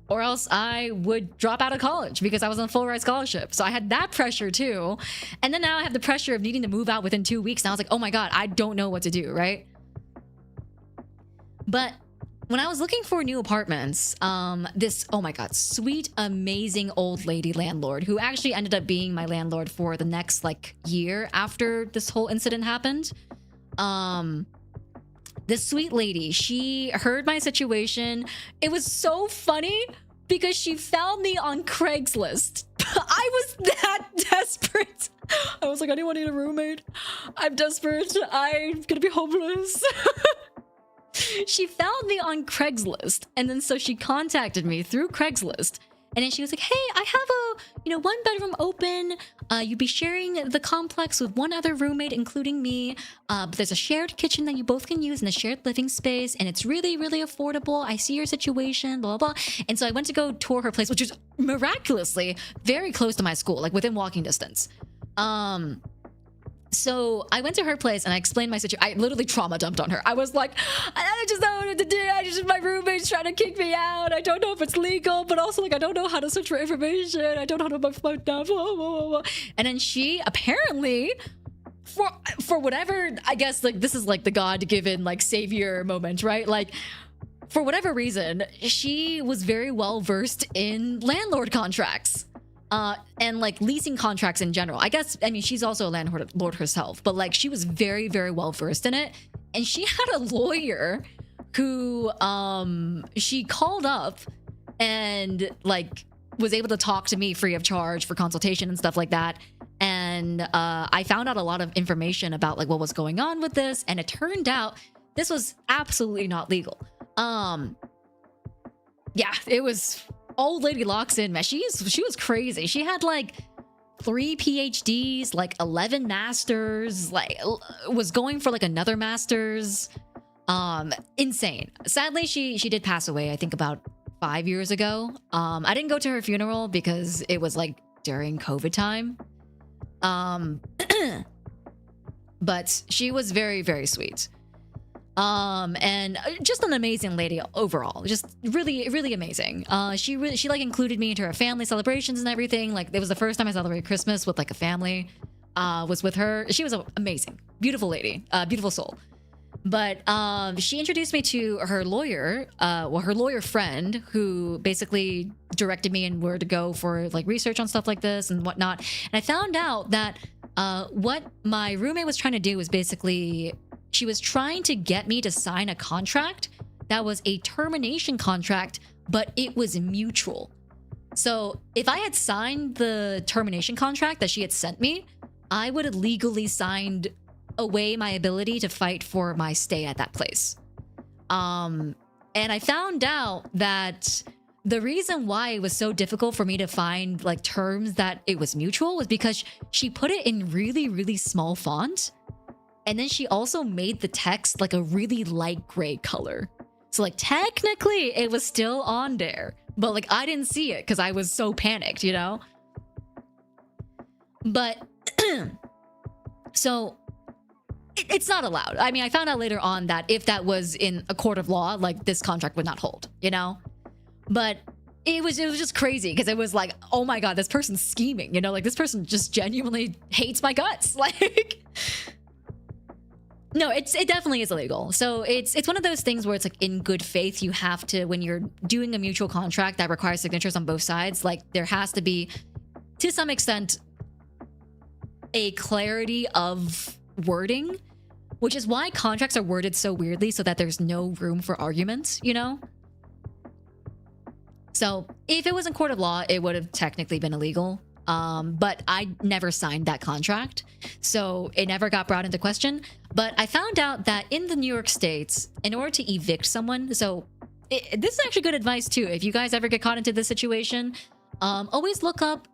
or else I would drop out of college because I was on a full ride scholarship. So I had that pressure too. And then now I have the pressure of needing to move out within 2 weeks. And I was like, oh my God, I don't know what to do, right? But when I was looking for new apartments, this, oh my God, sweet, amazing old lady landlord who actually ended up being my landlord for the next like year after this whole incident happened. This sweet lady, she heard my situation. It was so funny because she found me on Craigslist. I was that desperate. I was like, anyone need a roommate? I'm desperate. I'm gonna be homeless. She found me on Craigslist, and then so she contacted me through Craigslist, and then she was like, hey, I have a 1 bedroom open. You'd be sharing the complex with one other roommate, including me. But there's a shared kitchen that you both can use and a shared living space, and it's really, really affordable. I see your situation, blah, blah, blah. And so I went to go tour her place, which is miraculously very close to my school, like within walking distance. So I went to her place and I explained my situation. I literally trauma dumped on her. I was like, I just don't know what to do. My roommate's trying to kick me out. I don't know if it's legal, but also like I don't know how to search for information. I don't know how to my stuff. And then she apparently, for whatever, I guess like this is like the God-given like savior moment, right? Like for whatever reason, she was very well versed in landlord contracts. And like leasing contracts in general. I guess, I mean, she's also a landlord herself, but like she was very, very well versed in it. And she had a lawyer who she called up and like was able to talk to me free of charge for consultation and stuff like that. And I found out a lot of information about like what was going on with this, and it turned out this was absolutely not legal. Yeah, it was. Old lady locks in, man. She was crazy. She had like 3 PhDs, like 11 masters, like was going for like another master's. Insane. Sadly, she did pass away, I think about 5 years ago. I didn't go to her funeral because it was like during COVID time. But she was very, very sweet. And just an amazing lady overall, just really, really amazing. She like included me into her family celebrations and everything. Like it was the first time I celebrated Christmas with like a family, was with her. She was amazing, beautiful lady, beautiful soul. But, she introduced me to her lawyer, her lawyer friend who basically directed me in where to go for like research on stuff like this and whatnot. And I found out that, what my roommate was trying to do was basically she was trying to get me to sign a contract that was a termination contract, but it was mutual. So if I had signed the termination contract that she had sent me, I would have legally signed away my ability to fight for my stay at that place. And I found out that the reason why it was so difficult for me to find like terms that it was mutual was because she put it in really, really small font. And then she also made the text like a really light gray color. So like technically it was still on there, but like I didn't see it because I was so panicked, you know? But so it's not allowed. I mean, I found out later on that if that was in a court of law, like this contract would not hold, you know? But it was just crazy because it was like, oh my God, this person's scheming, you know? Like this person just genuinely hates my guts. Like, no, it definitely is illegal. So it's one of those things where it's like in good faith, you have to, when you're doing a mutual contract that requires signatures on both sides, like there has to be, to some extent, a clarity of wording, which is why contracts are worded so weirdly so that there's no room for arguments, you know? So if it was in court of law, it would have technically been illegal. But I never signed that contract, so it never got brought into question. But I found out that in the New York States, in order to evict someone, so this is actually good advice too. If you guys ever get caught into this situation, always look up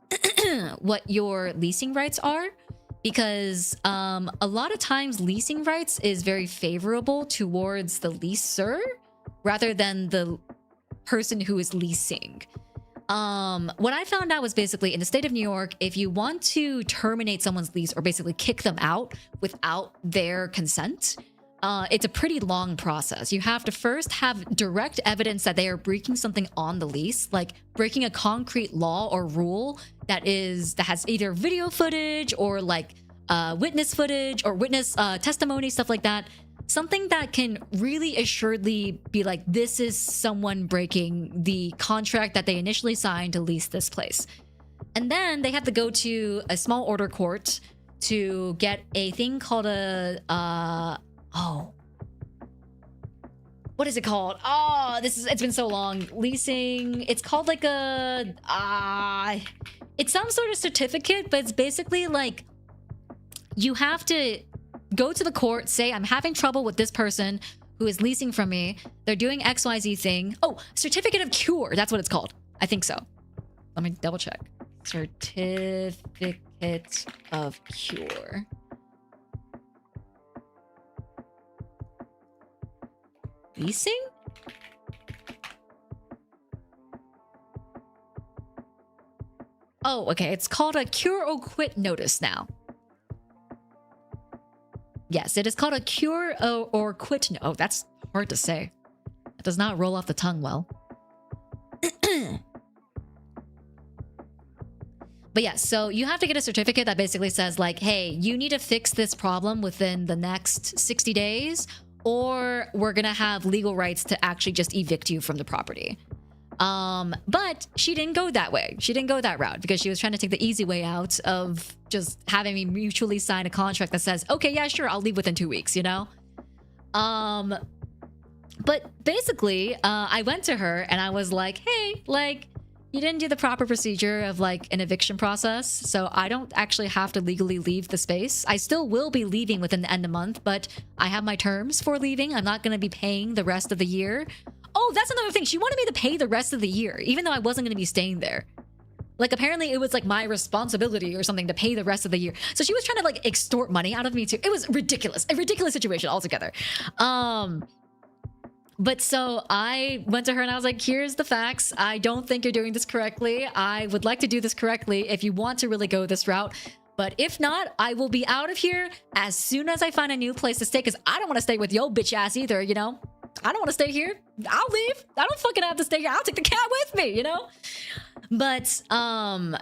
what your leasing rights are, because a lot of times leasing rights is very favorable towards the leaser rather than the person who is leasing. What I found out was basically in the state of New York, if you want to terminate someone's lease or basically kick them out without their consent, it's a pretty long process. You have to first have direct evidence that they are breaking something on the lease, like breaking a concrete law or rule that has either video footage or like witness footage or witness testimony, stuff like that. Something that can really assuredly be like, this is someone breaking the contract that they initially signed to lease this place. And then they have to go to a small order court to get a thing called what is it called? Oh, it's been so long. Leasing, it's called like it's some sort of certificate, but it's basically like you have to go to the court, say, I'm having trouble with this person who is leasing from me. They're doing XYZ thing. Oh, certificate of cure. That's what it's called. I think so. Let me double check. Certificate of cure. Leasing? Oh, okay. It's called a cure or quit notice now. Yes, it is called a cure or quit. Oh, that's hard to say. It does not roll off the tongue well. But yeah, so you have to get a certificate that basically says like, hey, you need to fix this problem within the next 60 days, or we're going to have legal rights to actually just evict you from the property. But she didn't go that way. She didn't go that route because she was trying to take the easy way out of just having me mutually sign a contract that says, okay, yeah, sure, I'll leave within 2 weeks, you know? But basically, I went to her and I was like, hey, like, you didn't do the proper procedure of like an eviction process, so I don't actually have to legally leave the space. I still will be leaving within the end of the month, but I have my terms for leaving. I'm not going to be paying the rest of the year. Oh, that's another thing. She wanted me to pay the rest of the year, even though I wasn't going to be staying there. Like, apparently it was like my responsibility or something to pay the rest of the year. So she was trying to like extort money out of me too. It was ridiculous. A ridiculous situation altogether. But so I went to her and I was like, here's the facts. I don't think you're doing this correctly. I would like to do this correctly if you want to really go this route. But if not, I will be out of here as soon as I find a new place to stay, because I don't want to stay with yo bitch ass either, you know? I don't want to stay here. I'll leave. I don't fucking have to stay here. I'll take the cat with me, you know? But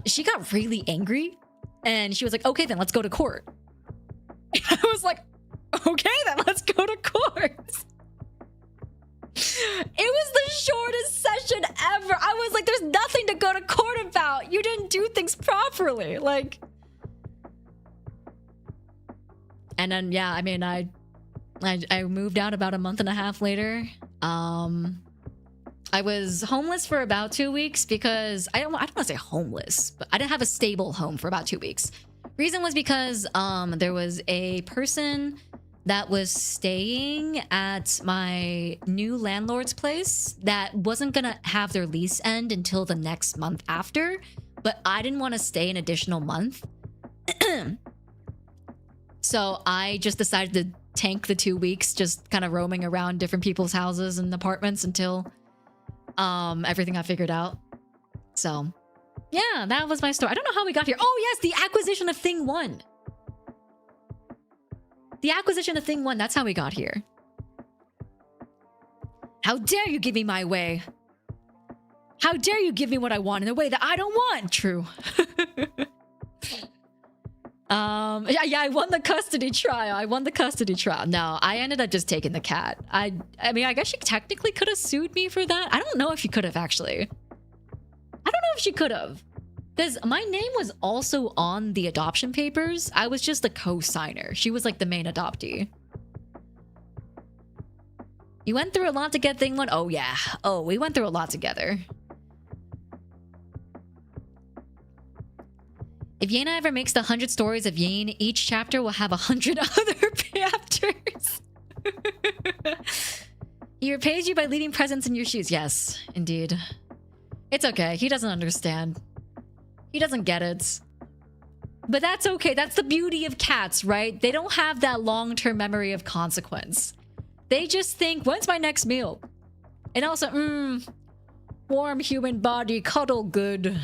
she got really angry and she was like, okay, then let's go to court. I was like, okay, then let's go to court. It was the shortest session ever. I was like, there's nothing to go to court about. You didn't do things properly. Like, and then, yeah, I mean, I moved out about a month and a half later. I was homeless for about 2 weeks because I don't want to say homeless, but I didn't have a stable home for about 2 weeks. Reason was because there was a person that was staying at my new landlord's place that wasn't gonna have their lease end until the next month after, but I didn't want to stay an additional month. So I just decided to tank the 2 weeks, just kind of roaming around different people's houses and apartments until everything got figured out. So yeah, that was my story. I don't know how we got here. Oh yes, the acquisition of Thing 1. The acquisition of Thing 1, that's how we got here. How dare you give me my way? How dare you give me what I want in a way that I don't want? True. Yeah, I won the custody trial. No, I ended up just taking the cat. I mean, I guess she technically could have sued me for that. I don't know if she could have, actually. I don't know if she could have. Because my name was also on the adoption papers. I was just the co-signer. She was like the main adoptee. You went through a lot to get Thing 1? Oh yeah. Oh, we went through a lot together. If Yena ever makes the 100 stories of Yane, each chapter will have 100 other chapters. He repays you by leaving presents in your shoes. Yes, indeed. It's okay. He doesn't understand. He doesn't get it. But that's okay. That's the beauty of cats, right? They don't have that long-term memory of consequence. They just think, when's my next meal? And also, warm human body, cuddle good.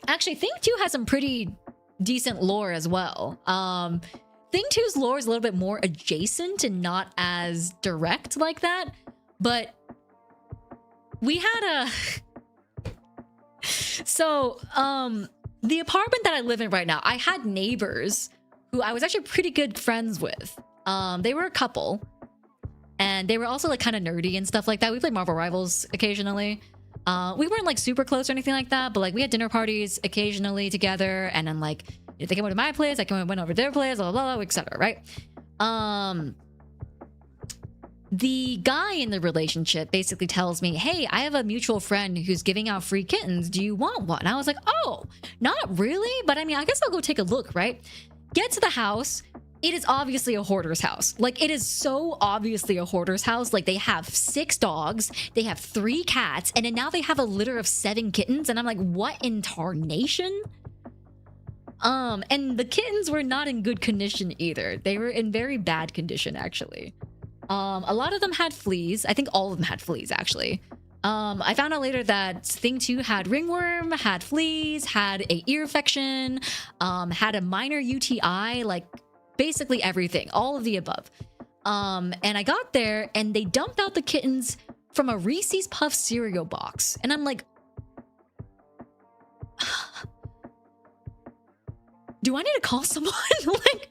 Actually, Thing 2 has some pretty decent lore as well. Thing 2's lore is a little bit more adjacent and not as direct like that. But we had a... So, the apartment that I live in right now, I had neighbors who I was actually pretty good friends with. They were a couple, and they were also like kind of nerdy and stuff like that. We played Marvel Rivals occasionally. We weren't like super close or anything like that, but like we had dinner parties occasionally together, and then like they came over to my place, I went over to their place, blah blah blah, etc. Right? The guy in the relationship basically tells me, hey, I have a mutual friend who's giving out free kittens. Do you want one? And I was like, oh, not really. But I mean, I guess I'll go take a look, right? Get to the house. It is obviously a hoarder's house. Like, it is so obviously a hoarder's house. Like, they have 6 dogs. They have 3 cats. And then now they have a litter of 7 kittens. And I'm like, what in tarnation? And the kittens were not in good condition either. They were in very bad condition, actually. A lot of them had fleas. I think all of them had fleas, actually. I found out later that Thing 2 had ringworm, had fleas, had a ear infection, had a minor UTI, like basically everything, all of the above. And I got there and they dumped out the kittens from a Reese's Puff cereal box. And I'm like, do I need to call someone? Like,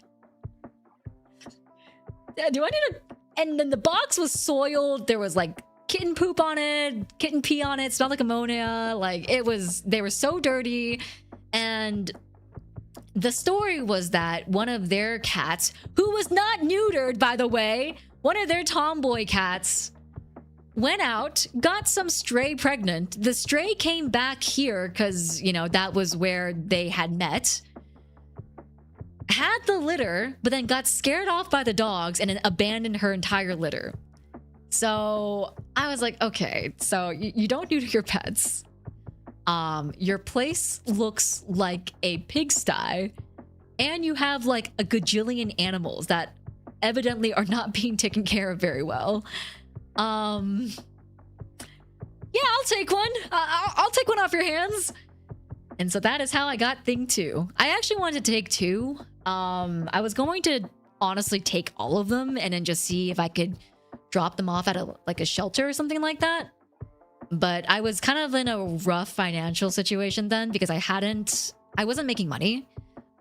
do I need to... And then the box was soiled. There was like kitten poop on it, kitten pee on it, smelled like ammonia. Like they were so dirty. And the story was that one of their cats, who was not neutered, by the way, one of their tomboy cats went out, got some stray pregnant. The stray came back here because, you know, that was where they had met. Had the litter, but then got scared off by the dogs and then abandoned her entire litter. So I was like, okay, so you don't neuter your pets. Your place looks like a pigsty, and you have like a gajillion animals that evidently are not being taken care of very well. Yeah, I'll take one. I'll take one off your hands. And so that is how I got Thing 2. I actually wanted to take 2. I was going to honestly take all of them and then just see if I could drop them off at a shelter or something like that. But I was kind of in a rough financial situation then because I wasn't making money.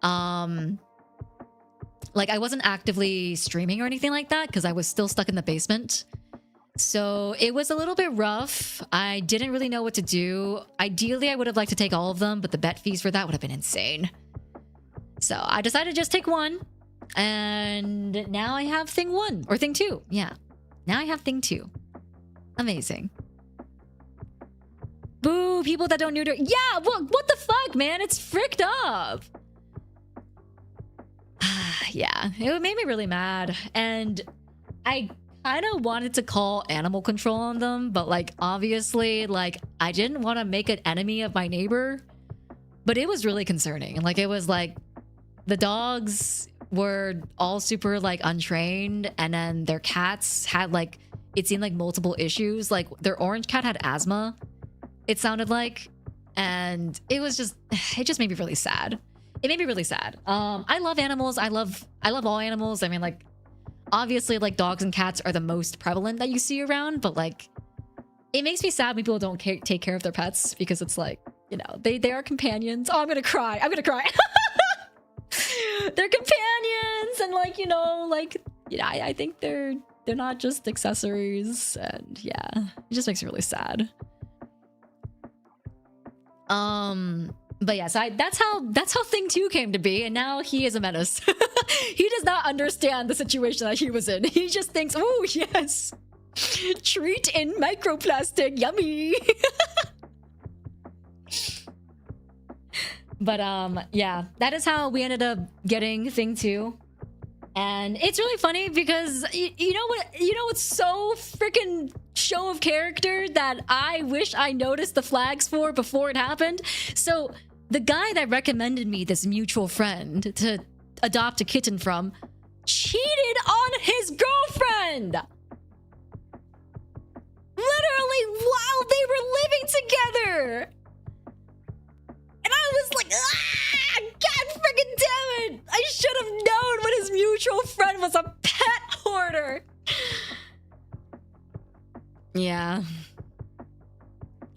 Like I wasn't actively streaming or anything like that because I was still stuck in the basement. So it was a little bit rough. I didn't really know what to do. Ideally, I would have liked to take all of them, but the bet fees for that would have been insane. So I decided to just take one. And now I have Thing 1 or Thing 2. Yeah. Now I have Thing 2. Amazing. Boo, people that don't neuter. Yeah, what the fuck, man? It's fricked up. yeah, it made me really mad. And I kind of wanted to call animal control on them, but like obviously like I didn't want to make an enemy of my neighbor. But it was really concerning. Like it was like the dogs were all super like untrained, and then their cats had like, it seemed like multiple issues. Like their orange cat had asthma, it sounded like, and it just made me really sad. It made me really sad. I love animals. I love all animals. I mean, like obviously like dogs and cats are the most prevalent that you see around, but like it makes me sad when people don't take care of their pets, because it's like, you know, they are companions. Oh, I'm gonna cry. They're companions, and like, you know, like, yeah, I think they're not just accessories, and yeah, it just makes me really sad. But yeah, so that's how Thing 2 came to be, and now he is a menace. He does not understand the situation that he was in. He just thinks, oh yes, treat in microplastic, yummy. But yeah, that is how we ended up getting Thing 2. And it's really funny because you know what's so freaking show of character that I wish I noticed the flags for before it happened. So the guy that recommended me this mutual friend to adopt a kitten from cheated on his girlfriend. Literally while they were living together. And I was like, ah, God freaking damn it. I should have known when his mutual friend was a pet hoarder. Yeah.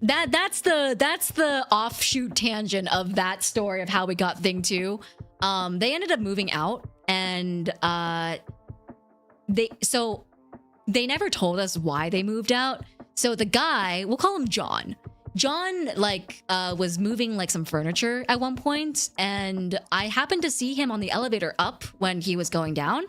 That's the offshoot tangent of that story of how we got Thing 2. They ended up moving out, and they never told us why they moved out. So the guy, we'll call him John. John like was moving like some furniture at one point, and I happened to see him on the elevator up when he was going down.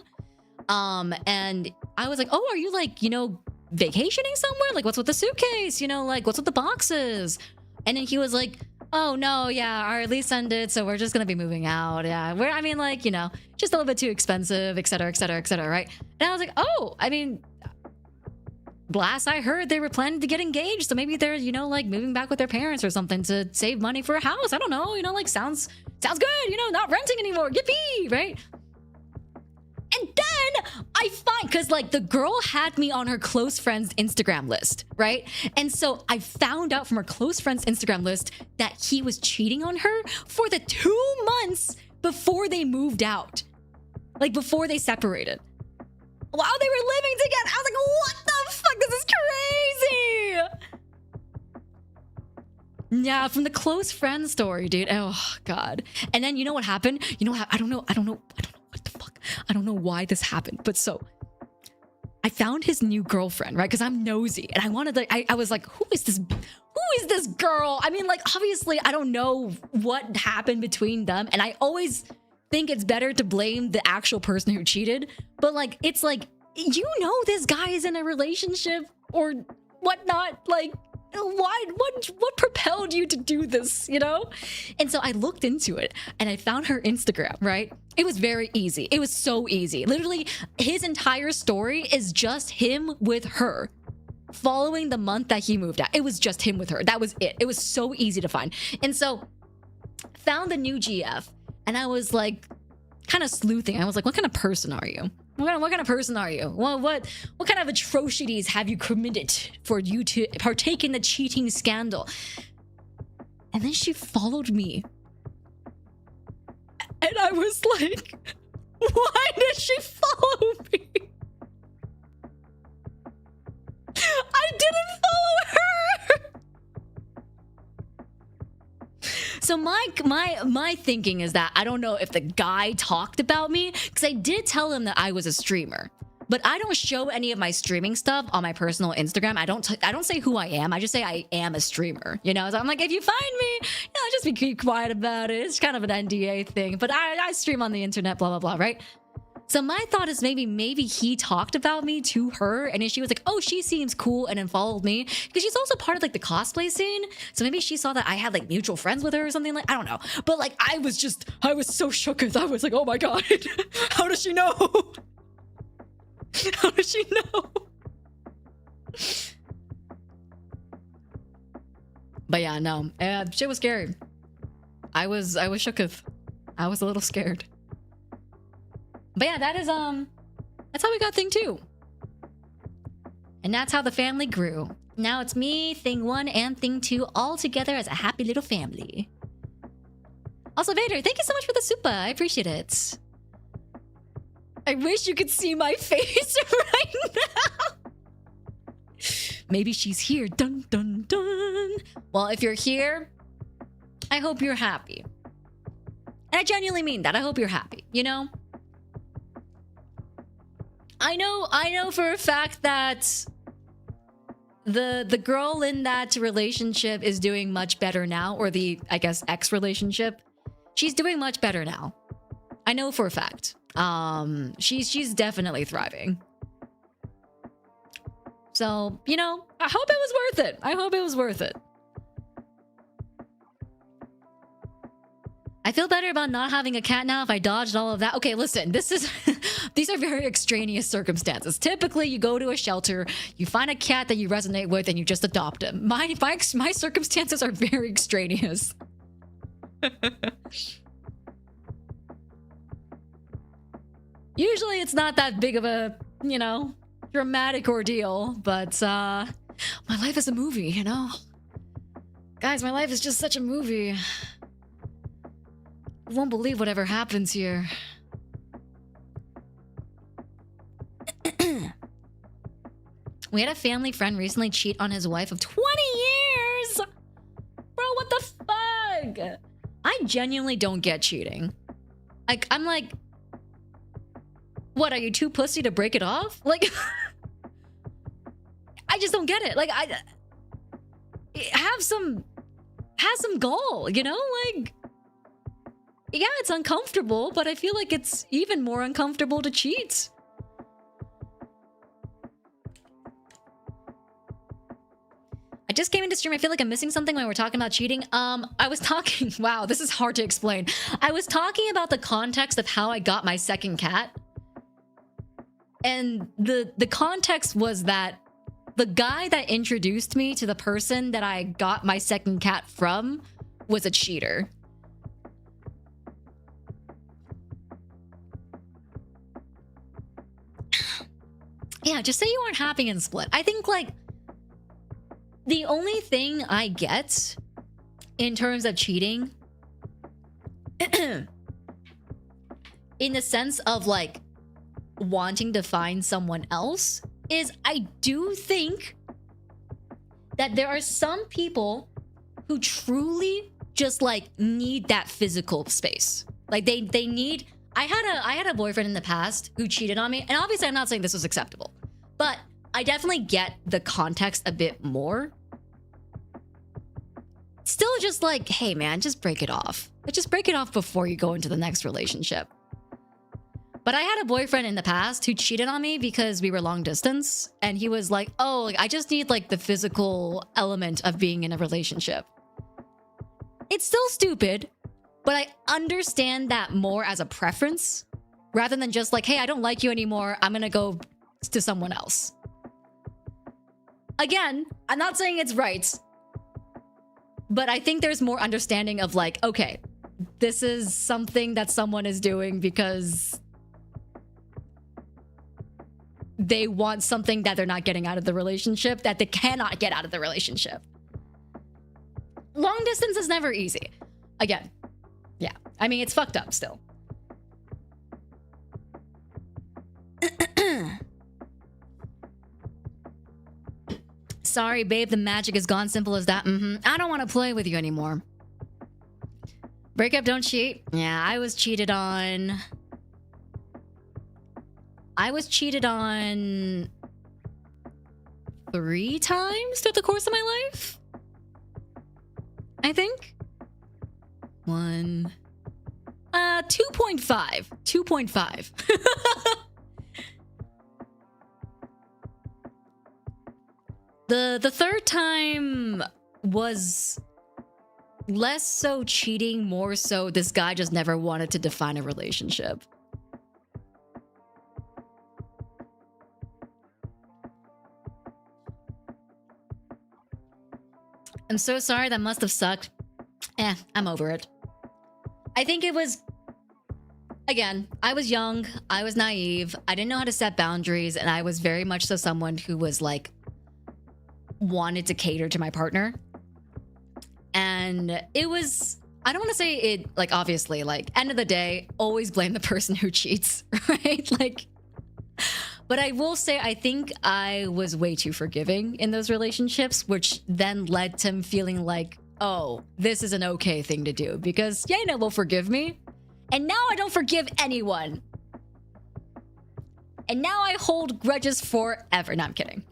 And I was like, oh, are you like, you know, vacationing somewhere? Like, what's with the suitcase? You know, like, what's with the boxes? And then he was like, oh no, yeah, our lease ended, so we're just gonna be moving out. Yeah, I mean, like, you know, just a little bit too expensive, etc., etc., etc., right? And I was like, oh, I mean, last I heard they were planning to get engaged, so maybe they're, you know, like moving back with their parents or something to save money for a house. I don't know, you know, like sounds good, you know, not renting anymore, yippee, right? And then I find, because like the girl had me on her close friends Instagram list, right? And so I found out from her close friends Instagram list that he was cheating on her for the 2 months before they moved out, like before they separated, while they were living together. I was like, what the fuck? This is crazy. Yeah, from the close friend story, dude. Oh God. And then you know what happened? You know how I don't know what the fuck. I don't know why this happened. But so I found his new girlfriend, right? Because I'm nosy, and I wanted to, I was like, who is this girl? I mean, like, obviously I don't know what happened between them, and I always think it's better to blame the actual person who cheated, but like, it's like, you know, this guy is in a relationship or whatnot, like, why, what propelled you to do this, you know? And so I looked into it, and I found her Instagram, right? It was very easy. It was so easy. Literally, his entire story is just him with her following the month that he moved out. It was just him with her. That was it. It was so easy to find. And so found the new GF, and I was like kind of sleuthing. I was like, what kind of person are you? What kind of person are you? Well, what kind of atrocities have you committed for you to partake in the cheating scandal? And then she followed me. And I was like, why did she follow me? I didn't follow her. So my thinking is that I don't know if the guy talked about me, because I did tell him that I was a streamer, but I don't show any of my streaming stuff on my personal Instagram. I don't say who I am. I just say I am a streamer, you know? So I'm like, if you find me, you know, just be quiet about it. It's kind of an NDA thing, but I stream on the internet, blah, blah, blah, right? So my thought is maybe he talked about me to her, and then she was like, oh, she seems cool, and then followed me because she's also part of like the cosplay scene. So maybe she saw that I had like mutual friends with her or something, like, I don't know. But like I was so shook. I was like, oh my god, how does she know? How does she know? But yeah, no, shit was scary. I was shooketh. I was a little scared. But yeah, that's how we got thing 2. And that's how the family grew. Now it's me, thing 1 and thing 2 all together as a happy little family. Also, Vader, thank you so much for the super. I appreciate it. I wish you could see my face right now. Maybe she's here. Dun, dun, dun. Well, if you're here, I hope you're happy. And I genuinely mean that. I hope you're happy, you know? I know for a fact that the girl in that relationship is doing much better now, or the, I guess, ex relationship. She's doing much better now. I know for a fact. She's definitely thriving. So, you know, I hope it was worth it. I hope it was worth it. I feel better about not having a cat now if I dodged all of that. Okay, listen, this is these are very extraneous circumstances. Typically, you go to a shelter, you find a cat that you resonate with, and you just adopt him. My circumstances are very extraneous. Usually, it's not that big of a, you know, dramatic ordeal, but my life is a movie, you know? Guys, my life is just such a movie. You won't believe whatever happens here. We had a family friend recently cheat on his wife of 20 years! Bro, what the fuck? I genuinely don't get cheating. Like, I'm like, what, are you too pussy to break it off? Like, I just don't get it. Like, have some gall, you know? Like, yeah, it's uncomfortable, but I feel like it's even more uncomfortable to cheat. I just came into stream. I feel like I'm missing something when we're talking about cheating. I was talking... Wow, this is hard to explain. I was talking about the context of how I got my second cat. And the context was that the guy that introduced me to the person that I got my second cat from was a cheater. Yeah, just say you aren't happy and split. I think, like, the only thing I get in terms of cheating, in the sense of, like, wanting to find someone else, is I do think that there are some people who truly just, like, need that physical space. Like, they need... I had a boyfriend in the past who cheated on me, and obviously I'm not saying this was acceptable, but I definitely get the context a bit more. Still just like, hey man, just break it off. Just break it off before you go into the next relationship. But I had a boyfriend in the past who cheated on me because we were long distance, and he was like, oh, like, I just need like the physical element of being in a relationship. It's still stupid, but I understand that more as a preference rather than just like, hey, I don't like you anymore, I'm gonna go to someone else. Again, I'm not saying it's right, but I think there's more understanding of like, okay, this is something that someone is doing because they want something that they're not getting out of the relationship, that they cannot get out of the relationship. Long distance is never easy. Again, yeah. I mean, it's fucked up still. Sorry, babe, the magic is gone. Simple as that. I don't want to play with you anymore. Break up, don't cheat. Yeah, I was cheated on. I was cheated on 3 times throughout the course of my life. I think. 1, 2.5. 2.5. The third time was less so cheating, more so this guy just never wanted to define a relationship. I'm so sorry, that must have sucked. I'm over it. I think it was... Again, I was young, I was naive, I didn't know how to set boundaries, and I was very much so someone who was like... wanted to cater to my partner. And it was... I don't want to say it, like, obviously, like, end of the day, always blame the person who cheats, right? Like... But I will say, I think I was way too forgiving in those relationships, which then led to him feeling like, oh, this is an okay thing to do because Yena will forgive me. And now I don't forgive anyone. And now I hold grudges forever. No, I'm kidding.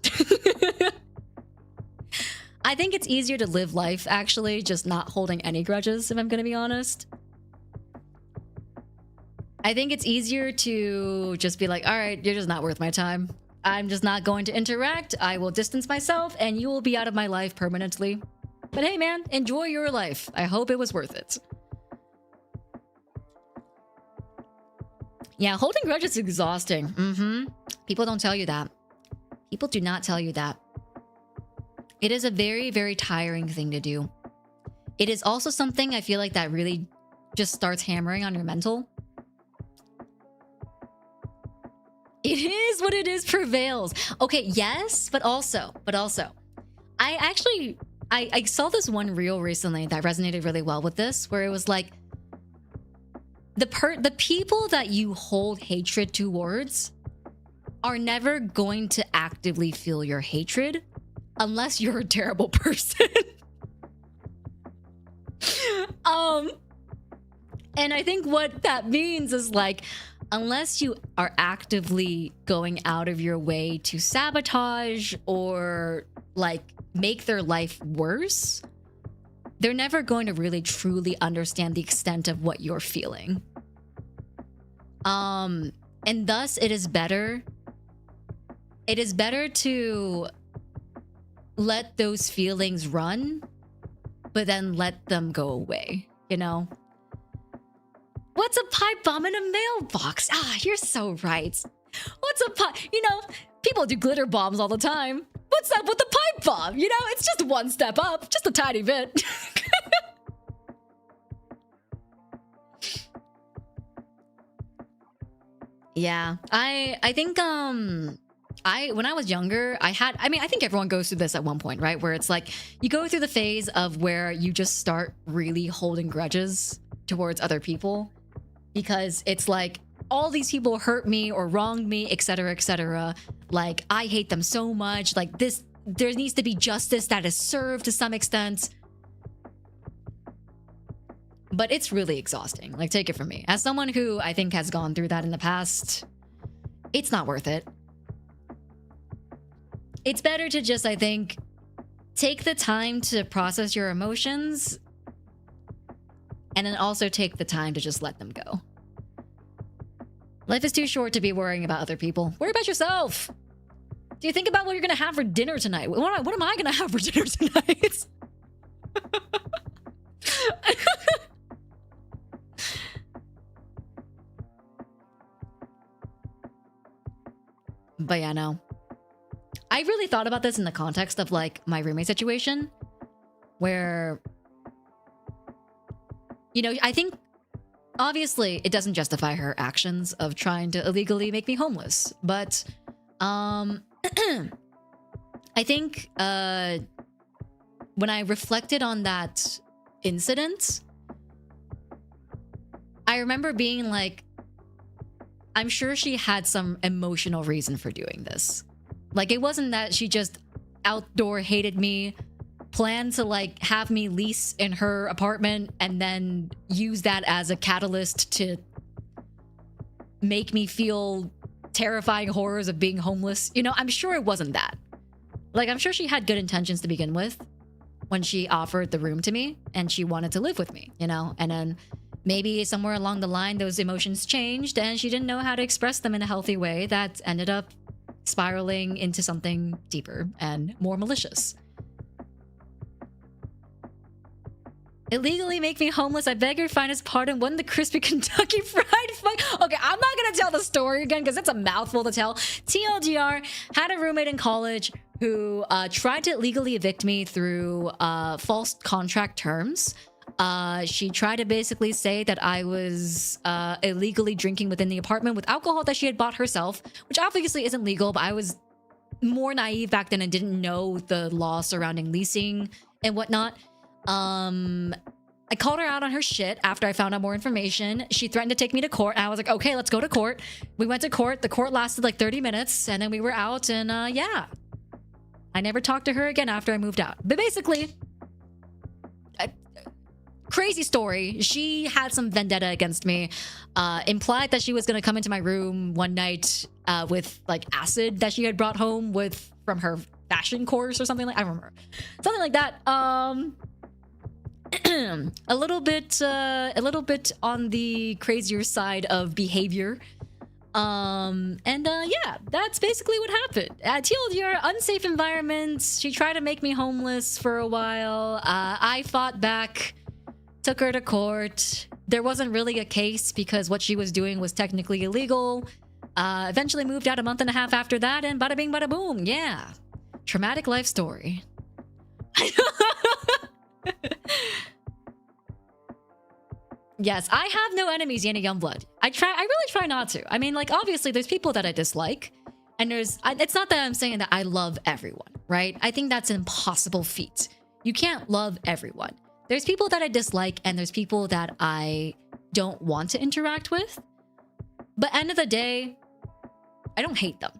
I think it's easier to live life, actually, just not holding any grudges, if I'm going to be honest. I think it's easier to just be like, all right, you're just not worth my time. I'm just not going to interact. I will distance myself and you will be out of my life permanently. But hey, man, enjoy your life. I hope it was worth it. Yeah, holding grudges is exhausting. People don't tell you that. People do not tell you that. It is a very, very tiring thing to do. It is also something I feel like that really just starts hammering on your mental. It is what it is prevails. Okay, yes, but also, I saw this one reel recently that resonated really well with this, where it was like, the people that you hold hatred towards are never going to actively feel your hatred unless you're a terrible person. And I think what that means is like, unless you are actively going out of your way to sabotage or like make their life worse, they're never going to really truly understand the extent of what you're feeling. And thus it is better to let those feelings run, but then let them go away, you know? What's a pipe bomb in a mailbox? Ah, you're so right. What's a pipe? You know, people do glitter bombs all the time. What's up with the pipe bomb? You know, it's just one step up, just a tiny bit. Yeah, I think when I was younger, I think everyone goes through this at one point, right? Where it's like you go through the phase of where you just start really holding grudges towards other people. Because it's like, all these people hurt me or wronged me, etc., etc. Like, I hate them so much. Like, there needs to be justice that is served to some extent. But it's really exhausting. Like, take it from me. As someone who I think has gone through that in the past, it's not worth it. It's better to just, I think, take the time to process your emotions and then also take the time to just let them go. Life is too short to be worrying about other people. Worry about yourself. Do you think about what you're gonna have for dinner tonight? What am I gonna have for dinner tonight? But yeah, no. I really thought about this in the context of like my roommate situation, where, you know, I think obviously it doesn't justify her actions of trying to illegally make me homeless, but I think when I reflected on that incident, I remember being like, I'm sure she had some emotional reason for doing this. Like, it wasn't that she just outdoor hated me, planned to like have me lease in her apartment and then use that as a catalyst to make me feel terrifying horrors of being homeless. You know, I'm sure it wasn't that. Like, I'm sure she had good intentions to begin with when she offered the room to me and she wanted to live with me, you know? And then maybe somewhere along the line those emotions changed and she didn't know how to express them in a healthy way that ended up spiraling into something deeper and more malicious. Illegally make me homeless. I beg your finest pardon. Won the crispy Kentucky Fried Fuck. Okay, I'm not gonna tell the story again because it's a mouthful to tell. TLDR, had a roommate in college who tried to illegally evict me through false contract terms. She tried to basically say that I was illegally drinking within the apartment with alcohol that she had bought herself, which obviously isn't legal, but I was more naive back then and didn't know the law surrounding leasing and whatnot. I called her out on her shit after I found out more information. She threatened to take me to court. And I was like, okay, let's go to court. We went to court. The court lasted like 30 minutes and then we were out and yeah. I never talked to her again after I moved out. But basically, crazy story. She had some vendetta against me. Implied that she was gonna come into my room one night with like acid that she had brought home from her fashion course or something like I don't remember. Something like that. a little bit on the crazier side of behavior. Yeah, that's basically what happened. TLDR, unsafe environments. She tried to make me homeless for a while. I fought back, took her to court. There wasn't really a case because what she was doing was technically illegal. Eventually moved out a month and a half after that, and bada bing, bada boom. Yeah. Traumatic life story. Yes, I have no enemies, Yena Youngblood. I really try not to. I mean, like, obviously, there's people that I dislike. And it's not that I'm saying that I love everyone, right? I think that's an impossible feat. You can't love everyone. There's people that I dislike, and there's people that I don't want to interact with. But end of the day, I don't hate them.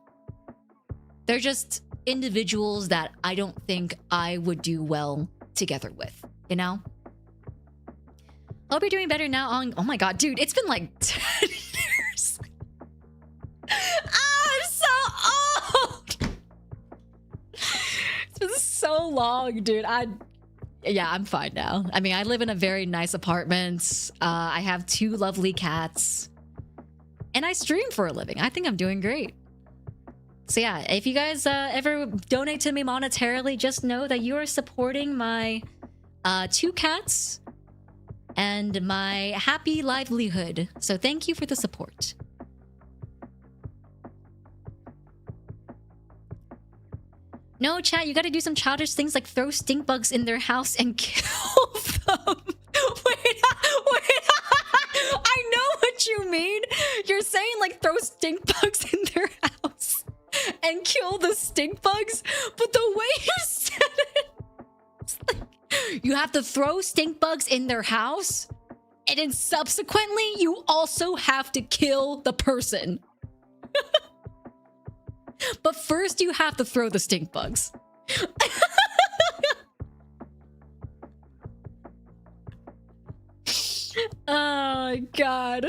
They're just individuals that I don't think I would do well together with, you know? Hope you're doing better now on... Oh my god, dude, it's been like 10 years. I'm so old! It's been so long, dude. Yeah, I'm fine now. I mean, I live in a very nice apartment. I have 2 lovely cats. And I stream for a living. I think I'm doing great. So yeah, if you guys ever donate to me monetarily, just know that you are supporting my 2 cats and my happy livelihood. So thank you for the support. No, chat, you gotta do some childish things like throw stink bugs in their house and kill them. Wait, I know what you mean. You're saying like throw stink bugs in their house and kill the stink bugs, but the way you said it, it's like, you have to throw stink bugs in their house, and then subsequently, you also have to kill the person. But first, you have to throw the stink bugs. Oh, God.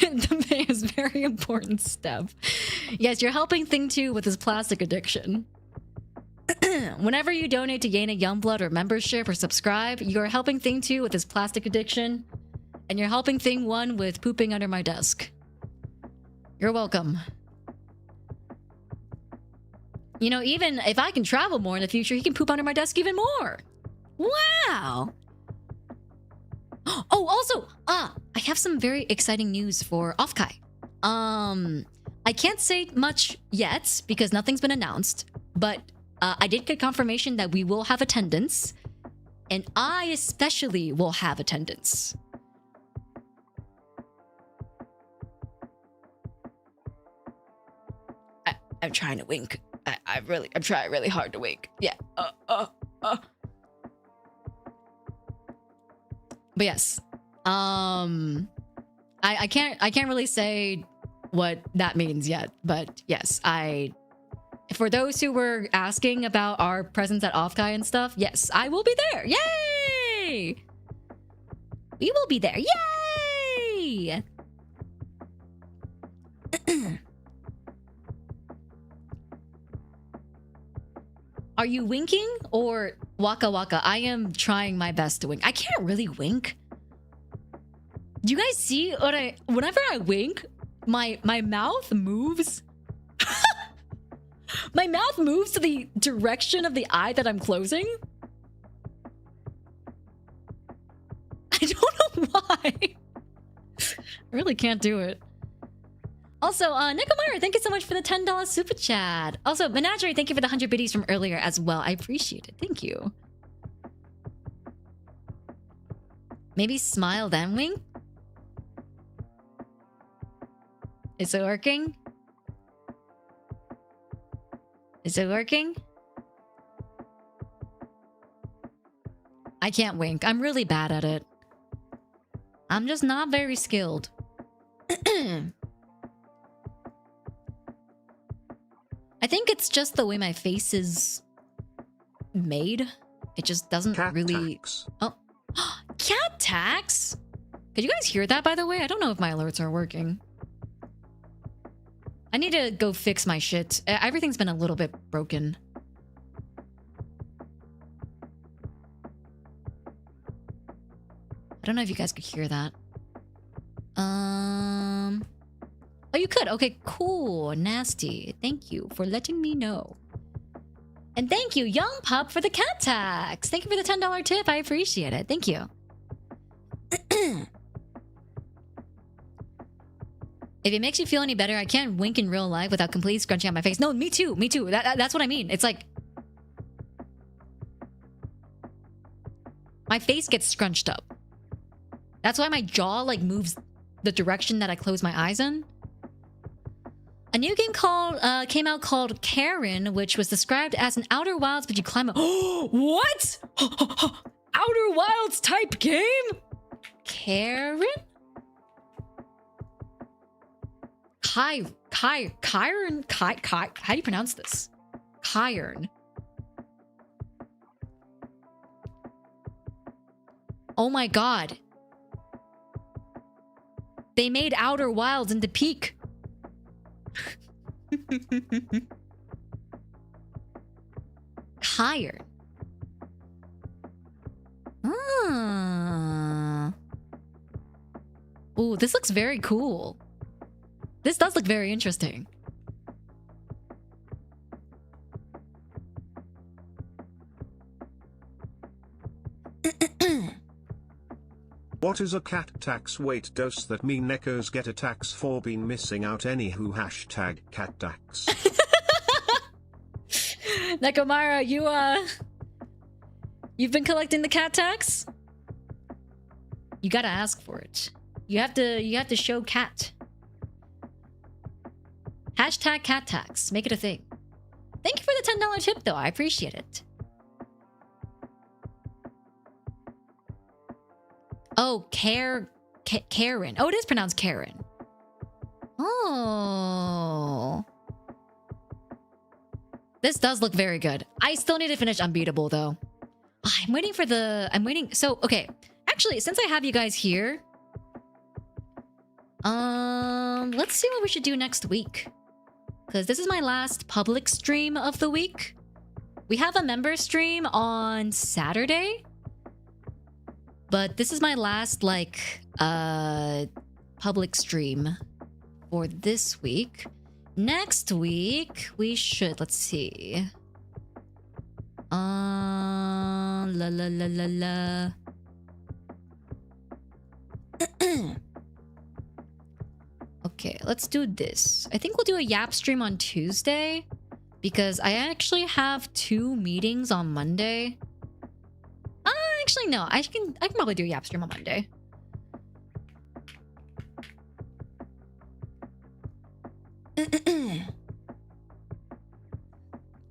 The pay is a very important step. Yes, you're helping Thing 2 with his plastic addiction. Whenever you donate to Yena Youngblood or membership or subscribe, you're helping Thing 2 with his plastic addiction, and you're helping Thing 1 with pooping under my desk. You're welcome. You know, even if I can travel more in the future, he can poop under my desk even more. Wow. Oh, also, I have some very exciting news for Offkai. I can't say much yet because nothing's been announced, but I did get confirmation that we will have attendance, and I especially will have attendance. I'm trying to wink. I'm trying really hard to wink. Yeah. But yes. I can't really say what that means yet, but yes, for those who were asking about our presence at Offkai and stuff, yes, I will be there. Yay! We will be there. Yay! Are you winking or waka waka? I am trying my best to wink. I can't really wink. Do you guys see what whenever I wink, my mouth moves? My mouth moves to the direction of the eye that I'm closing. I don't know why. I really can't do it. Also, Nikomara, thank you so much for the $10 super chat. Also, Menagerie, thank you for the 100 biddies from earlier as well. I appreciate it. Thank you. Maybe smile then wink? Is it working? Is it working? I can't wink. I'm really bad at it. I'm just not very skilled. I think it's just the way my face is made. It just doesn't Cat really... tax. Oh. Cat tax? Could you guys hear that, by the way? I don't know if my alerts are working. I need to go fix my shit. Everything's been a little bit broken. I don't know if you guys could hear that. Oh, you could. Okay, cool. Nasty. Thank you for letting me know. And thank you, Young Pup, for the cat tax. Thank you for the $10 tip. I appreciate it. Thank you. If it makes you feel any better, I can't wink in real life without completely scrunching out my face. No, me too. Me too. That's what I mean. It's like... my face gets scrunched up. That's why my jaw, like, moves the direction that I close my eyes in. A new game came out called Karen, which was described as an Outer Wilds, but you climb a... What? Outer Wilds type game? Karen? Kyron? How do you pronounce this? Kyron. Oh my god. They made Outer Wilds into Peak. Higher. Ooh, this looks very cool. This does look very interesting. What is a cat tax? Wait, does that mean Nekos get a tax for being missing out? Anywho, hashtag cat tax. Nekomara, you've been collecting the cat tax? You gotta ask for it. You have to show cat. Hashtag cat tax. Make it a thing. Thank you for the $10 tip though. I appreciate it. Oh, Karen. Oh, it is pronounced Karen. Oh. This does look very good. I still need to finish Unbeatable though. I'm waiting. So, okay. Actually, since I have you guys here, let's see what we should do next week. Because this is my last public stream of the week. We have a member stream on Saturday. But this is my last, like, public stream for this week. Next week, we should, let's see. Okay, let's do this. I think we'll do a Yap stream on Tuesday. Because I actually have 2 meetings on Monday. Actually, no. I can probably do a Yap stream on Monday.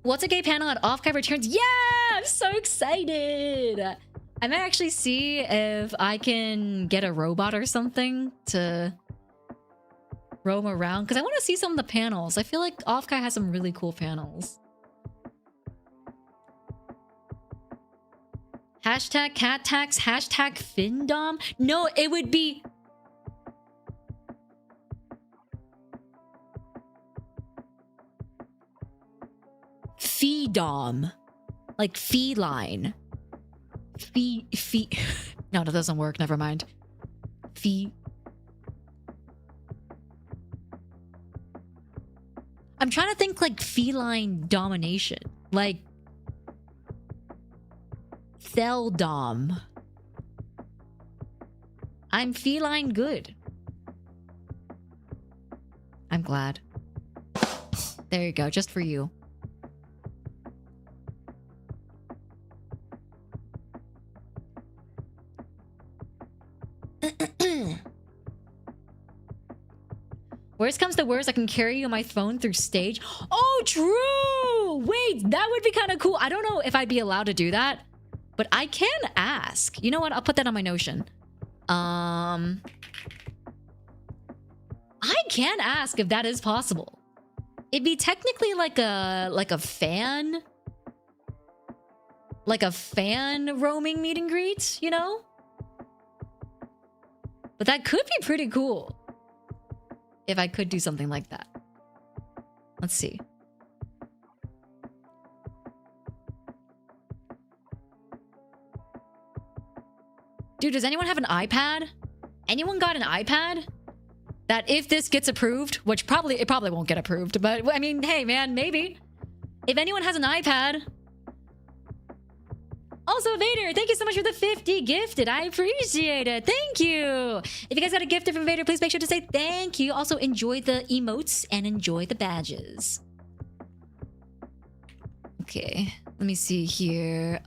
What's a gay panel at Offkai returns? Yeah! I'm so excited! I might actually see if I can get a robot or something to roam around. Because I want to see some of the panels. I feel like Offkai has some really cool panels. Hashtag cat tax, hashtag Findom. No, it would be... Feedom. Like feline. No, that doesn't work. Never mind. I'm trying to think like feline domination. Like Theldom. I'm feline good. I'm glad. There you go, just for you. Worst comes to worst, I can carry you on my phone through stage. Oh, true! Wait, that would be kind of cool. I don't know if I'd be allowed to do that, but I can ask. You know what? I'll put that on my Notion. I can ask if that is possible. It'd be technically like a fan roaming meet and greet, you know? But that could be pretty cool if I could do something like that. Let's see. Dude, does anyone have an iPad? Anyone got an iPad? That if this gets approved, which it probably won't get approved, but I mean, hey man, maybe. If anyone has an iPad. Also, Vader, thank you so much for the 50 gifted. I appreciate it. Thank you. If you guys got a gift from Vader, please make sure to say thank you. Also, enjoy the emotes and enjoy the badges. Okay, let me see here.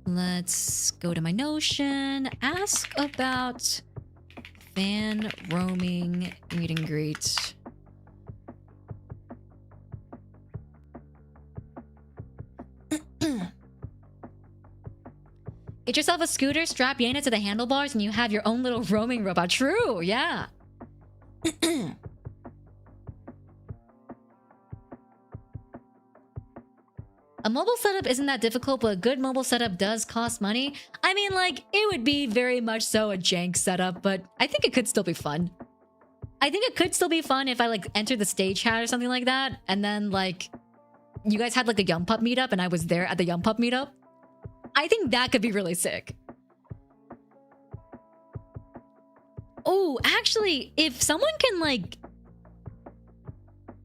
Let's go to my Notion. Ask about fan roaming meet and greet. Get yourself a scooter, strap Yena to the handlebars, and you have your own little roaming robot. True, yeah. A mobile setup isn't that difficult, but a good mobile setup does cost money. I mean, like, it would be very much so a jank setup, but I think it could still be fun. I think it could still be fun if I, like, entered the stage chat or something like that, and then, like, you guys had, like, a Yum Pup meetup, and I was there at the Yum Pup meetup. I think that could be really sick. Oh, actually, if someone can, like...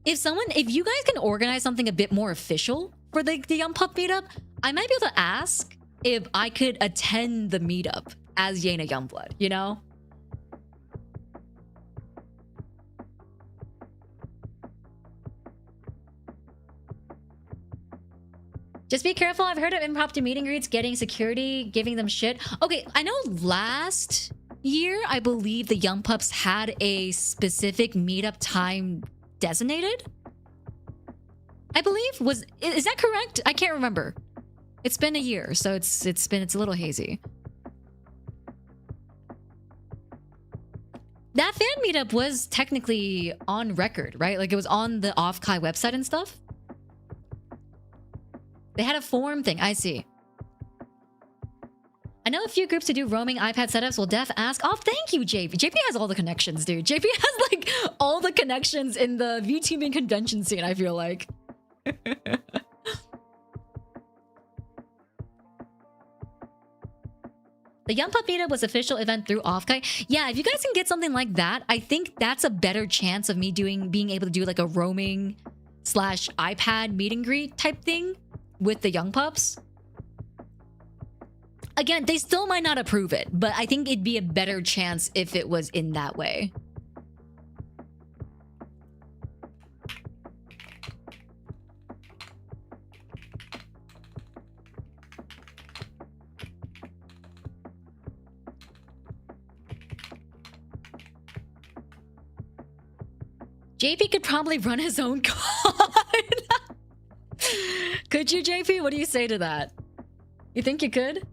If you guys can organize something a bit more official for the Yum Pup meetup, I might be able to ask if I could attend the meetup as Yena Youngblood, you know? Just be careful. I've heard of impromptu meet and greets getting security, giving them shit. Okay, I know last year, I believe the Yum Pups had a specific meetup time designated. I believe is that correct? I can't remember. It's been a year, so it's a little hazy. That fan meetup was technically on record, right? Like it was on the Off-Kai website and stuff. They had a forum thing. I see. I know a few groups to do roaming iPad setups. Will def ask. Oh, thank you, JP. JP has all the connections, dude. JP has like all the connections in the VTubing convention scene, I feel like. The Yum Pup meetup was official event through Off-Kai. Yeah, if you guys can get something like that, I think that's a better chance of me being able to do like a roaming / iPad meet and greet type thing with the Young Pups. Again, they still might not approve it, but I think it'd be a better chance if it was in that way. JP could probably run his own card. Could you, JP? What do you say to that? You think you could?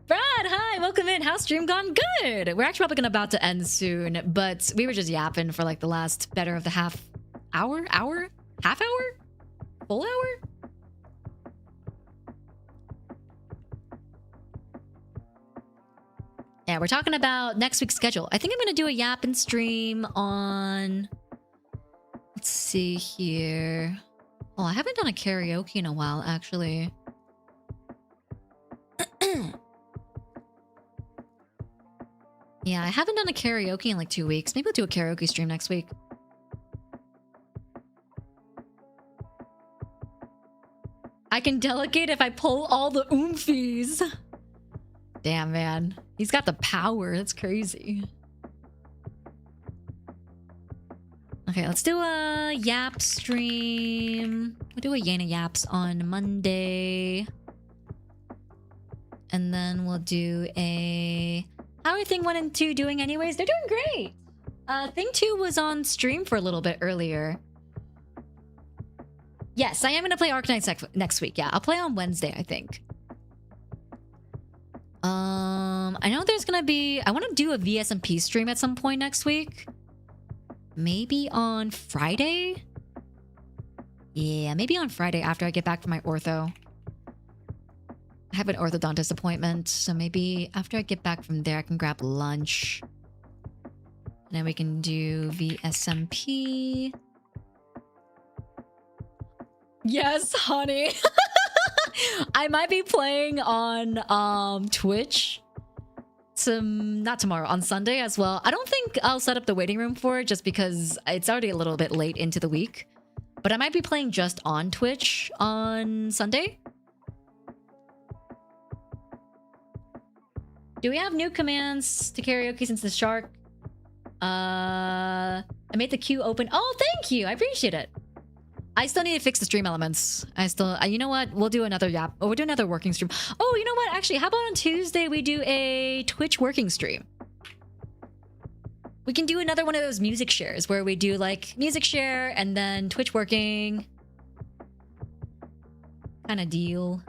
Brad, hi, welcome in. How's stream gone? Good. We're actually probably about to end soon, but we were just yapping for like the last better of the half hour? Half hour? Full hour? Yeah, we're talking about next week's schedule. I think I'm gonna do a yapping stream on... Let's see here. Oh, I haven't done a karaoke in a while, actually. Yeah, I haven't done a karaoke in like 2 weeks. Maybe I'll do a karaoke stream next week. I can delegate if I pull all the oomfies. Damn, man. He's got the power. That's crazy. Okay, let's do a yap stream. We'll do a Yena yaps on Monday. And then we'll do a... How are Thing 1 and 2 doing anyways? They're doing great. Thing 2 was on stream for a little bit earlier. Yes, I am going to play Arknights next week. Yeah, I'll play on Wednesday, I think. I know there's going to be... I want to do a VSMP stream at some point next week. Maybe on Friday? Yeah, maybe on Friday after I get back from my ortho. I have an orthodontist appointment, so maybe after I get back from there, I can grab lunch. And then we can do VSMP. Yes, honey. I might be playing on Twitch. Not tomorrow, on Sunday as well. I don't think I'll set up the waiting room for it just because it's already a little bit late into the week. But I might be playing just on Twitch on Sunday. Do we have new commands to karaoke since the shark? I made the queue open. Oh, thank you. I appreciate it. I still need to fix the stream elements. You know what? We'll do another yap. Oh, we'll do another working stream. Oh, you know what? Actually, how about on Tuesday we do a Twitch working stream? We can do another one of those music shares where we do like music share and then Twitch working kind of deal.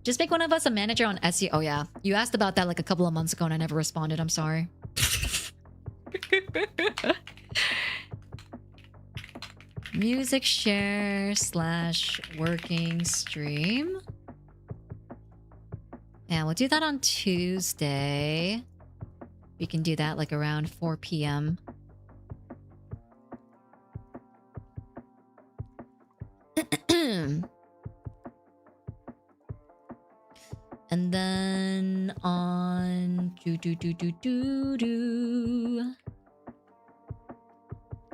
Just make one of us a manager on SEO. Oh yeah, you asked about that like a couple of months ago and I never responded. I'm sorry. Music share / working stream. Yeah, we'll do that on Tuesday. We can do that like around 4 p.m. And then on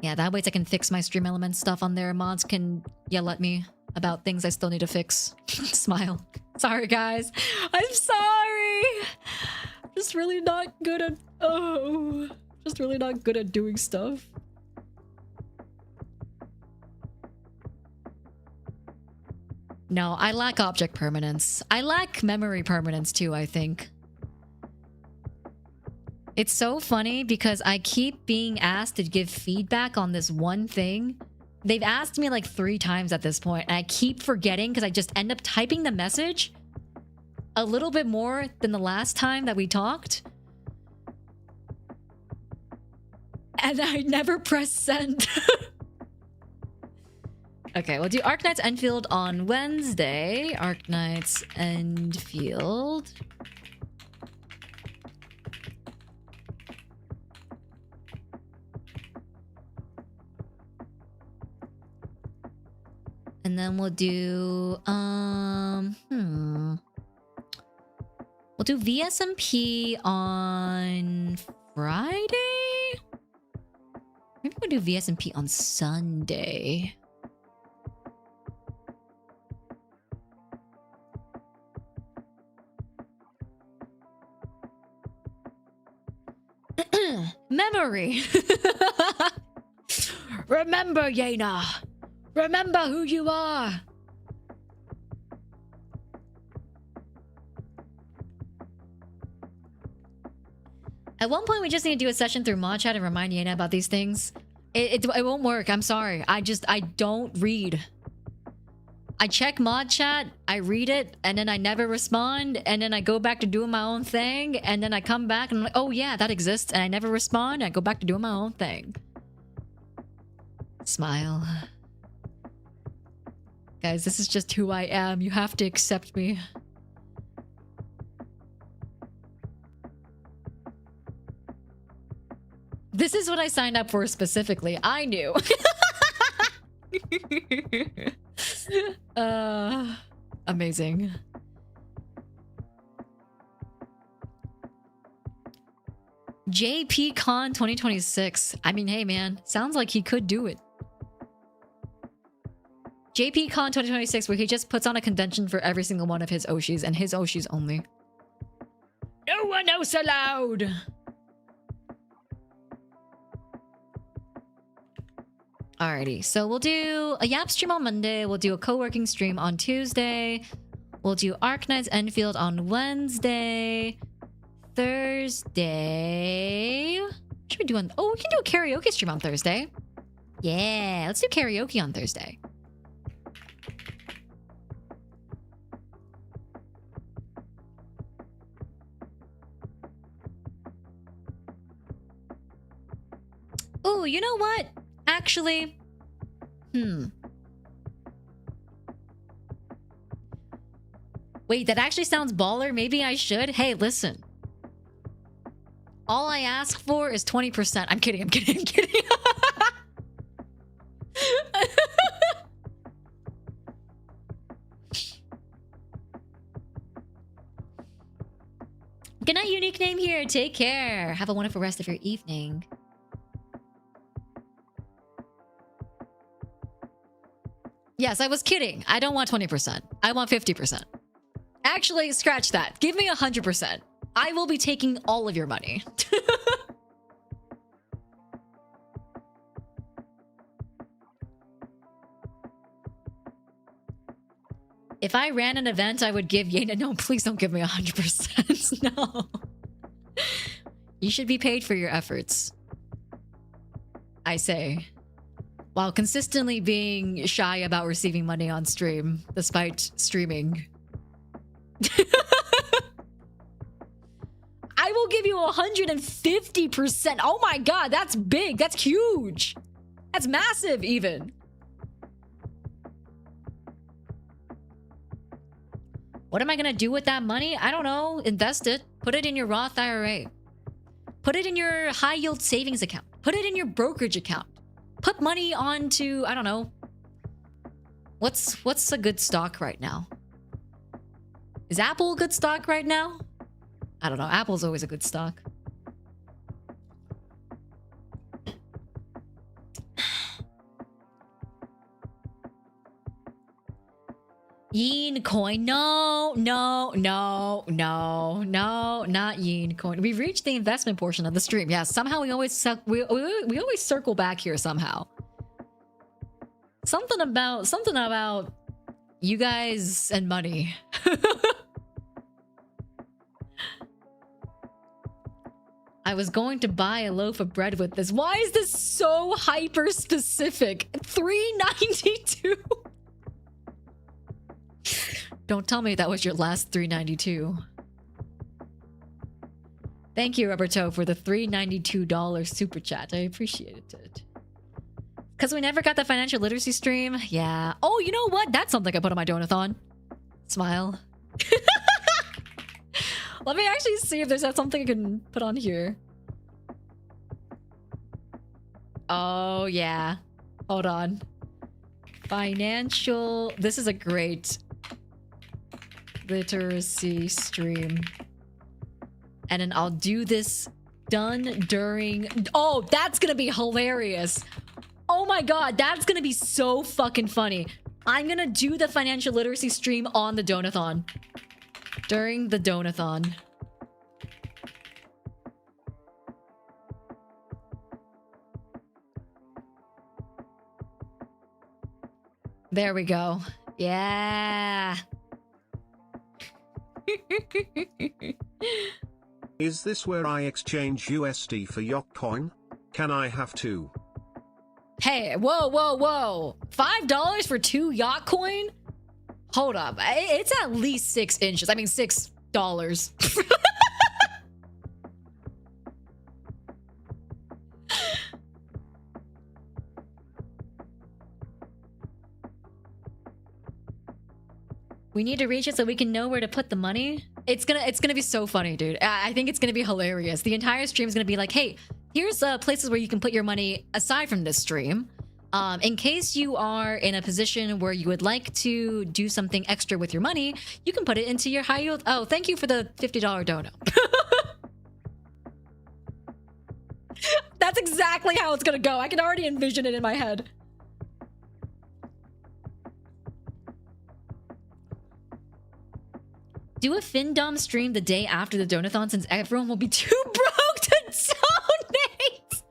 yeah, that way I can fix my stream element stuff on there. Mods can yell at me about things I still need to fix. Smile. Sorry, guys. I'm sorry. Just really not good at... Oh. Just really not good at doing stuff. No, I lack object permanence. I lack memory permanence too, I think. It's so funny because I keep being asked to give feedback on this one thing. They've asked me like 3 times at this point, and I keep forgetting because I just end up typing the message a little bit more than the last time that we talked. And I never press send. Okay, we'll do Arknights Enfield on Wednesday. Arknights Enfield. And then we'll do we'll do VSMP on Friday. Maybe we'll do VSMP on Sunday. Memory. Remember, Yena. Remember who you are. At one point, we just need to do a session through mod chat and remind Yena about these things. It won't work. I'm sorry. I don't read. I check mod chat, I read it, and then I never respond, and then I go back to doing my own thing, and then I come back and I'm like, oh yeah, that exists, and I never respond, I go back to doing my own thing. Smile. Guys, this is just who I am. You have to accept me. This is what I signed up for specifically. I knew. Amazing. JP Con 2026. I mean, hey man, sounds like he could do it. JP Con 2026, where he just puts on a convention for every single one of his Oshis and his Oshis only. No one else allowed. Alrighty, so we'll do a Yap stream on Monday. We'll do a co-working stream on Tuesday. We'll do Arknight's Enfield on Wednesday. Thursday. What should we do on? Oh, we can do a karaoke stream on Thursday. Yeah, let's do karaoke on Thursday. Oh, you know what? Actually, wait, that actually sounds baller. Maybe I should. Hey, listen. All I ask for is 20%. I'm kidding. Good night, unique name here. Take care. Have a wonderful rest of your evening. Yes, I was kidding. I don't want 20%. I want 50%. Actually, scratch that. Give me 100%. I will be taking all of your money. If I ran an event, I would give Yena... No, please don't give me 100%. No. You should be paid for your efforts. I say. While consistently being shy about receiving money on stream, despite streaming. I will give you 150%. Oh my god, that's big. That's huge. That's massive, even. What am I gonna do with that money? I don't know. Invest it. Put it in your Roth IRA. Put it in your high yield savings account. Put it in your brokerage account. Put money onto, I don't know. What's a good stock right now? Is Apple a good stock right now? I don't know. Apple's always a good stock. Yeen coin. No, not Yeen coin. We've reached the investment portion of the stream. Yeah, somehow we always circle back here somehow. Something about you guys and money. I was going to buy a loaf of bread with this. Why is this so hyper specific? $3.92. Don't tell me that was your last $3.92. Thank you, Roberto, for the $3.92 super chat. I appreciated it. Because we never got the financial literacy stream. Yeah. Oh, you know what? That's something I put on my donathon. Smile. Let me actually see if there's something I can put on here. Oh, yeah. Hold on. Financial... This is a great literacy stream. And then I'll do this done during... Oh, that's gonna be hilarious. Oh my god, that's gonna be so fucking funny. I'm gonna do the financial literacy stream on the donathon. During the donathon. There we go. Yeah. Is this where I exchange USD for Yacht coin? Can I have two? Hey, whoa. $5 for 2 yacht coin? Hold up. It's at least 6 inches. I mean, $6. We need to reach it so we can know where to put the money. It's gonna be so funny, dude. I think it's gonna be hilarious. The entire stream is gonna be like, hey, here's places where you can put your money aside from this stream. In case you are in a position where you would like to do something extra with your money, you can put it into your high yield. Oh, thank you for the $50 dono. That's exactly how it's gonna go. I can already envision it in my head. Do a Findom stream the day after the donathon since everyone will be too broke to donate.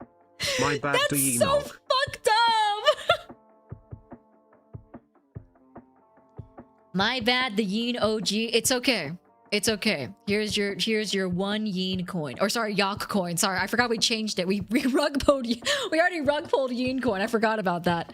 My bad. That's so fucked up. My bad, the Yin OG. It's okay. It's okay. Here's your 1 Yin coin. Or sorry, Yak coin. Sorry, I forgot we changed it. We rug pulled. We already rug pulled Yin coin. I forgot about that.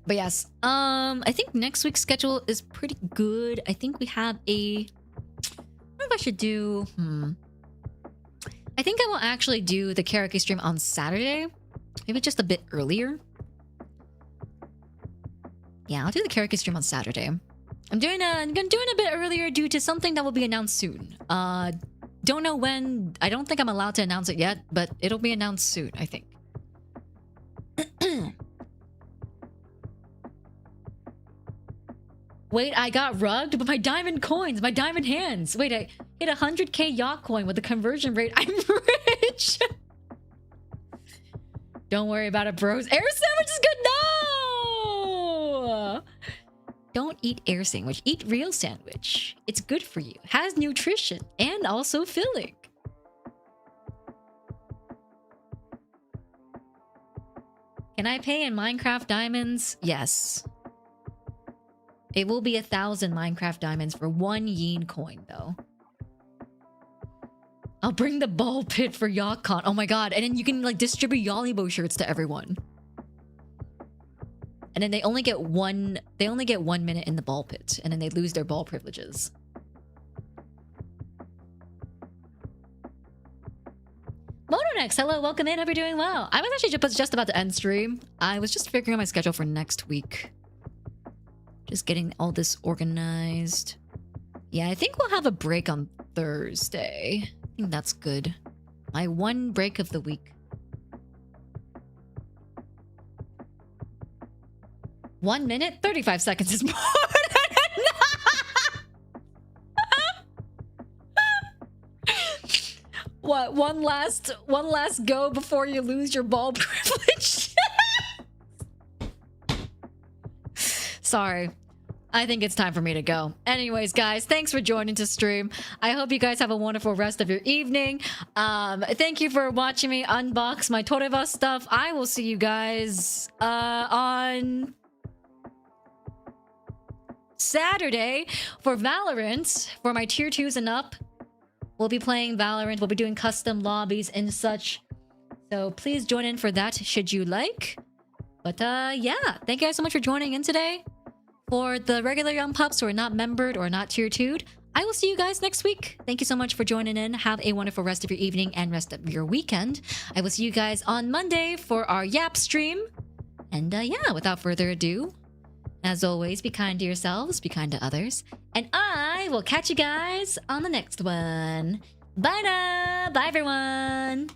But yes, I think next week's schedule is pretty good. I think we have a... I don't know if I should do... I think I will actually do the karaoke stream on Saturday. Maybe just a bit earlier. Yeah, I'll do the karaoke stream on Saturday. I'm doing a bit earlier due to something that will be announced soon. Don't know when. I don't think I'm allowed to announce it yet, but it'll be announced soon, I think. Wait, I got rugged, but my diamond coins, my diamond hands. Wait, I hit 100k yacht coin with the conversion rate. I'm rich. Don't worry about it, bros. Air sandwich is good. No! Don't eat air sandwich. Eat real sandwich. It's good for you. Has nutrition and also filling. Can I pay in Minecraft diamonds? Yes. It will be 1,000 Minecraft diamonds for 1 Yin coin, though. I'll bring the ball pit for YachtCon. Oh my god. And then you can like distribute Yolibo shirts to everyone. And then they only get 1 minute in the ball pit. And then they lose their ball privileges. Mononex, hello, welcome in. Hope you're doing well. I was actually just about to end stream. I was just figuring out my schedule for next week. Just getting all this organized. Yeah, I think we'll have a break on Thursday. I think that's good. My 1 break of the week. 1 minute, 35 seconds is more than enough. What? One last go before you lose your ball privilege. Sorry. I think it's time for me to go. Anyways, guys, thanks for joining to stream. I hope you guys have a wonderful rest of your evening. Thank you for watching me unbox my TOREBA stuff. I will see you guys on Saturday for Valorant. For my tier 2s and up, we'll be playing Valorant. We'll be doing custom lobbies and such. So please join in for that should you like. But yeah, thank you guys so much for joining in today. For the regular young pups who are not membered or not tier 2'd, I will see you guys next week. Thank you so much for joining in. Have a wonderful rest of your evening and rest of your weekend. I will see you guys on Monday for our Yap stream. And yeah, without further ado, as always, be kind to yourselves, be kind to others. And I will catch you guys on the next one. Bye now! Bye everyone!